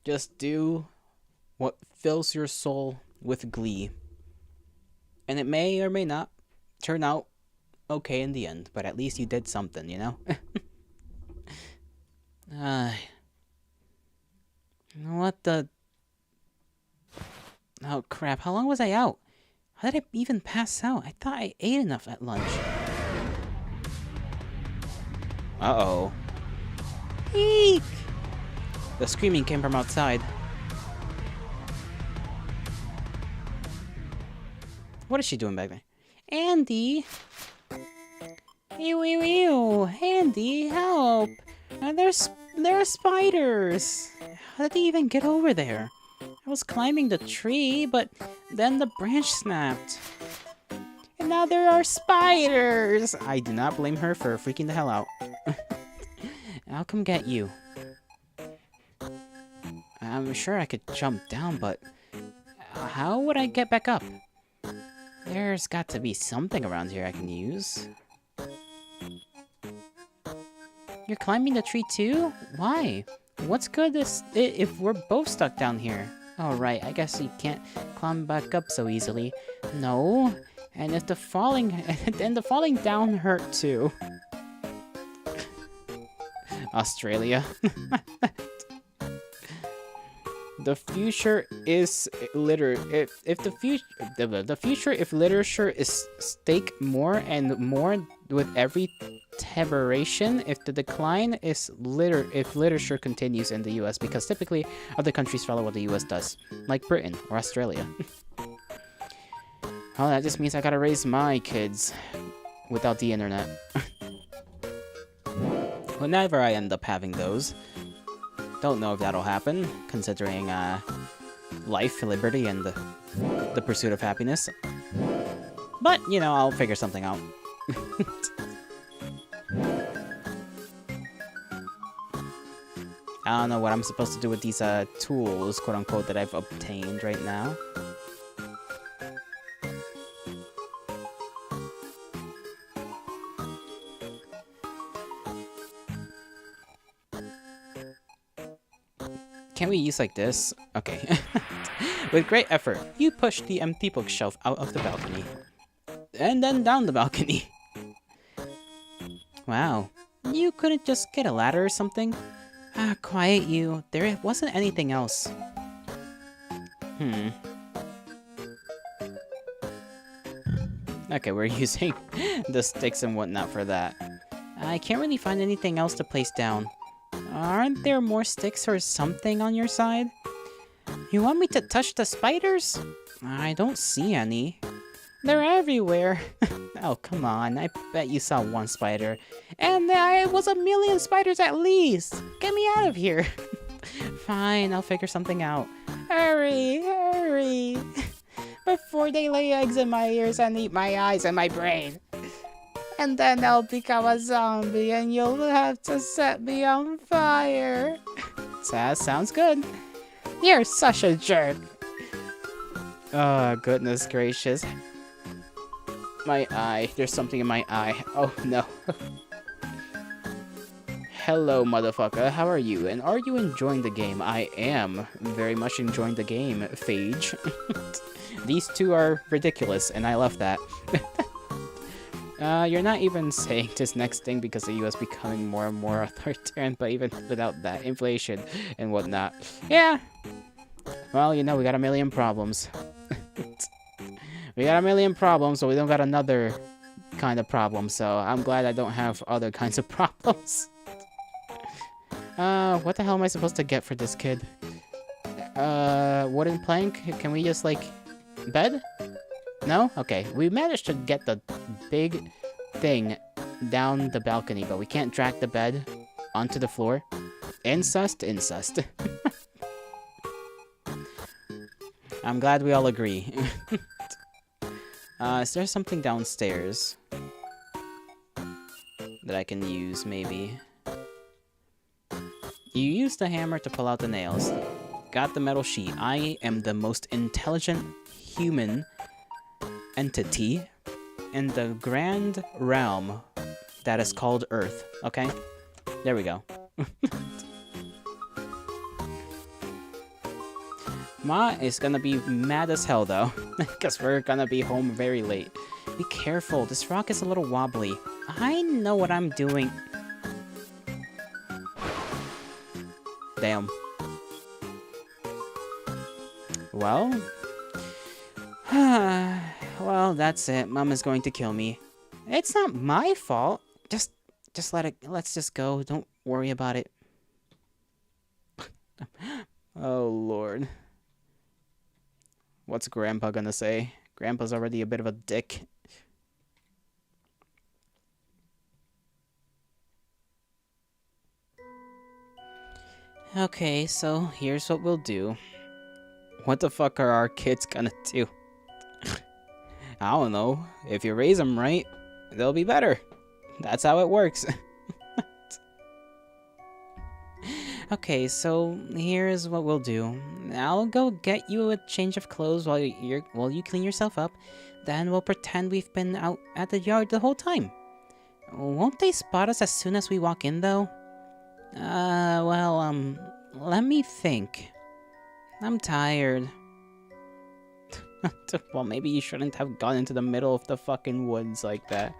Just do what fills your soul with glee. And it may or may not turn out okay in the end, but at least you did something, you know? What the... Oh crap, how long was I out? How did I even pass out? I thought I ate enough at lunch. Uh-oh. Eek! The screaming came from outside. What is she doing back there? Andy! Ew, ew, ew! Andy, help! There are spiders! How did they even get over there? I was climbing the tree, but then the branch snapped. And now there are spiders! I do not blame her for freaking the hell out. I'll come get you. I'm sure I could jump down, but how would I get back up? There's got to be something around here I can use. You're climbing the tree too? Why? What's good if we're both stuck down here? Oh right, I guess you can't climb back up so easily. No, and if the falling down hurt too. Australia. The future is the future if literature is stake more and more with every iteration, if the decline is if literature continues in the US, because typically other countries follow what the US does, like Britain or Australia. Oh, that just means I gotta raise my kids without the internet. Whenever I end up having those. Don't know if that'll happen, considering life, liberty, and the pursuit of happiness. But, you know, I'll figure something out. I don't know what I'm supposed to do with these tools, quote-unquote, that I've obtained right now. Can we use like this? Okay. With great effort, you push the empty bookshelf out of the balcony. and then down the balcony. Wow. You couldn't just get a ladder or something? Ah, quiet you. There wasn't anything else. Okay, we're using the sticks and whatnot for that. I can't really find anything else to place down. Aren't there more sticks or something on your side? You want me to touch the spiders? I don't see any. They're everywhere. Oh, come on. I bet you saw one spider. And it was 1,000,000 spiders at least. Get me out of here. Fine, I'll figure something out. Hurry, hurry. Before they lay eggs in my ears and eat my eyes and my brain. And then I'll become a zombie and you'll have to set me on fire. That sounds good. You're such a jerk. Oh, goodness gracious. My eye. There's something in my eye. Oh, no. Hello, motherfucker. How are you? And are you enjoying the game? I am very much enjoying the game, Phage. These two are ridiculous, and I love that. You're not even saying this next thing because the US becoming more and more authoritarian, but even without that, inflation and whatnot. Yeah. Well, you know, we got 1,000,000 problems. We got 1,000,000 problems, so we don't got another kind of problem, so I'm glad I don't have other kinds of problems. What the hell am I supposed to get for this kid? Wooden plank? Can we just, like, bed? No? Okay, we managed to get the big thing down the balcony, but we can't drag the bed onto the floor. Incest? Incest. I'm glad we all agree. Is there something downstairs that I can use, maybe? You used the hammer to pull out the nails. Got the metal sheet. I am the most intelligent human entity in the grand realm that is called Earth. Okay? There we go. Ma is gonna be mad as hell, though, because we're gonna be home very late. Be careful, this rock is a little wobbly. I know what I'm doing. Damn. Well... well, that's it. Mom is going to kill me. It's not my fault. Just let it... Let's just go. Don't worry about it. Oh, Lord. What's Grandpa gonna say? Grandpa's already a bit of a dick. Okay, so here's what we'll do. What the fuck are our kids gonna do? I don't know. If you raise them right, they'll be better. That's how it works. Okay, so here's what we'll do. I'll go get you a change of clothes while you clean yourself up. Then we'll pretend we've been out at the yard the whole time. Won't they spot us as soon as we walk in, though? Well, let me think. I'm tired. Well, maybe you shouldn't have gone into the middle of the fucking woods like that.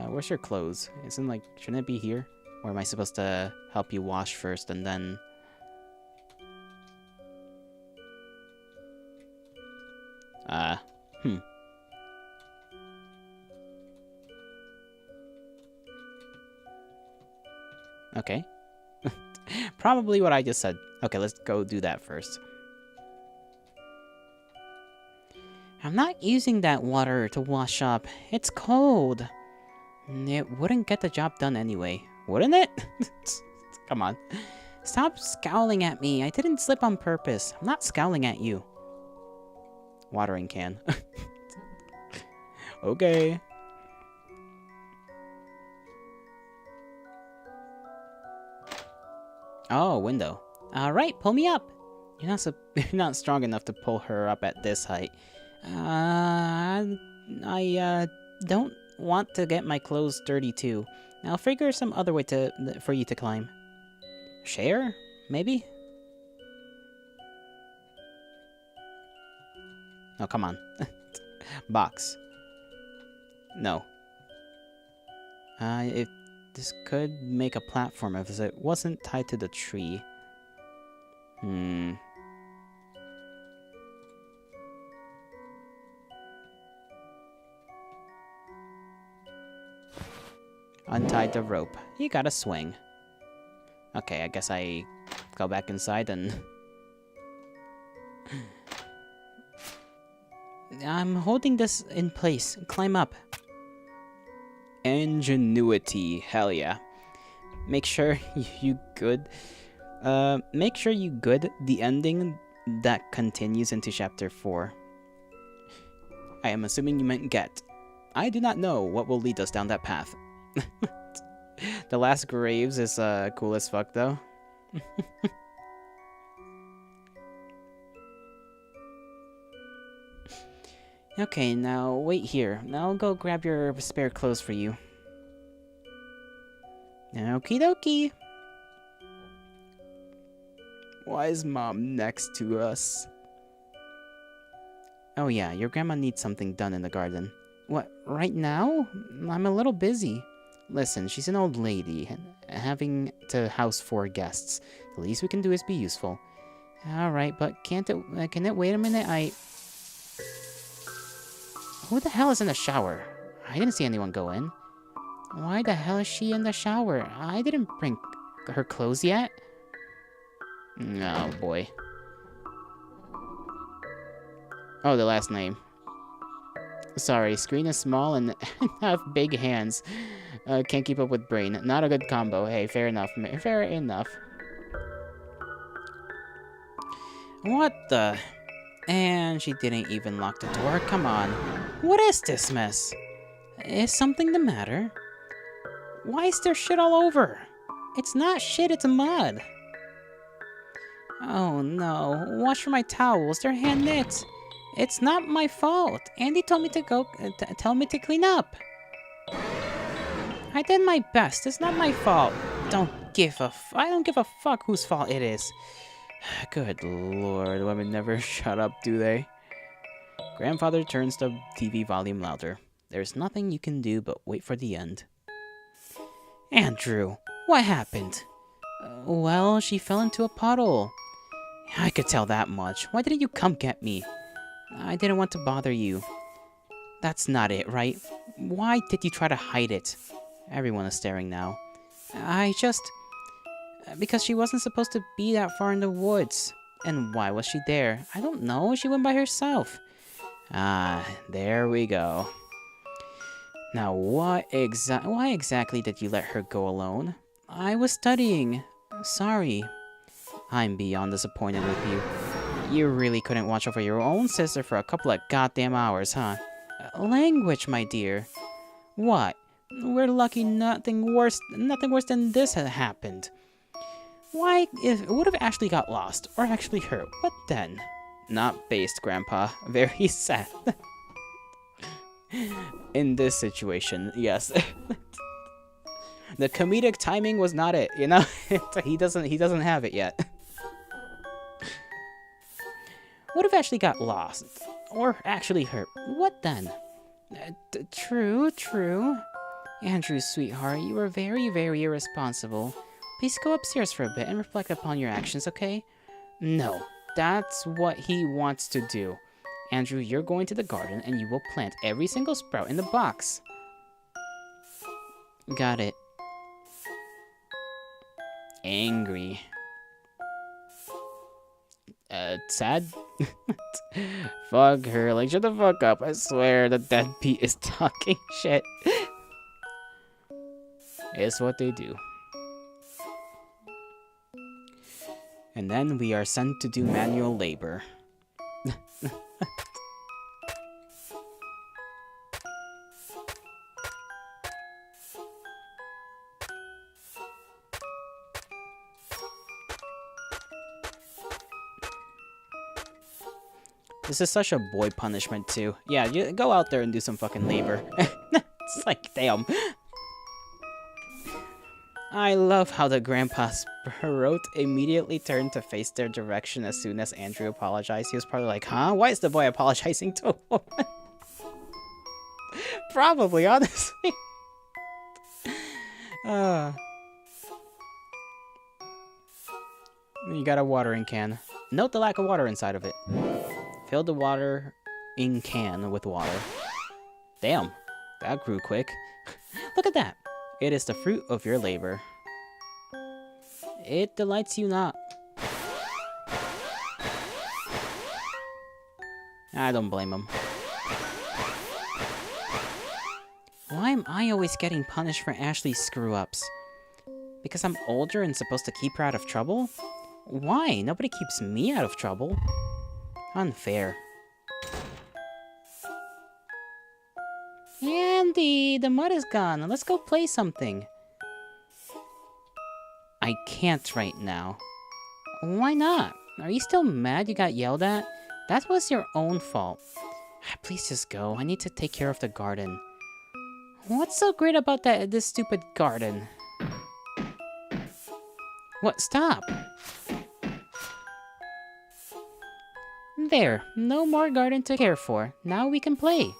Where's your clothes? Shouldn't it be here? Or am I supposed to help you wash first and then... Okay. Probably what I just said. Okay, let's go do that first. I'm not using that water to wash up. It's cold. It wouldn't get the job done anyway, wouldn't it? Come on. Stop scowling at me. I didn't slip on purpose. I'm not scowling at you. Watering can. Okay. Oh, window. Alright, pull me up. You're not strong enough to pull her up at this height. I don't want to get my clothes dirty too. I'll figure some other way for you to climb. Share? Maybe? No, come on. Box. No. If this could make a platform if it wasn't tied to the tree. Untied the rope. You gotta swing. Okay, I guess I go back inside and... I'm holding this in place. Climb up. Ingenuity. Hell yeah. Make sure you good. Make sure you good the ending that continues into chapter 4. I am assuming you meant get. I do not know what will lead us down that path. The last graves is cool as fuck though. Okay, now wait here. I'll go grab your spare clothes for you. Okie dokie. Why is Mom next to us? Oh yeah, your grandma needs something done in the garden. What, right now? I'm a little busy. Listen, she's an old lady, having to house 4 guests. The least we can do is be useful. Alright, but can it wait a minute? Who the hell is in the shower? I didn't see anyone go in. Why the hell is she in the shower? I didn't bring her clothes yet. Oh boy. Oh, the last name. Sorry, screen is small and have big hands. Can't keep up with brain. Not a good combo. Hey, fair enough. Fair enough. What the... And she didn't even lock the door. Come on. What is this mess? Is something the matter? Why is there shit all over? It's not shit, it's mud. Oh no. Wash for my towels. They're hand knit. It's not my fault. Andy told me to go tell me to clean up. I did my best. It's not my fault. I don't give a fuck whose fault it is. Good lord, women never shut up, do they? Grandfather turns the TV volume louder. There's nothing you can do but wait for the end. Andrew, what happened? Well, she fell into a puddle. I could tell that much. Why didn't you come get me? I didn't want to bother you. That's not it, right? Why did you try to hide it? Everyone is staring now. Because she wasn't supposed to be that far in the woods. And why was she there? I don't know. She went by herself. Ah, there we go. Now, why exactly did you let her go alone? I was studying. Sorry. I'm beyond disappointed with you. You really couldn't watch over your own sister for a couple of goddamn hours, huh? Language, my dear. What? We're lucky nothing worse than this had happened. Why, if it would have actually got lost, or actually hurt, what then? Not based, Grandpa. Very sad. In this situation, yes. The comedic timing was not it, you know? He doesn't have it yet. Would have actually got lost, or actually hurt, what then? True. Andrew, sweetheart, you were very, very irresponsible. Please go upstairs for a bit and reflect upon your actions, okay? No, that's what he wants to do. Andrew, you're going to the garden and you will plant every single sprout in the box. Got it. Angry. Sad? Fuck her, like, shut the fuck up. I swear the deadbeat is talking shit. It's what they do. And then we are sent to do manual labor. This is such a boy punishment too. Yeah, you go out there and do some fucking labor. It's like, damn. I love how the grandpa's throat immediately turned to face their direction as soon as Andrew apologized. He was probably like, huh? Why is the boy apologizing to a woman? Probably, honestly. You got a watering can. Note the lack of water inside of it. Fill the watering can with water. Damn, that grew quick. Look at that. It is the fruit of your labor. It delights you not. I don't blame him. Why am I always getting punished for Ashley's screw-ups? Because I'm older and supposed to keep her out of trouble? Why? Nobody keeps me out of trouble. Unfair. Andy, the mud is gone. Let's go play something. I can't right now. Why not? Are you still mad you got yelled at? That was your own fault. Please just go. I need to take care of the garden. What's so great about this stupid garden? What? Stop! There. No more garden to care for. Now we can play.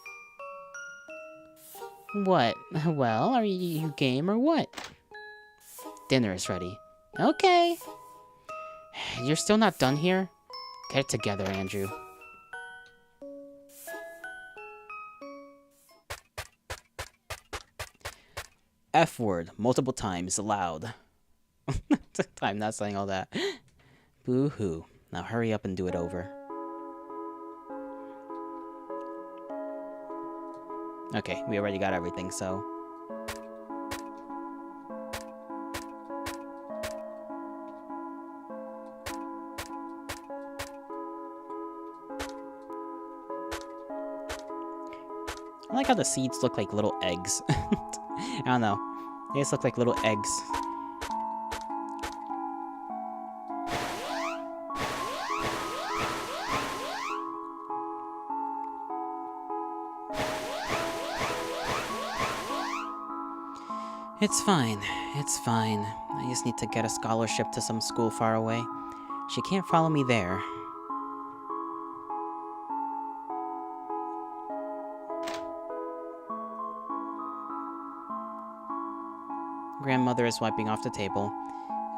What? Well, are you game or what? Dinner is ready. Okay. You're still not done here? Get it together, Andrew. F word multiple times aloud. I'm not saying all that. Boo-hoo. Now hurry up and do it over. Okay, we already got everything, so... I like how the seeds look like little eggs. I don't know. They just look like little eggs. It's fine. It's fine. I just need to get a scholarship to some school far away. She can't follow me there. Grandmother is wiping off the table.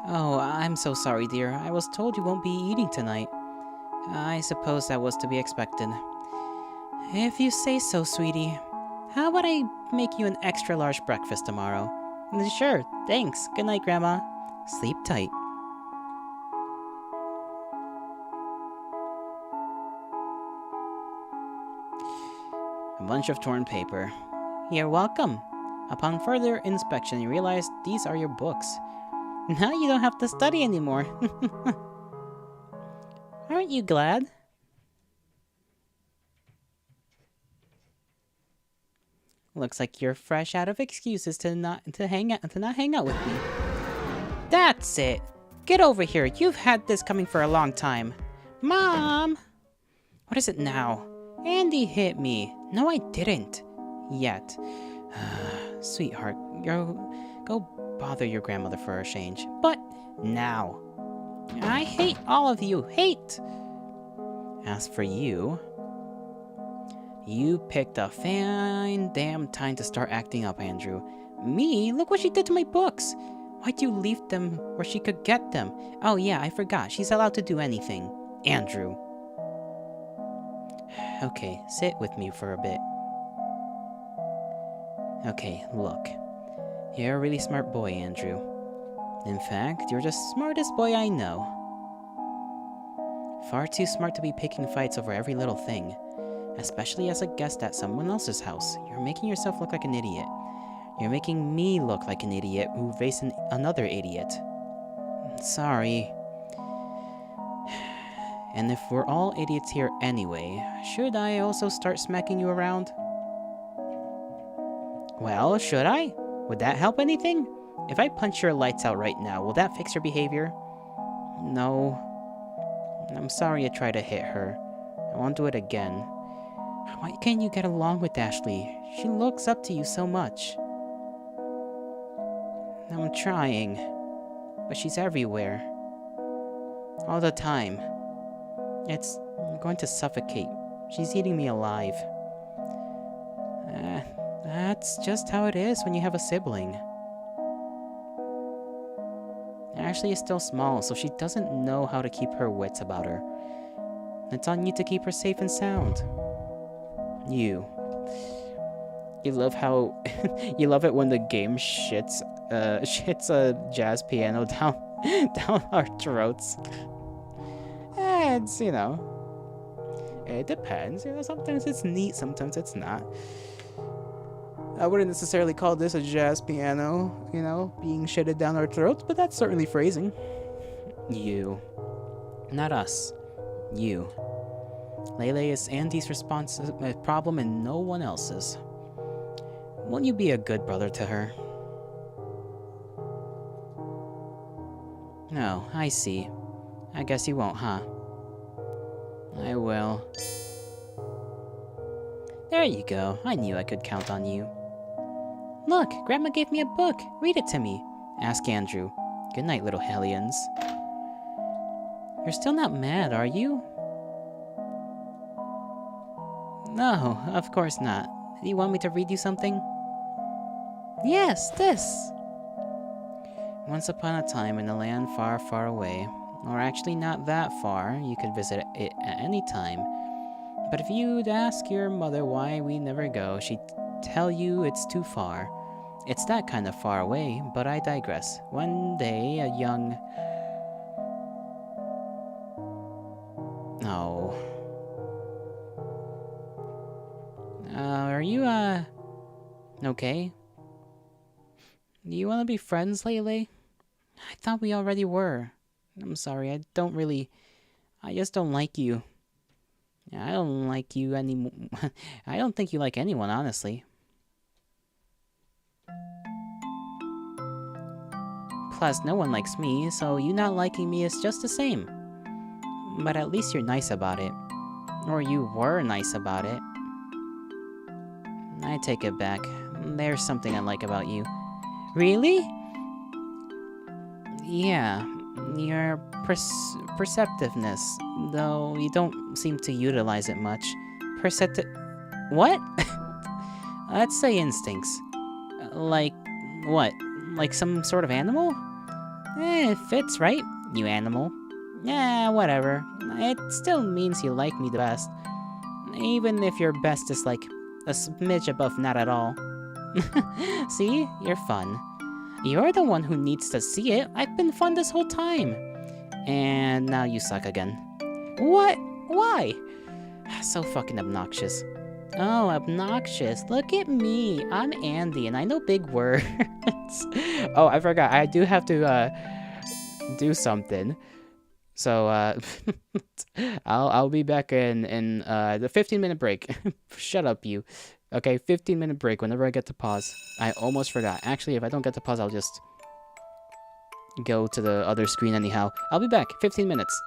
Oh, I'm so sorry, dear. I was told you won't be eating tonight. I suppose that was to be expected. If you say so, sweetie. How about I make you an extra large breakfast tomorrow? Sure, thanks. Good night, Grandma. Sleep tight. A bunch of torn paper. You're welcome. Upon further inspection, you realize these are your books. Now you don't have to study anymore. Aren't you glad? Looks like you're fresh out of excuses to not hang out with me. That's it. Get over here. You've had this coming for a long time. Mom! What is it now? Andy hit me. No, I didn't. Yet. Sweetheart, go bother your grandmother for a change. But now. I hate all of you. Hate! As for you... You picked a fine damn time to start acting up, Andrew. Me? Look what she did to my books. Why'd you leave them where she could get them? Oh yeah, I forgot. She's allowed to do anything. Andrew. Okay, sit with me for a bit. Okay, look. You're a really smart boy, Andrew. In fact, you're the smartest boy I know. Far too smart to be picking fights over every little thing. Especially as a guest at someone else's house. You're making yourself look like an idiot. You're making me look like an idiot who faced another idiot. Sorry. And if we're all idiots here anyway, should I also start smacking you around? Well, should I? Would that help anything? If I punch your lights out right now, will that fix your behavior? No. I'm sorry I tried to hit her. I won't do it again. Why can't you get along with Ashley? She looks up to you so much. I'm trying, but she's everywhere. All the time. I'm going to suffocate. She's eating me alive. That's just how it is when you have a sibling. Ashley is still small, so she doesn't know how to keep her wits about her. It's on you to keep her safe and sound. You love how you love it when the game shits a jazz piano down down our throats. It's, it depends. Sometimes it's neat, sometimes it's not. I wouldn't necessarily call this a jazz piano, being shitted down our throats, but that's certainly phrasing. You. Not us. You. Leyley is Andy's problem and no one else's. Won't you be a good brother to her? No, I see. I guess you won't, huh? I will. There you go. I knew I could count on you. Look, Grandma gave me a book. Read it to me. Asked Andrew. Good night, little hellions. You're still not mad, are you? No, of course not. Do you want me to read you something? Yes, this! Once upon a time in a land far, far away, or actually not that far, you could visit it at any time. But if you'd ask your mother why we never go, she'd tell you it's too far. It's that kind of far away, but I digress. One day, a young... Oh. Are you, okay? Do you want to be friends, Leyley? I thought we already were. I'm sorry, I just don't like you. I don't like you anymore. I don't think you like anyone, honestly. Plus, no one likes me, so you not liking me is just the same. But at least you're nice about it. Or you were nice about it. I take it back. There's something I like about you. Really? Yeah, your perceptiveness, though you don't seem to utilize it much. What? Let's say instincts. Like, what? Like some sort of animal? It fits, right? You animal. Yeah, whatever. It still means you like me the best. Even if your best is like a smidge above not at all. See? You're fun. You're the one who needs to see it. I've been fun this whole time. And now you suck again. What? Why? So fucking obnoxious. Oh, obnoxious. Look at me. I'm Andy, and I know big words. Oh, I forgot. I do have to, do something. So, I'll be back in the 15-minute break. Shut up, you. Okay, 15-minute break whenever I get to pause. I almost forgot. Actually, if I don't get to pause, I'll just go to the other screen anyhow. I'll be back. 15 minutes.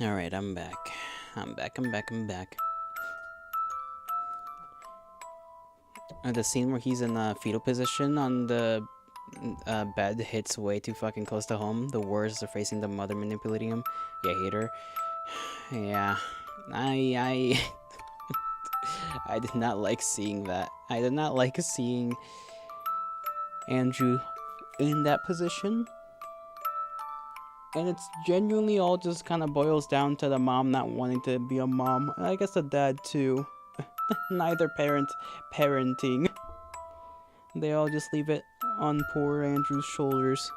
Alright, I'm back. I'm back. The scene where he's in a fetal position on the bed hits way too fucking close to home. The words are facing the mother manipulating him. Yeah, I hate her. Yeah. I I did not like seeing that. I did not like seeing Andrew in that position. And it's genuinely all just kind of boils down to the mom not wanting to be a mom. And I guess the dad too. Neither parent parenting. They all just leave it on poor Andrew's shoulders.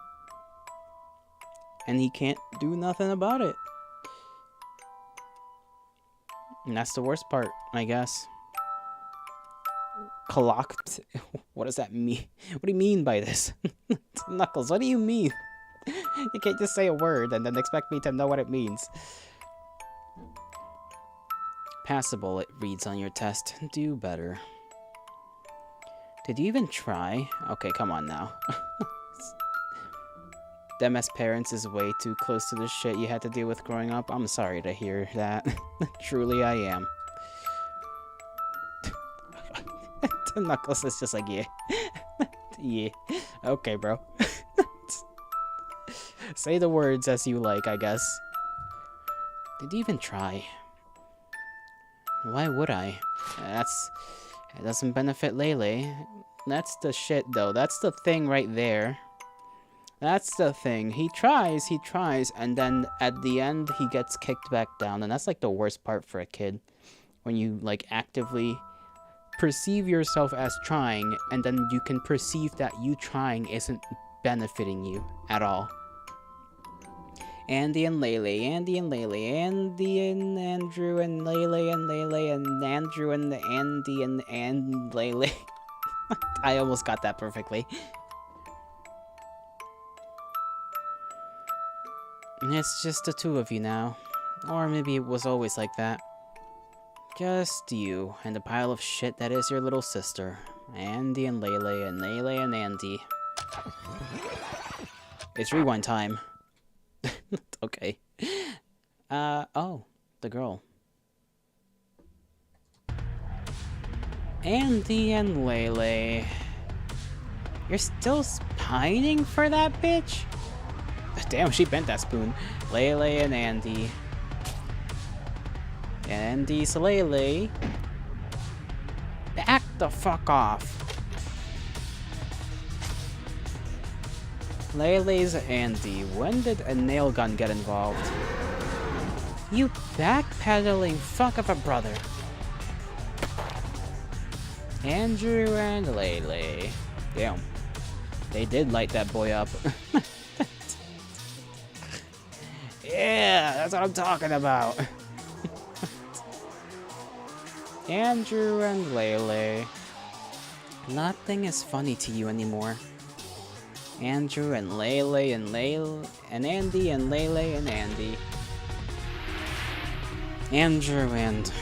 And he can't do nothing about it. And that's the worst part, I guess. Clocked. What does that mean? What do you mean by this? Knuckles, what do you mean? You can't just say a word and then expect me to know what it means. Passable, it reads on your test. Do better. Did you even try? Okay, come on now. Them as parents is way too close to the shit you had to deal with growing up. I'm sorry to hear that. Truly, I am. Knuckles is just like, yeah. Yeah. Okay, bro. Say the words as you like, I guess. Did you even try? Why would I? It doesn't benefit Leyley. That's the shit, though. That's the thing right there. That's the thing. He tries, and then at the end, he gets kicked back down. And that's, like, the worst part for a kid. When you, like, actively perceive yourself as trying, and then you can perceive that you trying isn't benefiting you at all. Andy and Leyley, Andy and Leyley, Andy and Andrew and Leyley and Leyley and Andrew and Andy and Leyley. I almost got that perfectly. And it's just the two of you now. Or maybe it was always like that. Just you and the pile of shit that is your little sister. Andy and Leyley and Leyley and Andy. It's rewind time. Okay. Oh, the girl. Andy and Leyley. You're still pining for that bitch? Damn, she bent that spoon. Leyley and Andy. Andy's Leyley. Back the fuck off. Leyley's Andy. When did a nail gun get involved? You backpedaling fuck of a brother. Andrew and Leyley. Damn. They did light that boy up. Yeah, that's what I'm talking about. Andrew and Leyley. Nothing is funny to you anymore. Andrew and Leyley and Andy and Leyley and Andy. Andrew and...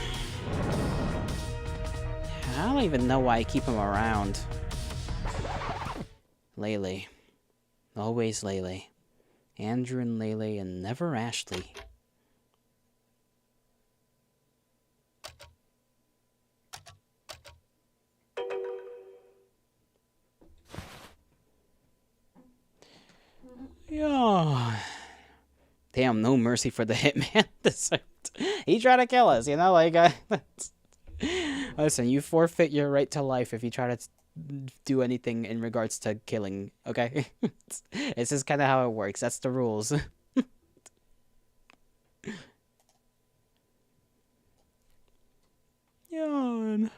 I don't even know why I keep him around. Leyley. Always Leyley. Andrew and Leyley and never Ashley. Yeah. Damn, no mercy for the hitman. He tried to kill us, you know? Like, listen, you forfeit your right to life if you try to do anything in regards to killing, okay? It's just kind of how it works. That's the rules. Yawn.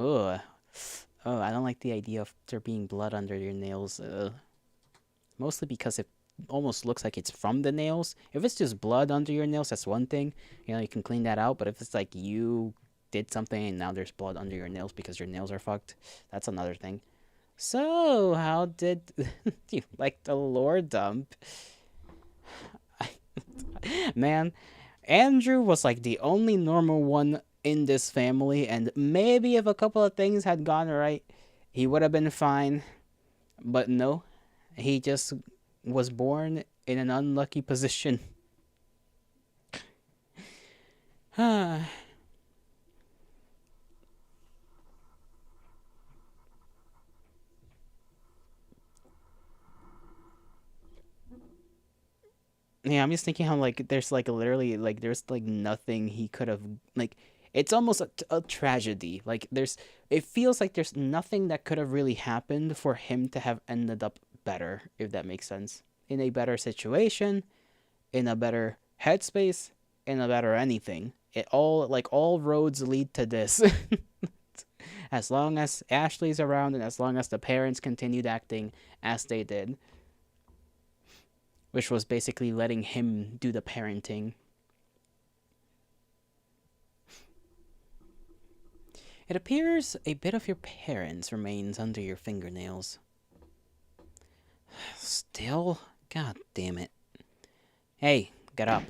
Ugh. Oh, I don't like the idea of there being blood under your nails. Mostly because it almost looks like it's from the nails. If it's just blood under your nails, that's one thing. You know, you can clean that out. But if it's like you did something and now there's blood under your nails because your nails are fucked, that's another thing. So, how did you like the lore dump? Man, Andrew was like the only normal one in this family, and maybe if a couple of things had gone right, he would have been fine. But no, he just was born in an unlucky position. Yeah, I'm just thinking how like there's like literally like there's like nothing he could have like it's almost a tragedy. Like there's it feels like there's nothing that could have really happened for him to have ended up better, if that makes sense. In a better situation, in a better headspace, in a better anything. It all like all roads lead to this. As long as Ashley's around and as long as the parents continued acting as they did, which was basically letting him do the parenting. It appears a bit of your parents remains under your fingernails. Still? God damn it. Hey, get up.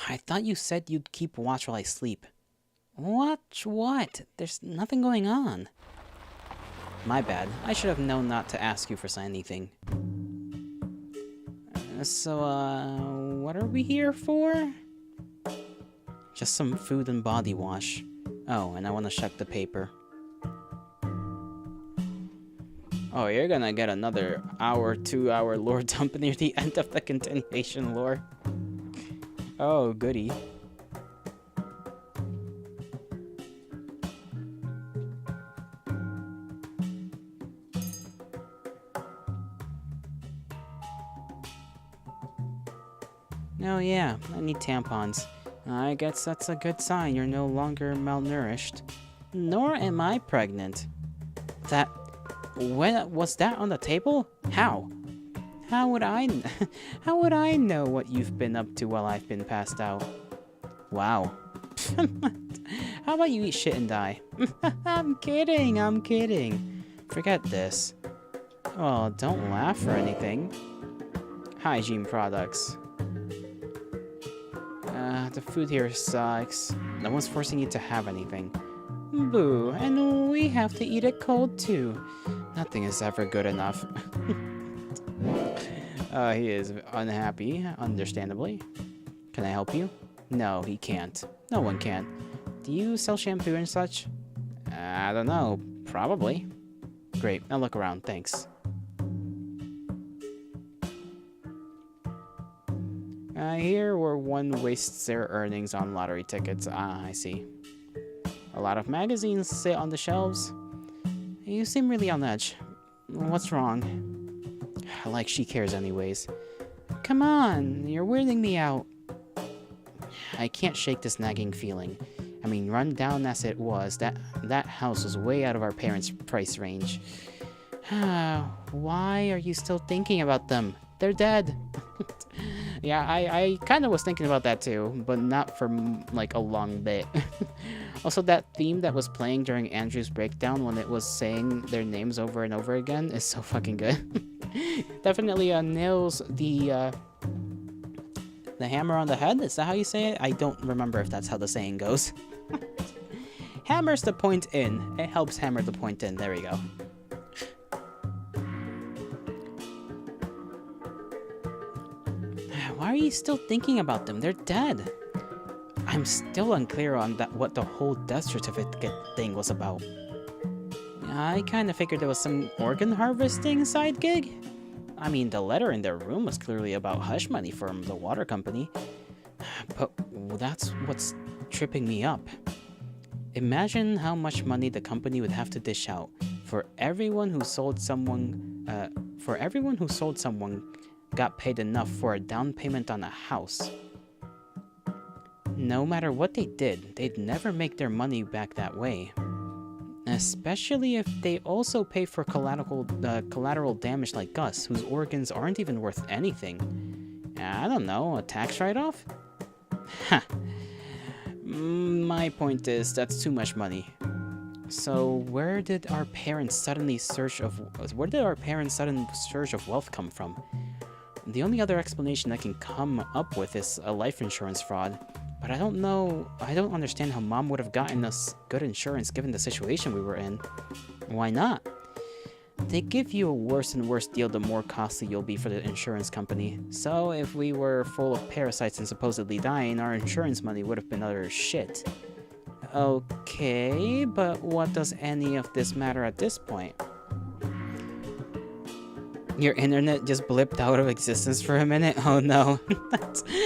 I thought you said you'd keep watch while I sleep. Watch what? There's nothing going on. My bad. I should have known not to ask you for anything. What are we here for? Just some food and body wash. Oh, and I want to check the paper. Oh, you're gonna get another hour, 2 hour lore dump near the end of the continuation lore. Oh, goody. Oh yeah, I need tampons. I guess that's a good sign you're no longer malnourished. Nor am I pregnant. When was that on the table? How? How would I know what you've been up to while I've been passed out? Wow. How about you eat shit and die? I'm kidding. Forget this. Oh, don't laugh or anything. Hygiene products. The food here sucks. No one's forcing you to have anything. Boo, and we have to eat it cold too. Nothing is ever good enough. He is unhappy, understandably. Can I help you? No, he can't. No one can. Do you sell shampoo and such? I don't know. Probably. Great, I'll look around, thanks. Here where one wastes their earnings on lottery tickets. Ah, I see. A lot of magazines sit on the shelves. You seem really on edge. What's wrong? Like she cares anyways. Come on, you're weirding me out. I can't shake this nagging feeling. I mean, run down as it was, that house was way out of our parents' price range. Why are you still thinking about them? They're dead. Yeah, I kind of was thinking about that too, but not for like a long bit. Also, that theme that was playing during Andrew's breakdown when it was saying their names over and over again is so fucking good. Definitely nails the hammer on the head. Is that how you say it? I don't remember if that's how the saying goes. Hammers the point in. It helps hammer the point in. There we go. Why are you still thinking about them? They're dead. I'm still unclear on what the whole death certificate thing was about. I kind of figured there was some organ harvesting side gig. I mean, the letter in their room was clearly about hush money from the water company. But that's what's tripping me up. Imagine how much money the company would have to dish out for everyone who sold someone got paid enough for a down payment on a house. No matter what they did, they'd never make their money back that way. Especially if they also pay for collateral damage like us, whose organs aren't even worth anything. I don't know, a tax write-off? Ha! My point is, that's too much money. So where did our parents' sudden surge of wealth come from? The only other explanation I can come up with is a life insurance fraud. But I don't understand how Mom would have gotten us good insurance given the situation we were in. Why not? They give you a worse and worse deal the more costly you'll be for the insurance company. So if we were full of parasites and supposedly dying, our insurance money would have been utter shit. Okay, but what does any of this matter at this point? Your internet just blipped out of existence for a minute? Oh no.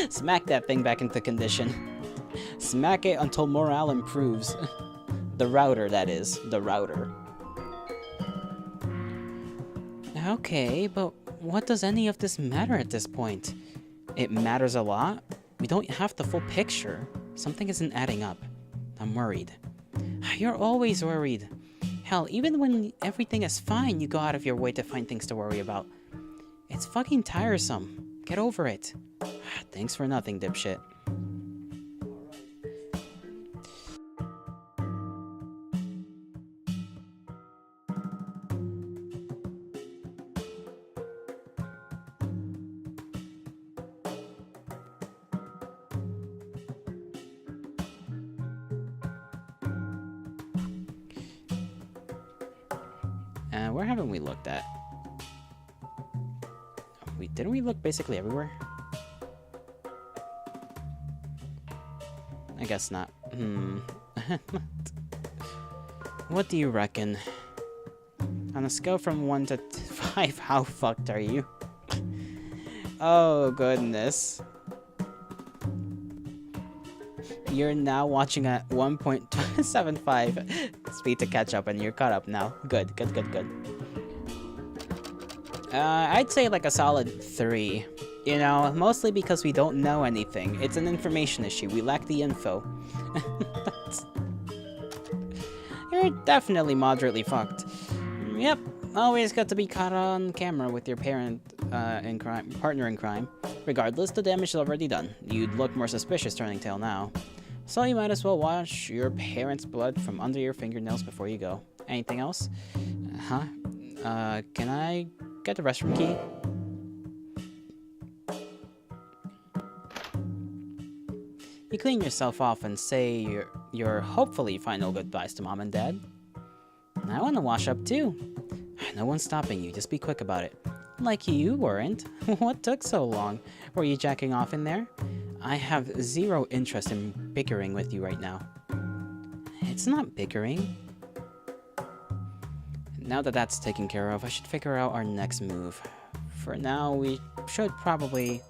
Smack that thing back into condition. Smack it until morale improves. The router, that is. The router. Okay, but what does any of this matter at this point? It matters a lot? We don't have the full picture. Something isn't adding up. I'm worried. You're always worried. Hell, even when everything is fine, you go out of your way to find things to worry about. It's fucking tiresome. Get over it. Thanks for nothing, dipshit. Where haven't we looked at? Didn't we look basically everywhere? I guess not. What do you reckon? On a scale from 1 to 5, how fucked are you? Oh, goodness. You're now watching at 1.75 speed to catch up, and you're caught up now. Good. I'd say like a solid 3. You know, mostly because we don't know anything. It's an information issue. We lack the info. You're definitely moderately fucked. Yep, always got to be caught on camera with your partner in crime. Regardless, the damage is already done. You'd look more suspicious turning tail now. So you might as well wash your parents' blood from under your fingernails before you go. Anything else? Can I get the restroom key? You clean yourself off and say your hopefully final goodbyes to Mom and Dad. I want to wash up too. No one's stopping you, just be quick about it. Like you weren't. What took so long? Were you jacking off in there? I have zero interest in bickering with you right now. It's not bickering. Now that that's taken care of, I should figure out our next move. For now, we should probably...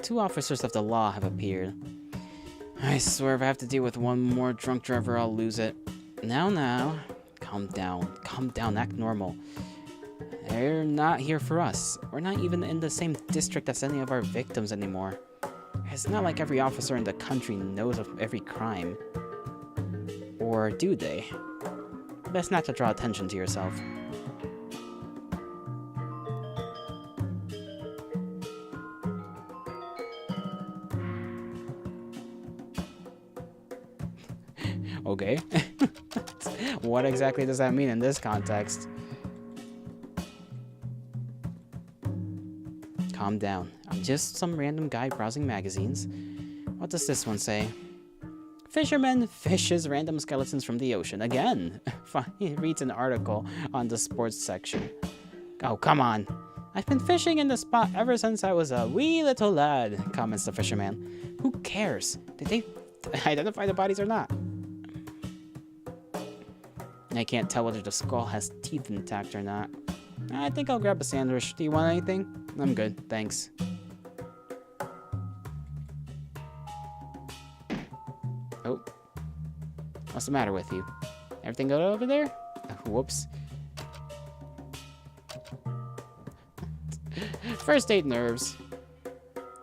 Two officers of the law have appeared. I swear if I have to deal with one more drunk driver, I'll lose it. Now. Calm down, act normal. They're not here for us. We're not even in the same district as any of our victims anymore. It's not like every officer in the country knows of every crime. Or do they? Best not to draw attention to yourself. Okay. What exactly does that mean in this context? Calm down. I'm just some random guy browsing magazines. What does this one say? Fisherman fishes random skeletons from the ocean. Again! He reads an article on the sports section. Oh, come on. I've been fishing in the spot ever since I was a wee little lad, comments the fisherman. Who cares? Did they identify the bodies or not? I can't tell whether the skull has teeth intact or not. I think I'll grab a sandwich. Do you want anything? I'm good, thanks. Oh. What's the matter with you? Everything good over there? Whoops. First date nerves.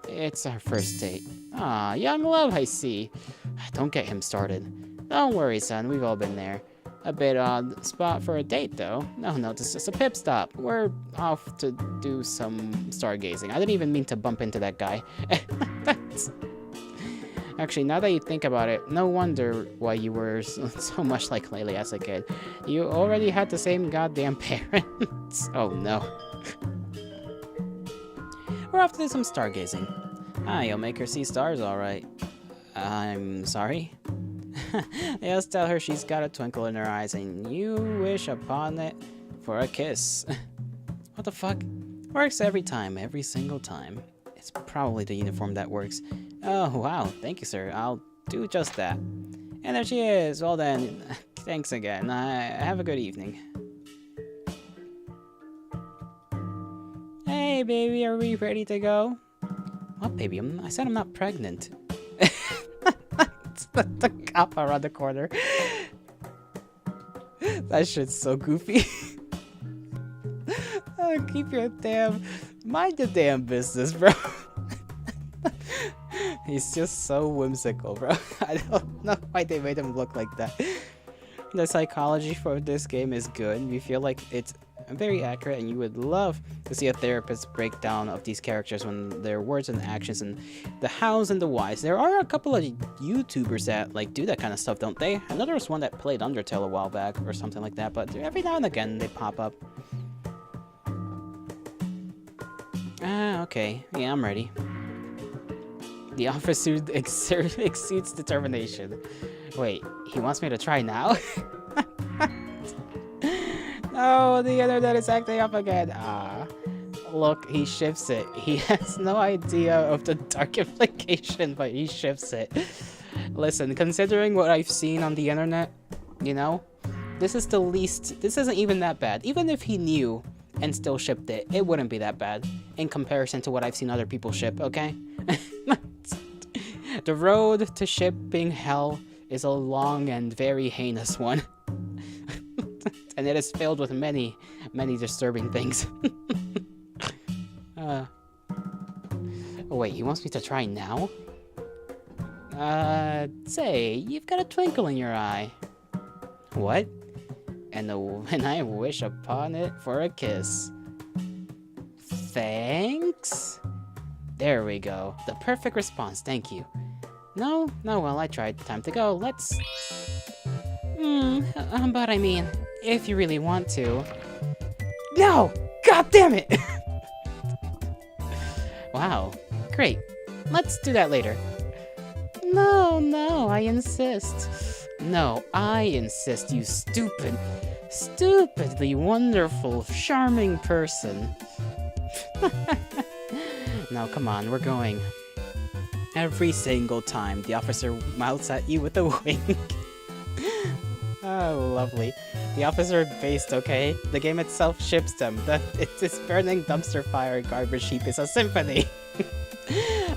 It's our first date. Ah, young love, I see. Don't get him started. Don't worry, son, we've all been there. A bit odd spot for a date, though. No, it's just a pit stop. We're off to do some stargazing. I didn't even mean to bump into that guy. Actually, now that you think about it, no wonder why you were so much like Leyley as a kid. You already had the same goddamn parents. Oh, no. We're off to do some stargazing. You'll make her see stars, all right. I'm sorry? Just tell her she's got a twinkle in her eyes and you wish upon it for a kiss. What the fuck? Works every time, every single time. It's probably the uniform that works. Oh, wow. Thank you, sir. I'll do just that. And there she is. Well then, thanks again. Have a good evening. Hey, baby, are we ready to go? What, baby? I said I'm not pregnant. It's the cop around the corner. That shit's so goofy. Oh, keep your damn... Mind your damn business, bro. He's just so whimsical, bro. I don't know why they made him look like that. The psychology for this game is good. You feel like it's very accurate, and you would love to see a therapist's breakdown of these characters when their words and actions and the hows and the whys. There are a couple of YouTubers that like do that kind of stuff, don't they? I know there was one that played Undertale a while back or something like that, but every now and again they pop up. Ah, okay. Yeah, I'm ready. The officer exceeds determination. Wait, he wants me to try now? Oh, the internet is acting up again. Ah, look, he shifts it. He has no idea of the dark implication, but he shifts it. Listen, considering what I've seen on the internet, you know, this is the least, this isn't even that bad. Even if he knew and still shipped it, it wouldn't be that bad in comparison to what I've seen other people ship, okay? The road to shipping hell is a long and very heinous one. And it is filled with many, many disturbing things. Oh wait, he wants me to try now? Say, you've got a twinkle in your eye. What? And I wish upon it for a kiss. Thanks? There we go. The perfect response, thank you. No, well, I tried. Time to go, let's... but I mean, if you really want to... No! God damn it! Wow, great. Let's do that later. No, I insist. No, I insist, you stupidly wonderful, charming person. Now, come on, we're going. Every single time, the officer mouths at you with a wink. Oh, lovely. The officer based, okay? The game itself ships them. It's burning dumpster fire garbage heap is a symphony.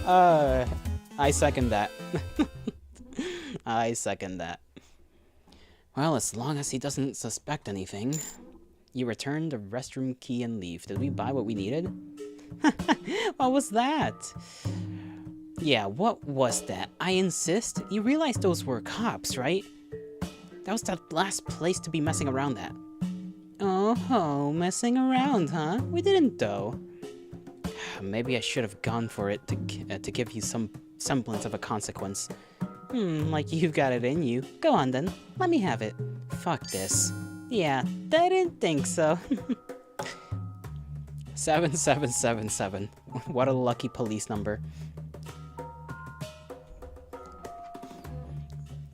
I second that. I second that. Well, as long as he doesn't suspect anything. You return the restroom key and leave. Did we buy what we needed? What was that? Yeah, what was that? I insist? You realize those were cops, right? That was the last place to be messing around at. Oh, messing around, huh? We didn't, though. Maybe I should have gone for it to give you some semblance of a consequence. Like you've got it in you. Go on, then. Let me have it. Fuck this. Yeah, I didn't think so. 7777. What a lucky police number.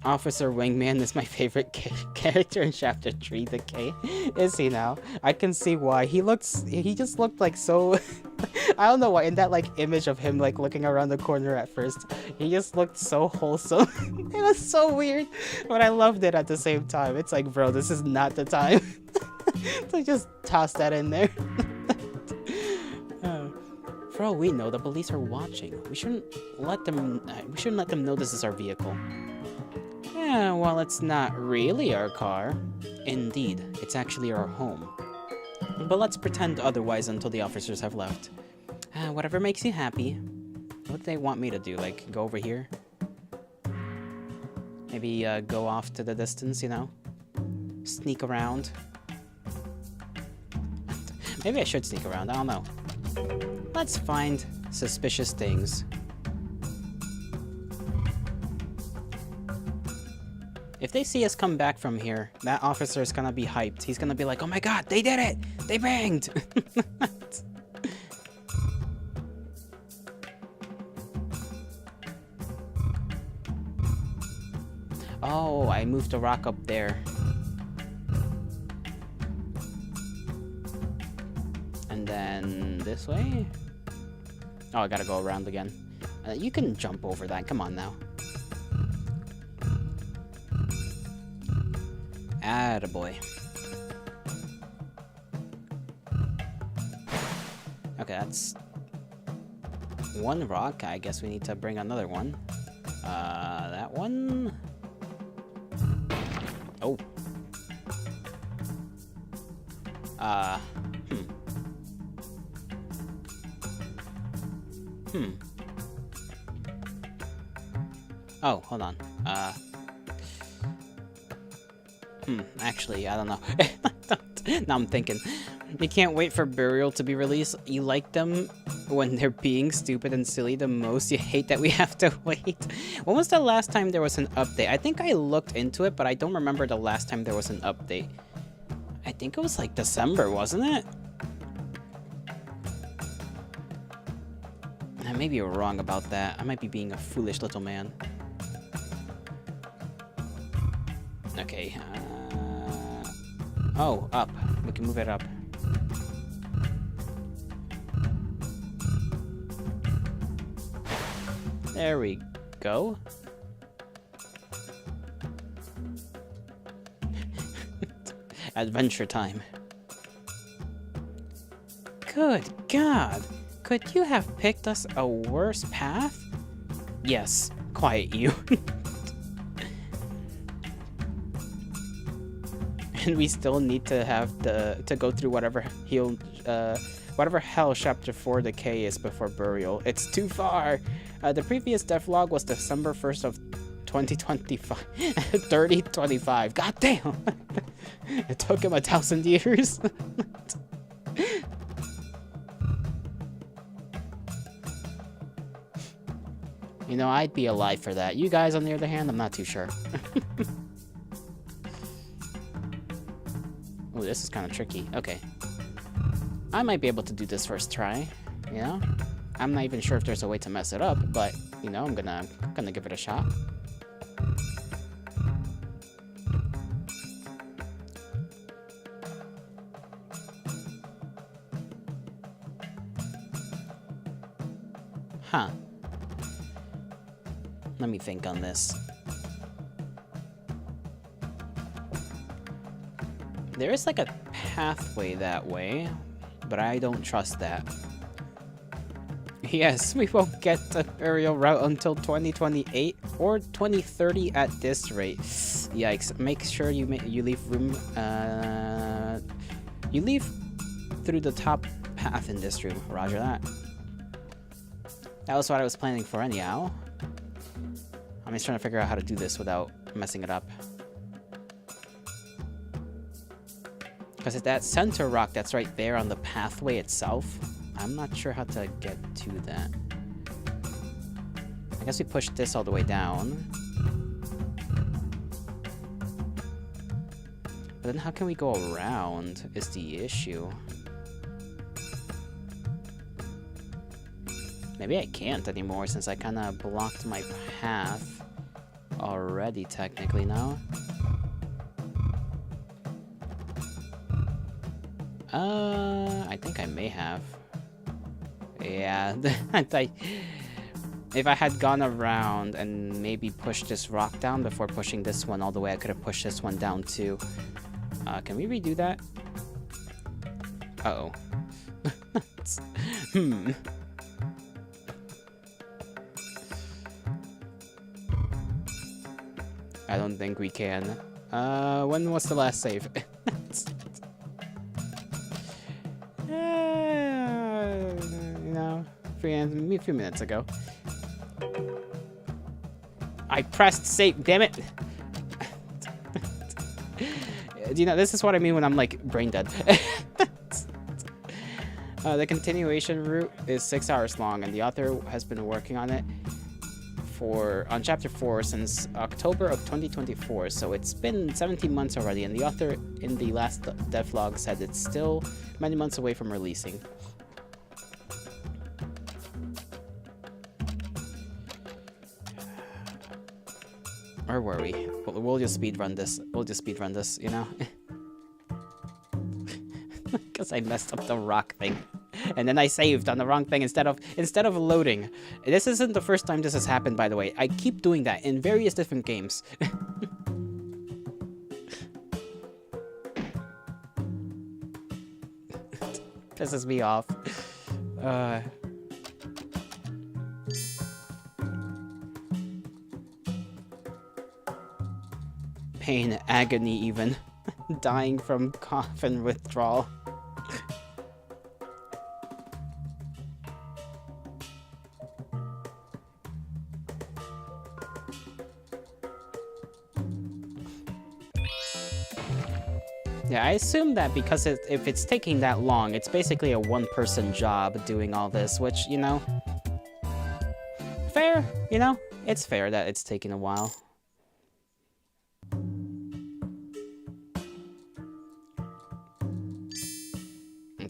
Officer Wingman is my favorite character in Chapter 3, the K. Is he now? I can see why. He just looked like so... I don't know why, in that like image of him like looking around the corner at first, he just looked so wholesome. It was so weird, but I loved it at the same time. It's like, bro, this is not the time. So just toss that in there. For all we know, the police are watching. We shouldn't let them know this is our vehicle. Yeah, well, it's not really our car. Indeed, it's actually our home. But let's pretend otherwise until the officers have left. Whatever makes you happy. What do they want me to do? Like, go over here? Maybe go off to the distance, you know? Sneak around. Maybe I should sneak around, I don't know. Let's find suspicious things. If they see us come back from here, that officer is gonna be hyped. He's gonna be like, oh my god, they did it! They banged! Oh, I moved the rock up there. And then this way? Oh, I gotta go around again. You can jump over that. Come on now. Attaboy. Okay, that's one rock. I guess we need to bring another one. That one. Oh. Oh, hold on. Actually, I don't know. Now I'm thinking. You can't wait for Burial to be released. You like them when they're being stupid and silly the most. You hate that we have to wait. When was the last time there was an update? I think I looked into it, but I don't remember the last time there was an update. I think it was like December, wasn't it? I may be wrong about that. I might be being a foolish little man. Okay. Oh, up. We can move it up. There we go. Adventure time. Good God! Could you have picked us a worse path? Yes, quiet you. And we still need to have to go through whatever hell chapter 4 decay is before Burial. It's too far. The previous devlog was December 1st of 2025. 3025. God damn. It took him 1,000 years. You know, I'd be alive for that. You guys, on the other hand, I'm not too sure. Oh, this is kind of tricky. Okay. I might be able to do this first try, you know? I'm not even sure if there's a way to mess it up, but, you know, I'm gonna give it a shot. Huh. Let me think on this. There is like a pathway that way, but I don't trust that. Yes, we won't get the burial route until 2028 or 2030 at this rate. Yikes! Make sure you leave room. You leave through the top path in this room. Roger that. That was what I was planning for anyhow. I'm just trying to figure out how to do this without messing it up. Because that center rock that's right there on the pathway itself, I'm not sure how to get to that. I guess we push this all the way down. But then how can we go around is the issue. Maybe I can't anymore since I kind of blocked my path already technically now. I think I may have. Yeah, if I had gone around and maybe pushed this rock down before pushing this one all the way, I could have pushed this one down too. Can we redo that? Uh-oh. I don't think we can. When was the last save? You know, a few minutes ago. I pressed save, damn it! You know, this is what I mean when I'm like brain dead. The continuation route is 6 hours long, and the author has been working on it on chapter 4 since October of 2024, so it's been 17 months already, and the author in the last devlog said it's still many months away from releasing. Or were we? We'll just speedrun this. We'll just speedrun this, you know? Because I messed up the rock thing. And then I saved on the wrong thing instead of loading. This isn't the first time this has happened, by the way. I keep doing that in various different games. Pisses me off. Pain, agony even. Dying from coffin withdrawal. Yeah, I assume that because if it's taking that long, it's basically a one-person job doing all this, which, you know, fair, you know? It's fair that it's taking a while.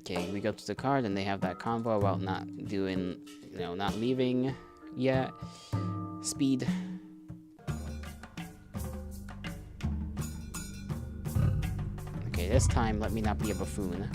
Okay, we go to the card and they have that convo about not doing, you know, not leaving yet. Speed. Okay, this time let me not be a buffoon.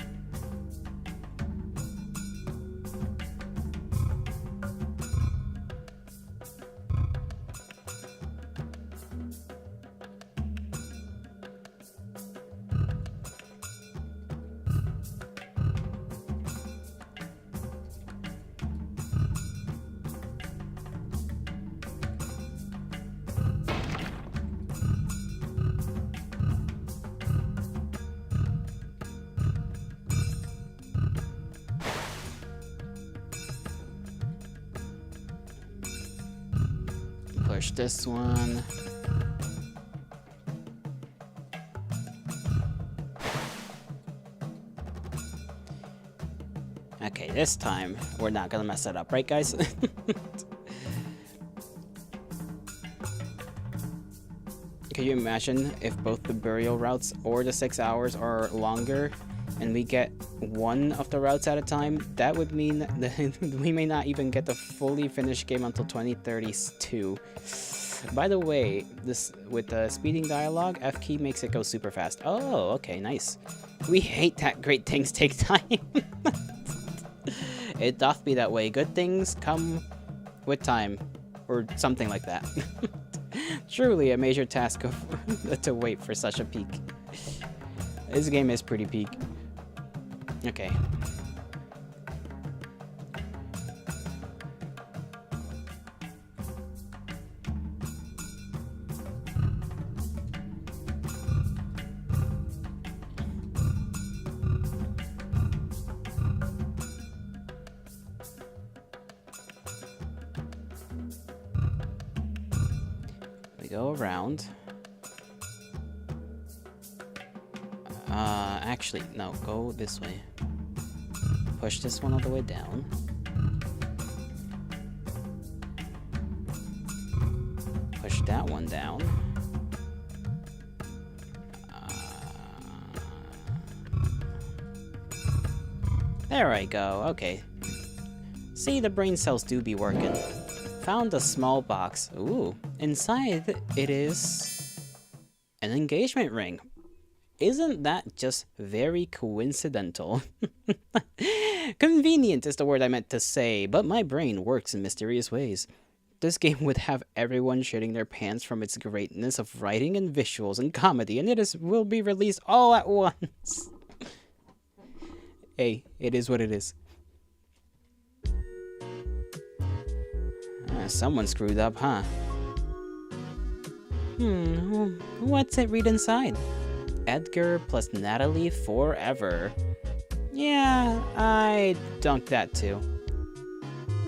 Push this one. Okay, this time we're not gonna mess it up, right, guys? Can you imagine if both the burial routes or the 6 hours are longer and we get one of the routes at a time? That would mean that we may not even get the fully finished game until 2032. By the way, this with the speeding dialogue, F key makes it go super fast. Oh, okay, nice. We hate that great things take time. It doth be that way. Good things come with time, or something like that. Truly a major task of to wait for such a peak. This game is pretty peak. Okay. We go around. Actually, no, go this way. Push this one all the way down. Push that one down. There I go, okay. See, the brain cells do be working. Found a small box. Ooh, inside it is an engagement ring. Isn't that just very coincidental? Convenient is the word I meant to say, but my brain works in mysterious ways. This game would have everyone shitting their pants from its greatness of writing and visuals and comedy, and will be released all at once. Hey, it is what it is. Someone screwed up, huh? What's it read inside? Edgar plus Natalie forever. Yeah, I dunked that too.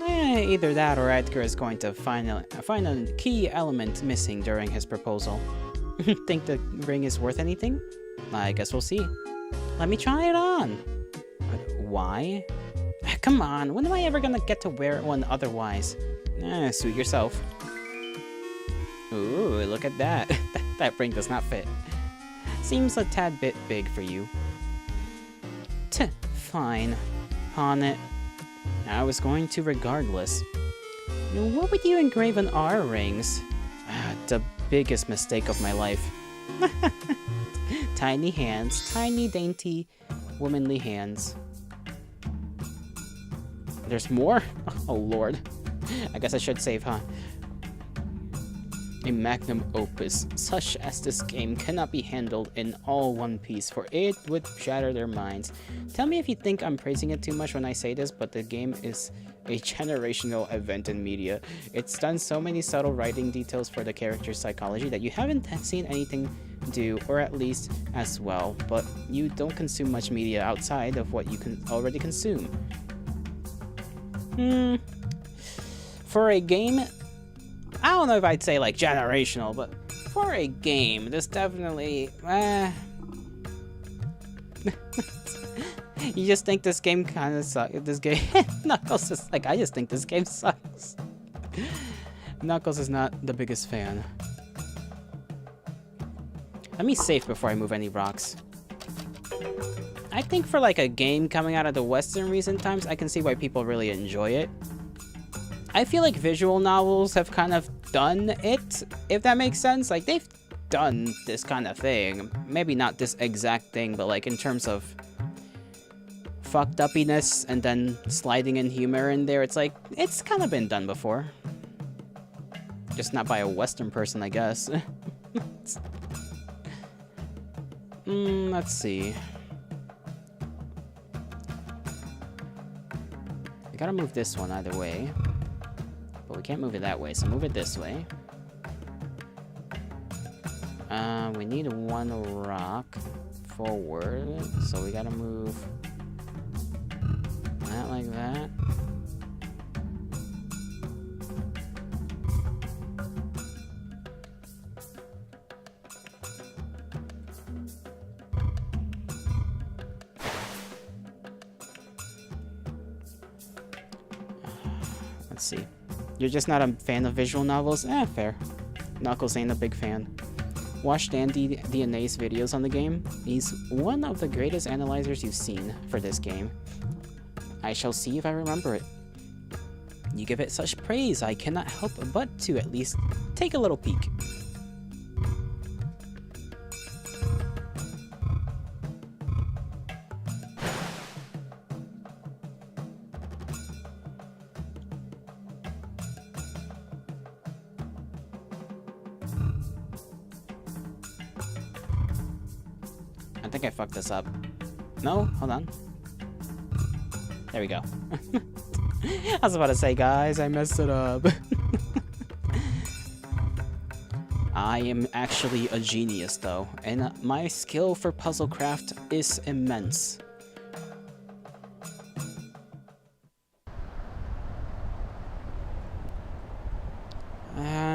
Either that or Edgar is going to find a key element missing during his proposal. Think the ring is worth anything? I guess we'll see. Let me try it on. But why? Come on, when am I ever gonna get to wear one otherwise? Suit yourself. Ooh, look at that. That ring does not fit. Seems a tad bit big for you. Fine. Pawn it. I was going to regardless. What would you engrave on our rings? The biggest mistake of my life. Tiny hands, tiny, dainty, womanly hands. There's more? Oh, Lord. I guess I should save, huh? A magnum opus such as this game cannot be handled in all one piece, for it would shatter their minds. Tell me if you think I'm praising it too much when I say this, but the game is a generational event in media. It's done so many subtle writing details for the character's psychology that you haven't seen anything do, or at least as well, but you don't consume much media outside of what you can already consume. For a game, I don't know if I'd say like generational, but for a game, this definitely, you just think this game kind of sucks. This game, Knuckles is like, I just think this game sucks. Knuckles is not the biggest fan. Let me save before I move any rocks. I think for like a game coming out of the Western recent times, I can see why people really enjoy it. I feel like visual novels have kind of done it, if that makes sense. Like, they've done this kind of thing. Maybe not this exact thing, but like in terms of fucked uppiness and then sliding in humor in there, it's like, it's kind of been done before. Just not by a Western person, I guess. Let's see. I gotta move this one either way. But we can't move it that way, so move it this way. We need one rock forward, so we gotta move that like that. Let's see. You're just not a fan of visual novels? Eh, fair. Knuckles ain't a big fan. Watched Andy DNA's videos on the game. He's one of the greatest analyzers you've seen for this game. I shall see if I remember it. You give it such praise, I cannot help but to at least take a little peek. I think I fucked this up. No? Hold on. There we go. I was about to say, guys, I messed it up. I am actually a genius, though, and my skill for puzzle craft is immense.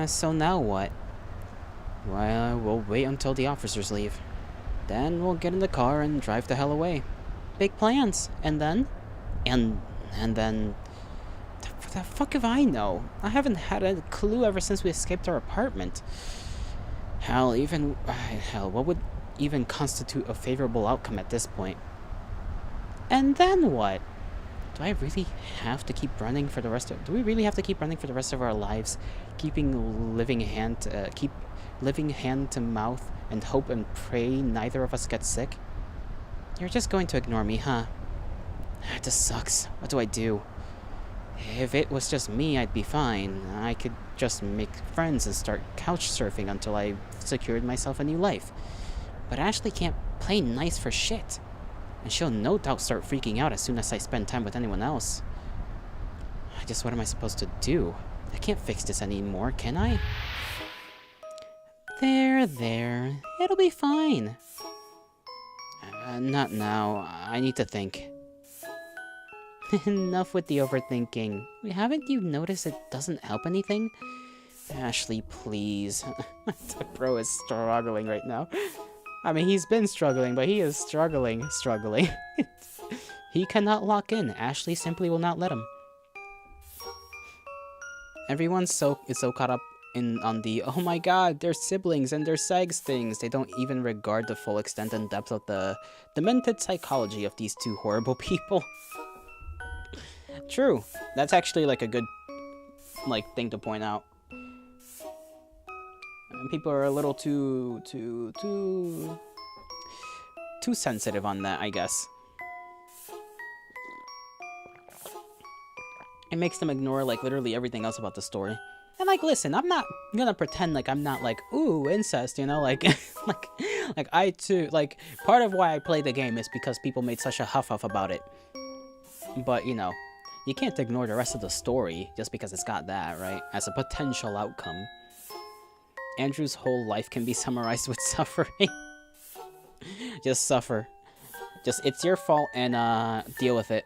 So now what? Well, we'll wait until the officers leave. Then we'll get in the car and drive the hell away. Big plans. And then? And then... The fuck if I know? I haven't had a clue ever since we escaped our apartment. Hell, what would even constitute a favorable outcome at this point? And then what? Do I really have to keep running for the rest of... Do we really have to keep running for the rest of our lives? Keep living hand to mouth and hope and pray neither of us gets sick? You're just going to ignore me, huh? This sucks. What do I do? If it was just me, I'd be fine. I could just make friends and start couch surfing until I secured myself a new life. But Ashley can't play nice for shit. And she'll no doubt start freaking out as soon as I spend time with anyone else. What am I supposed to do? I can't fix this anymore, can I? There. It'll be fine. Not now. I need to think. Enough with the overthinking. Haven't you noticed it doesn't help anything? Ashley, please. The bro is struggling right now. I mean, he's been struggling, but he is struggling. He cannot lock in. Ashley simply will not let him. Everyone is so caught up on the, oh my god, they're siblings and they're sex things. They don't even regard the full extent and depth of the demented psychology of these two horrible people. True. That's actually like a good thing to point out. People are a little too sensitive on that, I guess. It makes them ignore, like, literally everything else about the story. And, like, listen, I'm not gonna pretend like I'm not, like, ooh, incest, you know? Like, like, I, too, like, part of why I play the game is because people made such a huff about it. But, you know, you can't ignore the rest of the story just because it's got that, right? As a potential outcome. Andrew's whole life can be summarized with suffering. Just suffer. Just, it's your fault and, deal with it.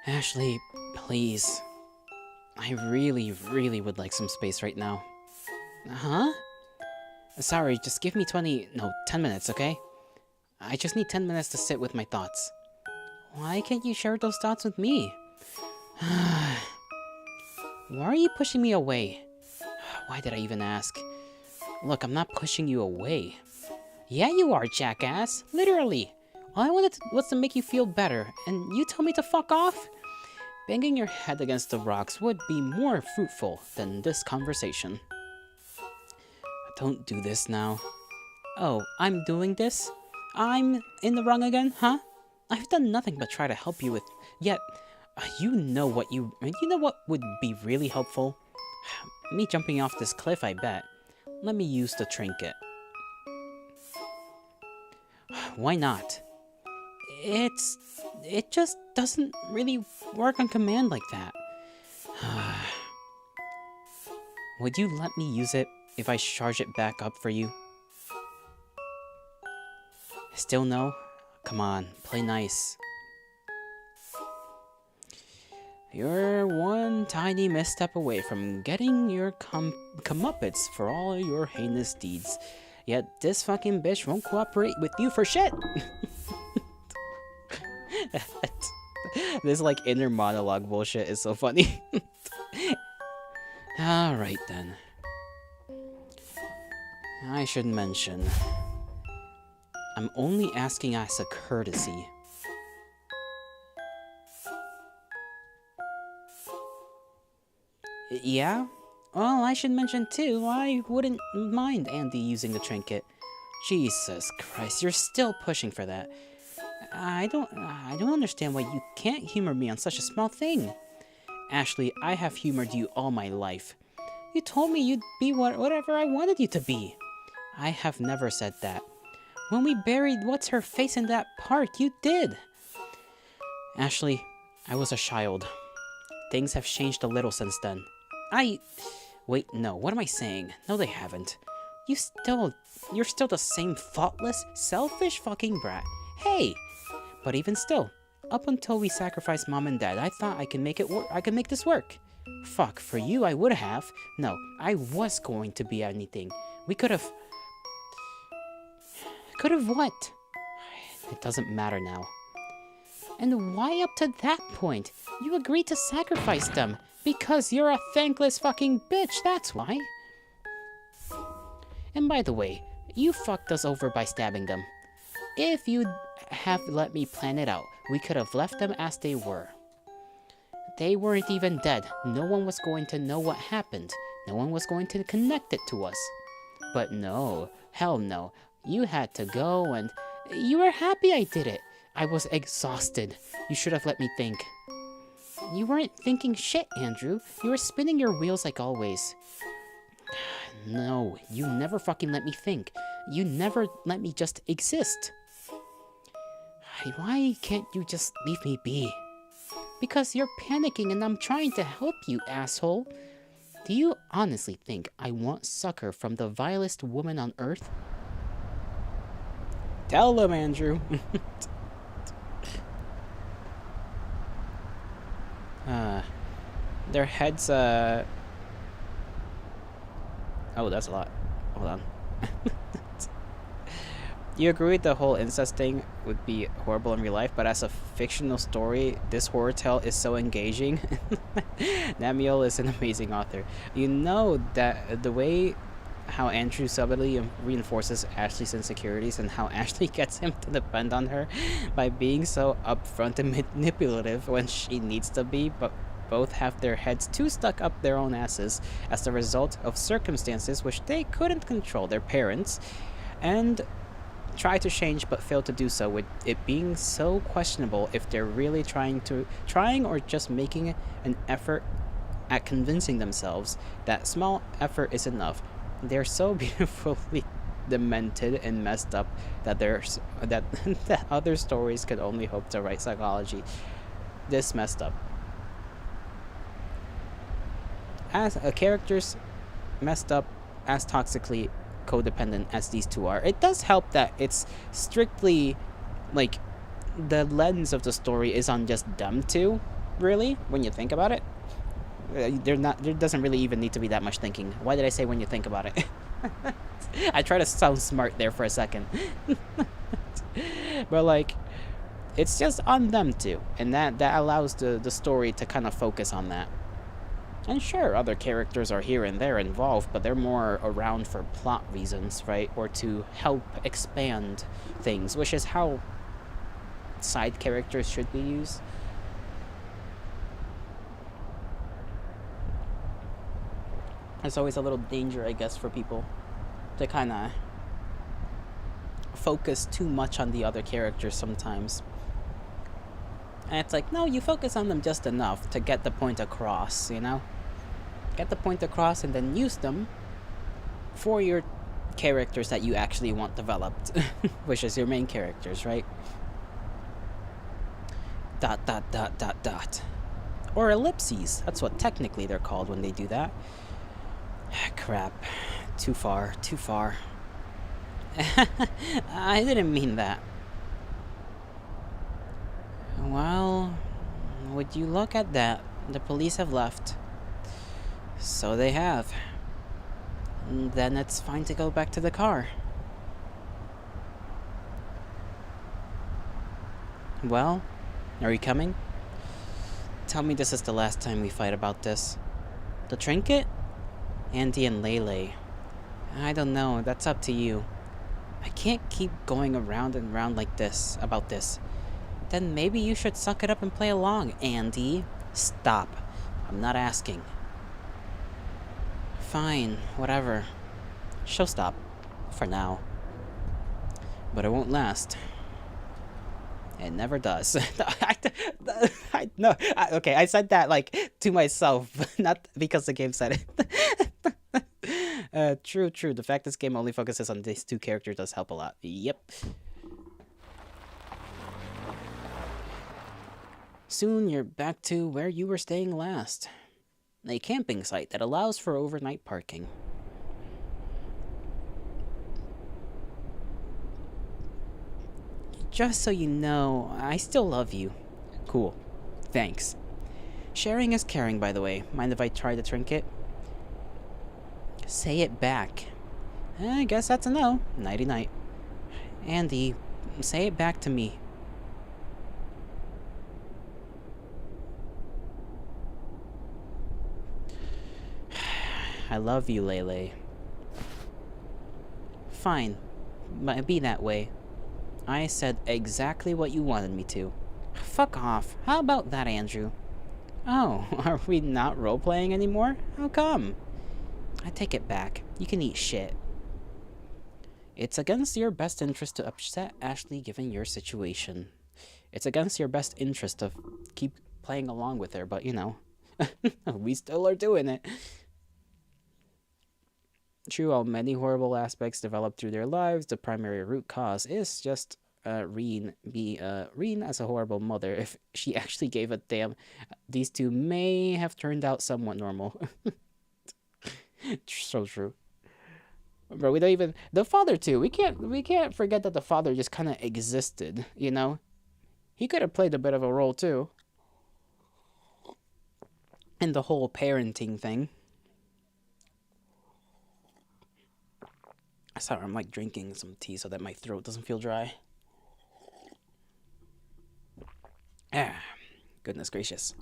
Ashley, please. I really, really would like some space right now. Huh? Sorry, just give me 10 minutes, okay? I just need 10 minutes to sit with my thoughts. Why can't you share those thoughts with me? Why are you pushing me away? Why did I even ask? Look, I'm not pushing you away. Yeah, you are, jackass. Literally. All I wanted was to make you feel better, and you tell me to fuck off? Banging your head against the rocks would be more fruitful than this conversation. Don't do this now. Oh, I'm doing this? I'm in the wrong again, huh? I've done nothing but try to help you with... Yet, you know what would be really helpful? Me jumping off this cliff, I bet. Let me use the trinket. Why not? It just doesn't really work on command like that. Would you let me use it if I charge it back up for you? Still no? Come on, play nice. You're one tiny misstep away from getting your comeuppance for all your heinous deeds. Yet this fucking bitch won't cooperate with you for shit! This, like, inner monologue bullshit is so funny. Alright then. I should mention, I'm only asking as a courtesy. Yeah? Well, I should mention too, I wouldn't mind Andy using the trinket. Jesus Christ, you're still pushing for that. I don't understand why you can't humor me on such a small thing. Ashley, I have humored you all my life. You told me you'd be whatever I wanted you to be. I have never said that. When we buried what's-her-face in that park, you did. Ashley, I was a child. Things have changed a little since then. Wait, no, what am I saying? No, they haven't. You're still the same thoughtless, selfish fucking brat. Hey! But even still, up until we sacrificed Mom and Dad, I thought I could make it work. I could make this work. Fuck, for you I would have. No, I was going to be anything. We could have... Could have what? It doesn't matter now. And why up to that point? You agreed to sacrifice them. Because you're a thankless fucking bitch, that's why. And by the way, you fucked us over by stabbing them. If you'd have let me plan it out, we could have left them as they were. They weren't even dead. No one was going to know what happened. No one was going to connect it to us. But no, hell no. You had to go and... You were happy I did it. I was exhausted. You should have let me think. You weren't thinking shit, Andrew. You were spinning your wheels like always. No, you never fucking let me think. You never let me just exist. Why can't you just leave me be? Because you're panicking and I'm trying to help you, asshole. Do you honestly think I want succor from the vilest woman on earth? Tell them, Andrew. Their heads, Oh, that's a lot. Hold on. You agree the whole incest thing would be horrible in real life, but as a fictional story, this horror tale is so engaging. Namiel is an amazing author. You know that the way how Andrew subtly reinforces Ashley's insecurities and how Ashley gets him to depend on her by being so upfront and manipulative when she needs to be, but both have their heads too stuck up their own asses as the result of circumstances which they couldn't control, their parents, and try to change but fail to do so, with it being so questionable if they're really trying or just making an effort at convincing themselves that small effort is enough. They're so beautifully demented and messed up that that other stories could only hope to write psychology this messed up. As a character's messed up, as toxically codependent as these two are, it does help that it's strictly like the lens of the story is on just them two, really, when you think about it. There doesn't really even need to be that much thinking. Why did I say when you think about it? I try to sound smart there for a second. But like, it's just on them two, and that allows the story to kind of focus on that. And sure, other characters are here and there involved, but they're more around for plot reasons, right? Or to help expand things, which is how side characters should be used. There's always a little danger, I guess, for people to kind of focus too much on the other characters sometimes. And it's like, no, you focus on them just enough to get the point across, you know? Get the point across and then use them for your characters that you actually want developed, which is your main characters, right? ... Or ellipses. That's what technically they're called when they do that. Crap. Too far. I didn't mean that. Well, would you look at that? The police have left. So they have. Then it's fine to go back to the car. Well, are you coming? Tell me this is the last time we fight about this. The trinket? Andy and Leyley. I don't know, that's up to you. I can't keep going around and around like this, about this. Then maybe you should suck it up and play along, Andy. Stop. I'm not asking. Fine, whatever. She'll stop. For now. But it won't last. It never does. Okay, I said that, like, to myself, not because the game said it. True. The fact this game only focuses on these two characters does help a lot. Yep. Soon you're back to where you were staying last. A camping site that allows for overnight parking. Just so you know, I still love you. Cool. Thanks. Sharing is caring, by the way. Mind if I try the trinket? Say it back. I guess that's a no. Nighty-night. Andy, say it back to me. I love you, Leyley. Fine. Be that way. I said exactly what you wanted me to. Fuck off. How about that, Andrew? Oh, are we not role-playing anymore? How come? I take it back. You can eat shit. It's against your best interest to upset Ashley given your situation. It's against your best interest to keep playing along with her, but you know, we still are doing it. True, while many horrible aspects develop through their lives, the primary root cause is just Reen as a horrible mother. If she actually gave a damn, these two may have turned out somewhat normal. So true. Bro, we don't even... The father, too. We can't forget that the father just kind of existed, you know? He could have played a bit of a role, too. In the whole parenting thing. Sorry, I'm like drinking some tea so that my throat doesn't feel dry. Ah, goodness gracious.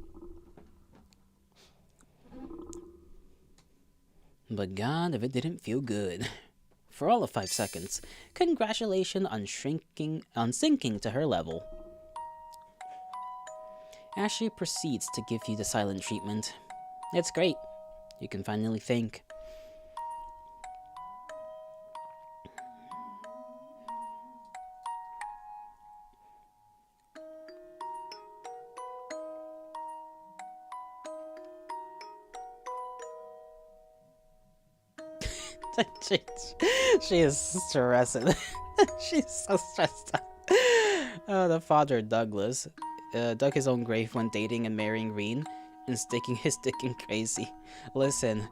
But God, if it didn't feel good. For all of 5 seconds, congratulations on sinking to her level. as she proceeds to give you the silent treatment. It's great. You can finally think. she, she is stressing. She's so stressed out. The father, Douglas, dug his own grave when dating and marrying Reen and sticking his dick in crazy. Listen,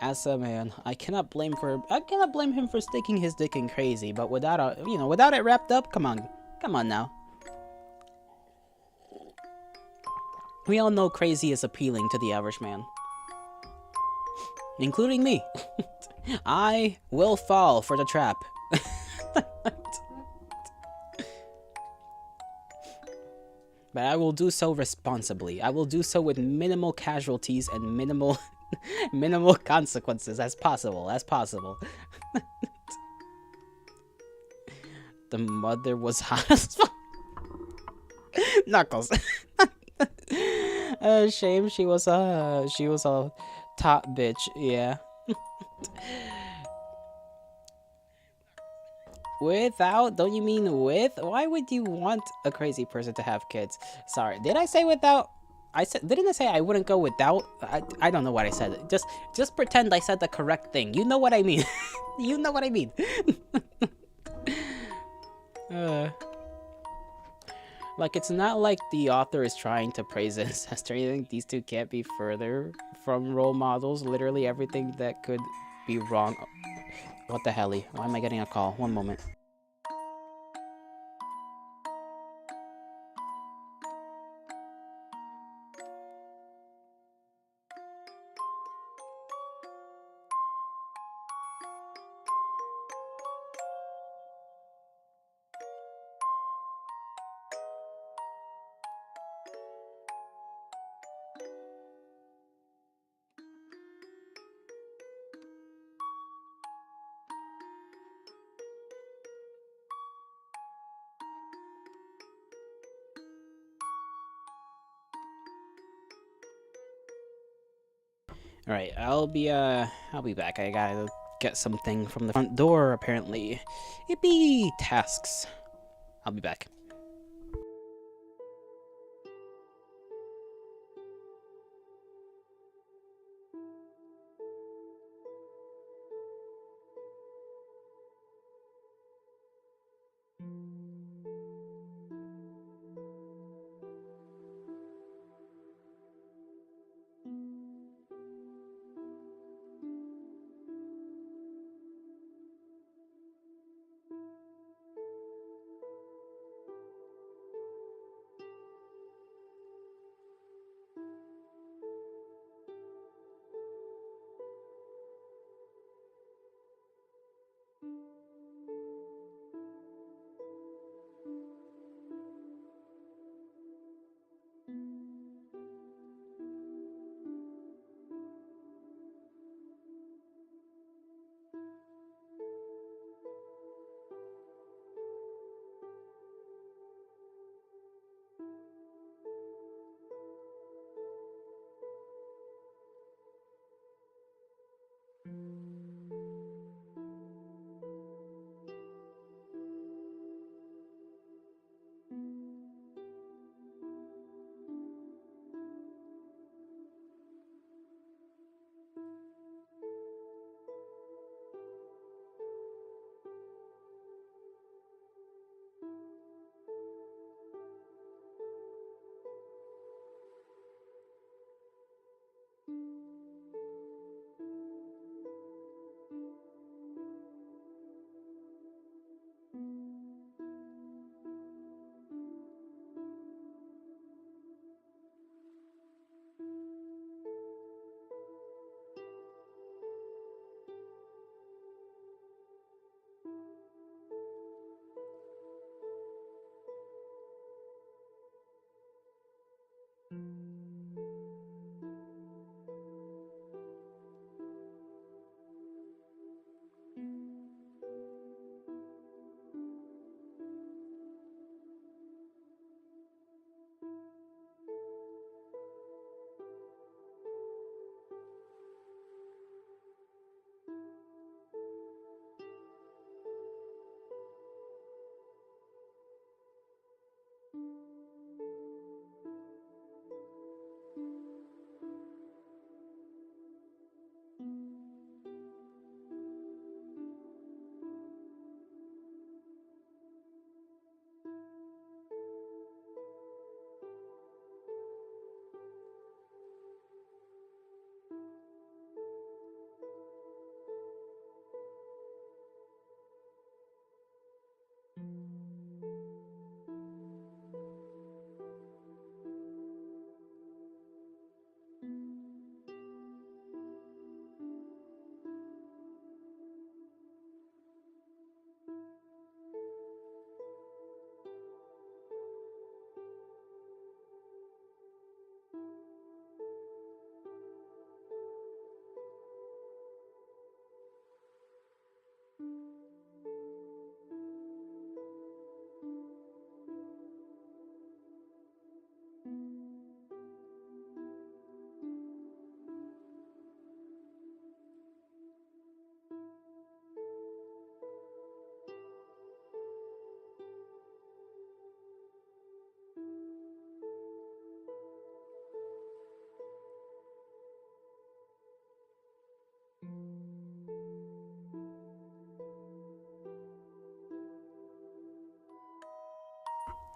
as a man, I cannot blame him for sticking his dick in crazy, but without without it wrapped up, come on now. We all know crazy is appealing to the average man, including me. I will fall for the trap. But I will do so responsibly. I will do so with minimal casualties and minimal consequences as possible. The mother was hot as fuck. Knuckles. Shame she was a top bitch, yeah. Without? Don't you mean with? Why would you want a crazy person to have kids? Sorry, did I say without? Didn't I say I wouldn't go without? I don't know what I said. Just pretend I said the correct thing. You know what I mean. You know what I mean. Like, it's not like the author is trying to praise incest or anything. These two can't be further from role models. Literally everything that could be wrong. What the helly? Why am I getting a call? One moment. Alright, I'll be back. I gotta get something from the front door, apparently. Yippee! Tasks. I'll be back.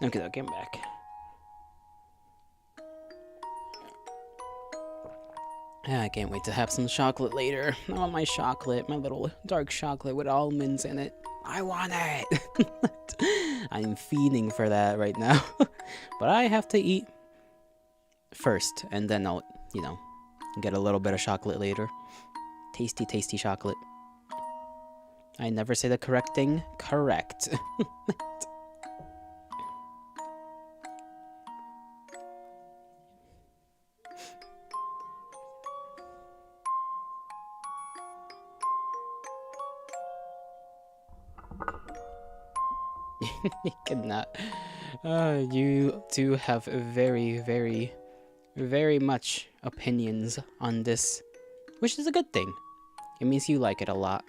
Okay, I'm back. Yeah, I can't wait to have some chocolate later. I want my chocolate, my little dark chocolate with almonds in it. I want it! I'm fiending for that right now. But I have to eat first, and then I'll, get a little bit of chocolate later. Tasty, tasty chocolate. I never say the correct thing. Correct. You cannot. You two have very, very, very much opinions on this, which is a good thing. It means you like it a lot.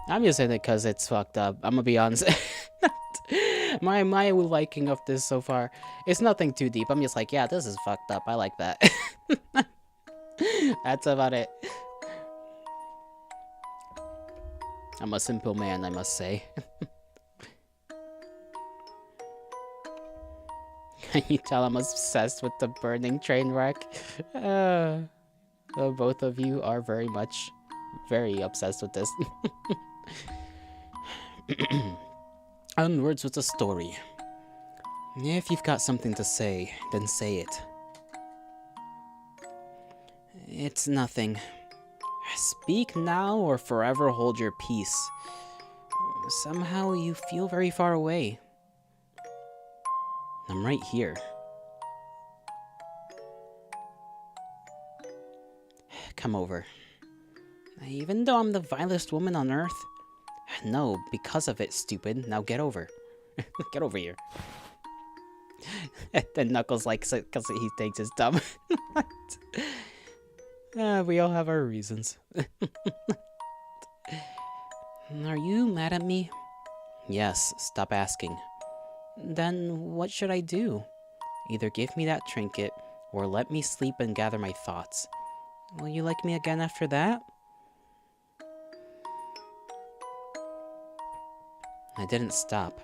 I'm just saying it because it's fucked up. I'm gonna be honest. my liking of this so far, it's nothing too deep. I'm just like, yeah, this is fucked up. I like that. That's about it. I'm a simple man, I must say. Can you tell I'm obsessed with the burning train wreck? Both of you are very obsessed with this. Onwards with the story. If you've got something to say, then say it. It's nothing. Speak now or forever hold your peace. Somehow you feel very far away. I'm right here. Come over. Even though I'm the vilest woman on earth? No, because of it, stupid. Now get over. Get over here. Then Knuckles likes it because he thinks it's dumb. We all have our reasons. Are you mad at me? Yes, stop asking. Then what should I do? Either give me that trinket, or let me sleep and gather my thoughts. Will you like me again after that? I didn't stop.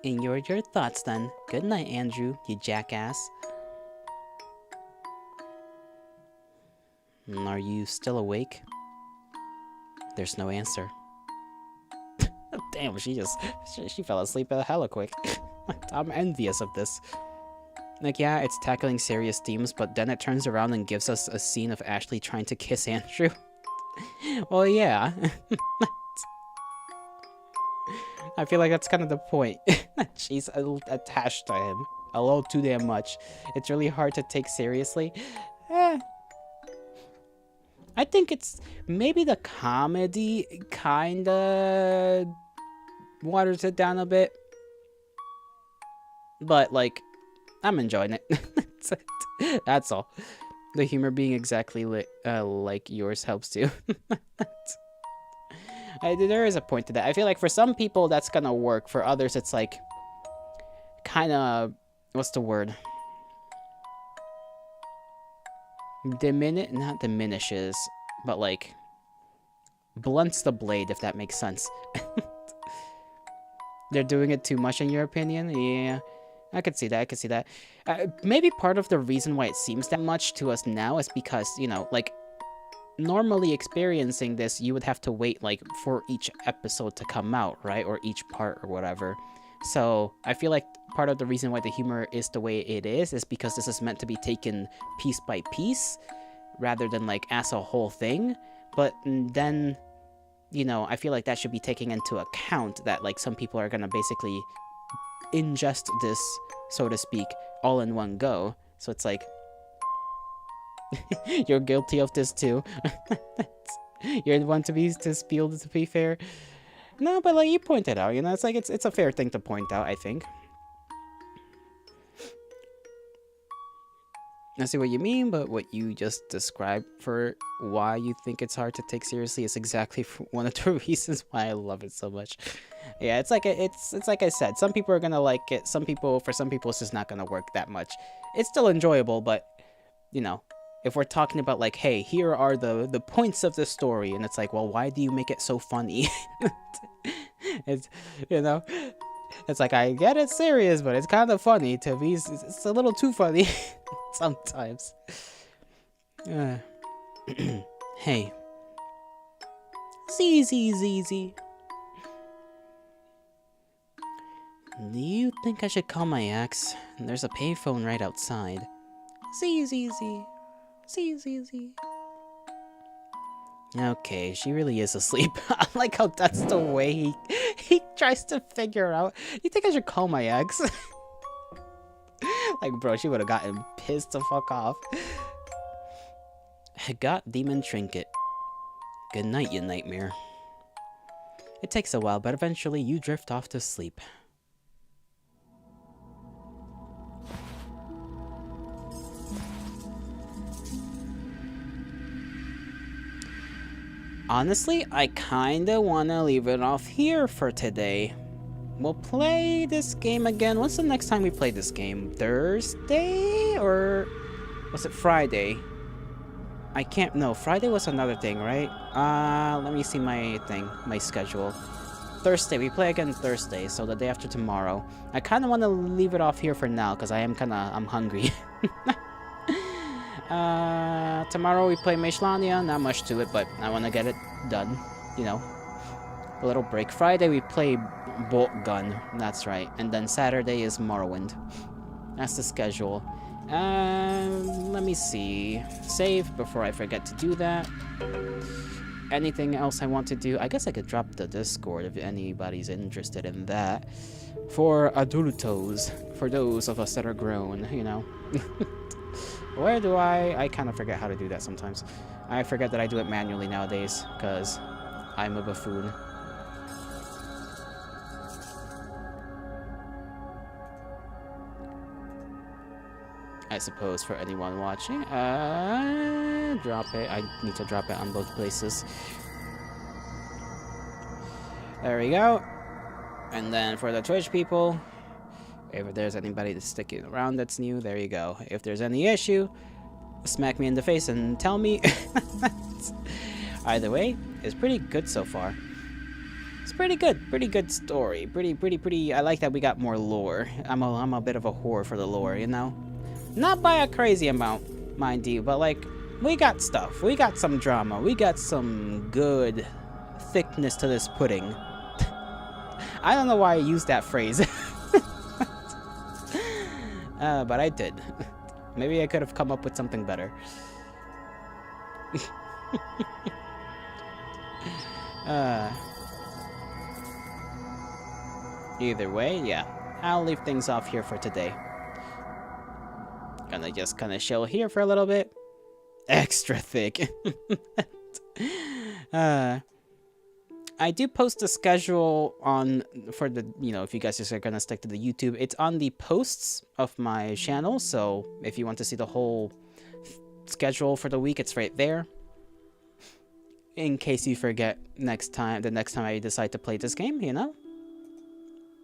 Ignore your thoughts then. Good night, Andrew, you jackass. Are you still awake? There's no answer. Damn, she fell asleep hella quick. I'm envious of this. Like, yeah, it's tackling serious themes, but then it turns around and gives us a scene of Ashley trying to kiss Andrew. Well, yeah. I feel like that's kind of the point. She's attached to him a little too damn much. It's really hard to take seriously. I think it's maybe the comedy kinda waters it down a bit. But, like, I'm enjoying it. That's all. The humor being exactly like yours helps too. There is a point to that. I feel like for some people that's gonna work. For others, it's like kind of, what's the word? Not diminishes, but like blunts the blade, if that makes sense. They're doing it too much in your opinion? Yeah. I could see that. Maybe part of the reason why it seems that much to us now is because, like, normally experiencing this, you would have to wait, like, for each episode to come out, right? Or each part or whatever. So, I feel like part of the reason why the humor is the way it is because this is meant to be taken piece by piece, rather than, like, as a whole thing. But then, I feel like that should be taken into account that, like, some people are gonna basically ingest this, so to speak, all in one go. So it's like, you're guilty of this too. You're the one to be fair. No, but like you pointed out, it's like it's a fair thing to point out, I think. I see what you mean, but what you just described for why you think it's hard to take seriously is exactly one of the reasons why I love it so much. Yeah, it's like it's like I said, some people are gonna like it. For some people, it's just not gonna work that much. It's still enjoyable, but you know, if we're talking about like, hey, here are the points of the story, and it's like, well, why do you make it so funny? It's, you know, it's like, I get it's serious, but it's kind of funny to be. It's a little too funny sometimes. Hey, ZZZZ. Do you think I should call my ex? There's a payphone right outside. ZZZ. ZZZ. Okay, she really is asleep. I like how that's the way he tries to figure out. You think I should call my ex? Like, bro, she would have gotten pissed the fuck off. I got demon trinket. Good night, you nightmare. It takes a while, but eventually you drift off to sleep. Honestly, I kinda wanna leave it off here for today. We'll play this game again. What's the next time we play this game? Thursday? Or was it Friday? I can't know. Friday was another thing, right? Let me see my schedule. Thursday, we play again Thursday, so the day after tomorrow. I kinda wanna leave it off here for now, because I'm hungry. Tomorrow we play Magelania, not much to it, but I want to get it done, you know. A little break. Friday we play Bolt Gun, that's right, and then Saturday is Morrowind. That's the schedule. Let me see. Save before I forget to do that. Anything else I want to do? I guess I could drop the Discord if anybody's interested in that. For adultos, for those of us that are grown, you know. Where do I kind of forget how to do that sometimes. I forget that I do it manually nowadays, because I'm a buffoon. I suppose for anyone watching, drop it. I need to drop it on both places. There we go. And then for the Twitch people, if there's anybody that's sticking around that's new, there you go. If there's any issue, smack me in the face and tell me. Either way, it's pretty good so far. It's pretty good story. Pretty. I like that we got more lore. I'm a bit of a whore for the lore, you know? Not by a crazy amount, mind you, but like, we got stuff. We got some drama. We got some good thickness to this pudding. I don't know why I used that phrase. But I did. Maybe I could have come up with something better. Either way, yeah. I'll leave things off here for today. Gonna just kind of chill here for a little bit. Extra thick. I do post a schedule on for the, you know, if you guys just are gonna stick to the YouTube, it's on the posts of my channel. So if you want to see the whole schedule for the week, it's right there. In case you forget the next time I decide to play this game, you know.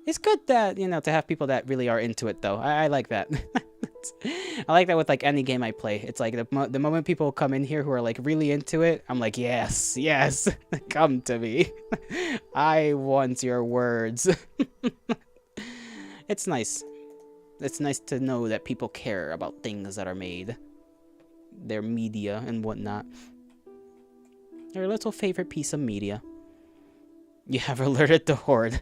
It's good that, you know, to have people that really are into it, though. I like that. I like that with, like, any game I play. It's like the moment people come in here who are, like, really into it, I'm like, yes, come to me. I want your words. It's nice. It's nice to know that people care about things that are made. Their media and whatnot. Their little favorite piece of media. You have alerted the Horde.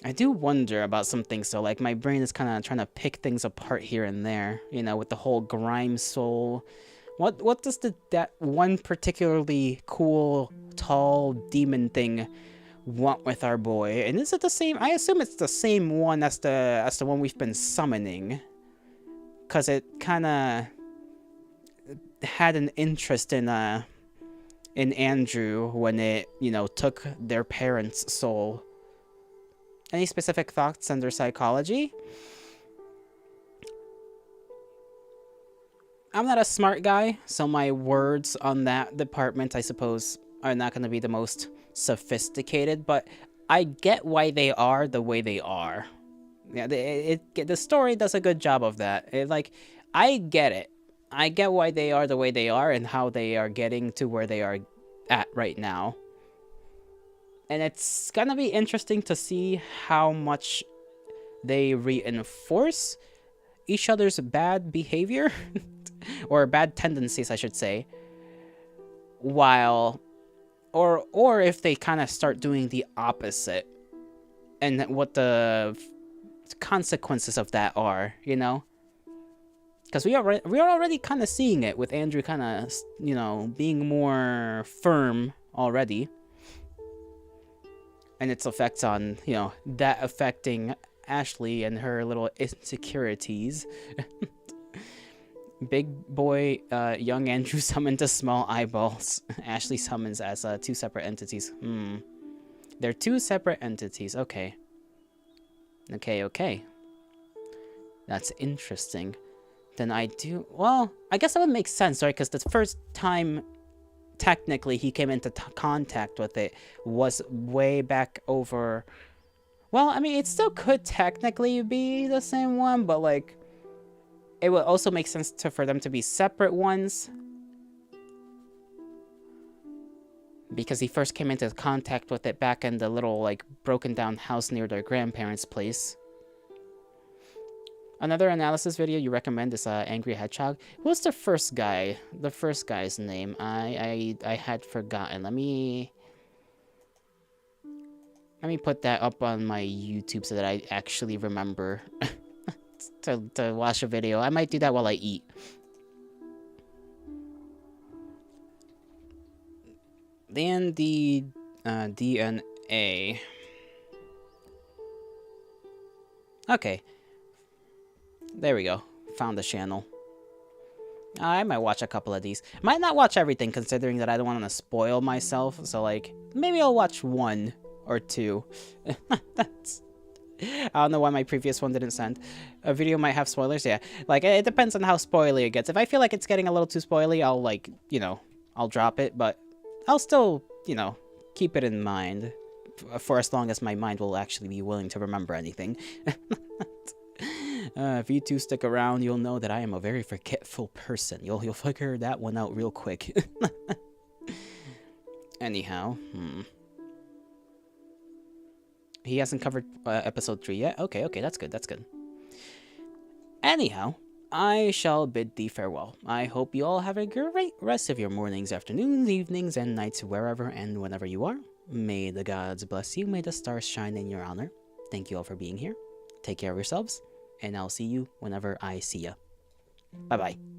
I do wonder about some things, though. Like, my brain is kind of trying to pick things apart here and there, you know, with the whole grime soul. What does that one particularly cool, tall demon thing want with our boy? And is it the same? I assume it's the same one as the one we've been summoning, because it kind of had an interest in Andrew when it, you know, took their parents' soul. Any specific thoughts under psychology? I'm not a smart guy, so my words on that department, I suppose, are not going to be the most sophisticated, but I get why they are the way they are. Yeah, the story does a good job of that. I get it. I get why they are the way they are and how they are getting to where they are at right now. And it's gonna be interesting to see how much they reinforce each other's bad behavior or bad tendencies, I should say, while or if they kind of start doing the opposite and what the consequences of that are, you know? Because we are already kind of seeing it with Andrew kind of, you know, being more firm already. And its effects on, you know, that affecting Ashley and her little insecurities. Big boy, young Andrew summoned to small eyeballs. Ashley summons as two separate entities. They're two separate entities. Okay. Okay. That's interesting. Then I guess that would make sense, right? Because the first time technically he came into contact with it was way back over. Well, I mean, it still could technically be the same one, but like, it would also make sense for them to be separate ones. Because he first came into contact with it back in the little, like, broken down house near their grandparents' place. Another analysis video you recommend is Angry Hedgehog. Who's the first guy? The first guy's name? I had forgotten. Let me put that up on my YouTube so that I actually remember to watch a video. I might do that while I eat. Then the DNA. Okay. There we go. Found the channel. I might watch a couple of these. Might not watch everything, considering that I don't want to spoil myself. So, like, maybe I'll watch one or two. I don't know why my previous one didn't send. A video might have spoilers. Yeah. Like, it depends on how spoily it gets. If I feel like it's getting a little too spoily, I'll, like, you know, I'll drop it. But I'll still, you know, keep it in mind for as long as my mind will actually be willing to remember anything. If you two stick around, you'll know that I am a very forgetful person. You'll figure that one out real quick. Anyhow, he hasn't covered episode 3 yet? Okay, that's good. Anyhow, I shall bid thee farewell. I hope you all have a great rest of your mornings, afternoons, evenings, and nights, wherever and whenever you are. May the gods bless you. May the stars shine in your honor. Thank you all for being here. Take care of yourselves. And I'll see you whenever I see ya. Bye-bye.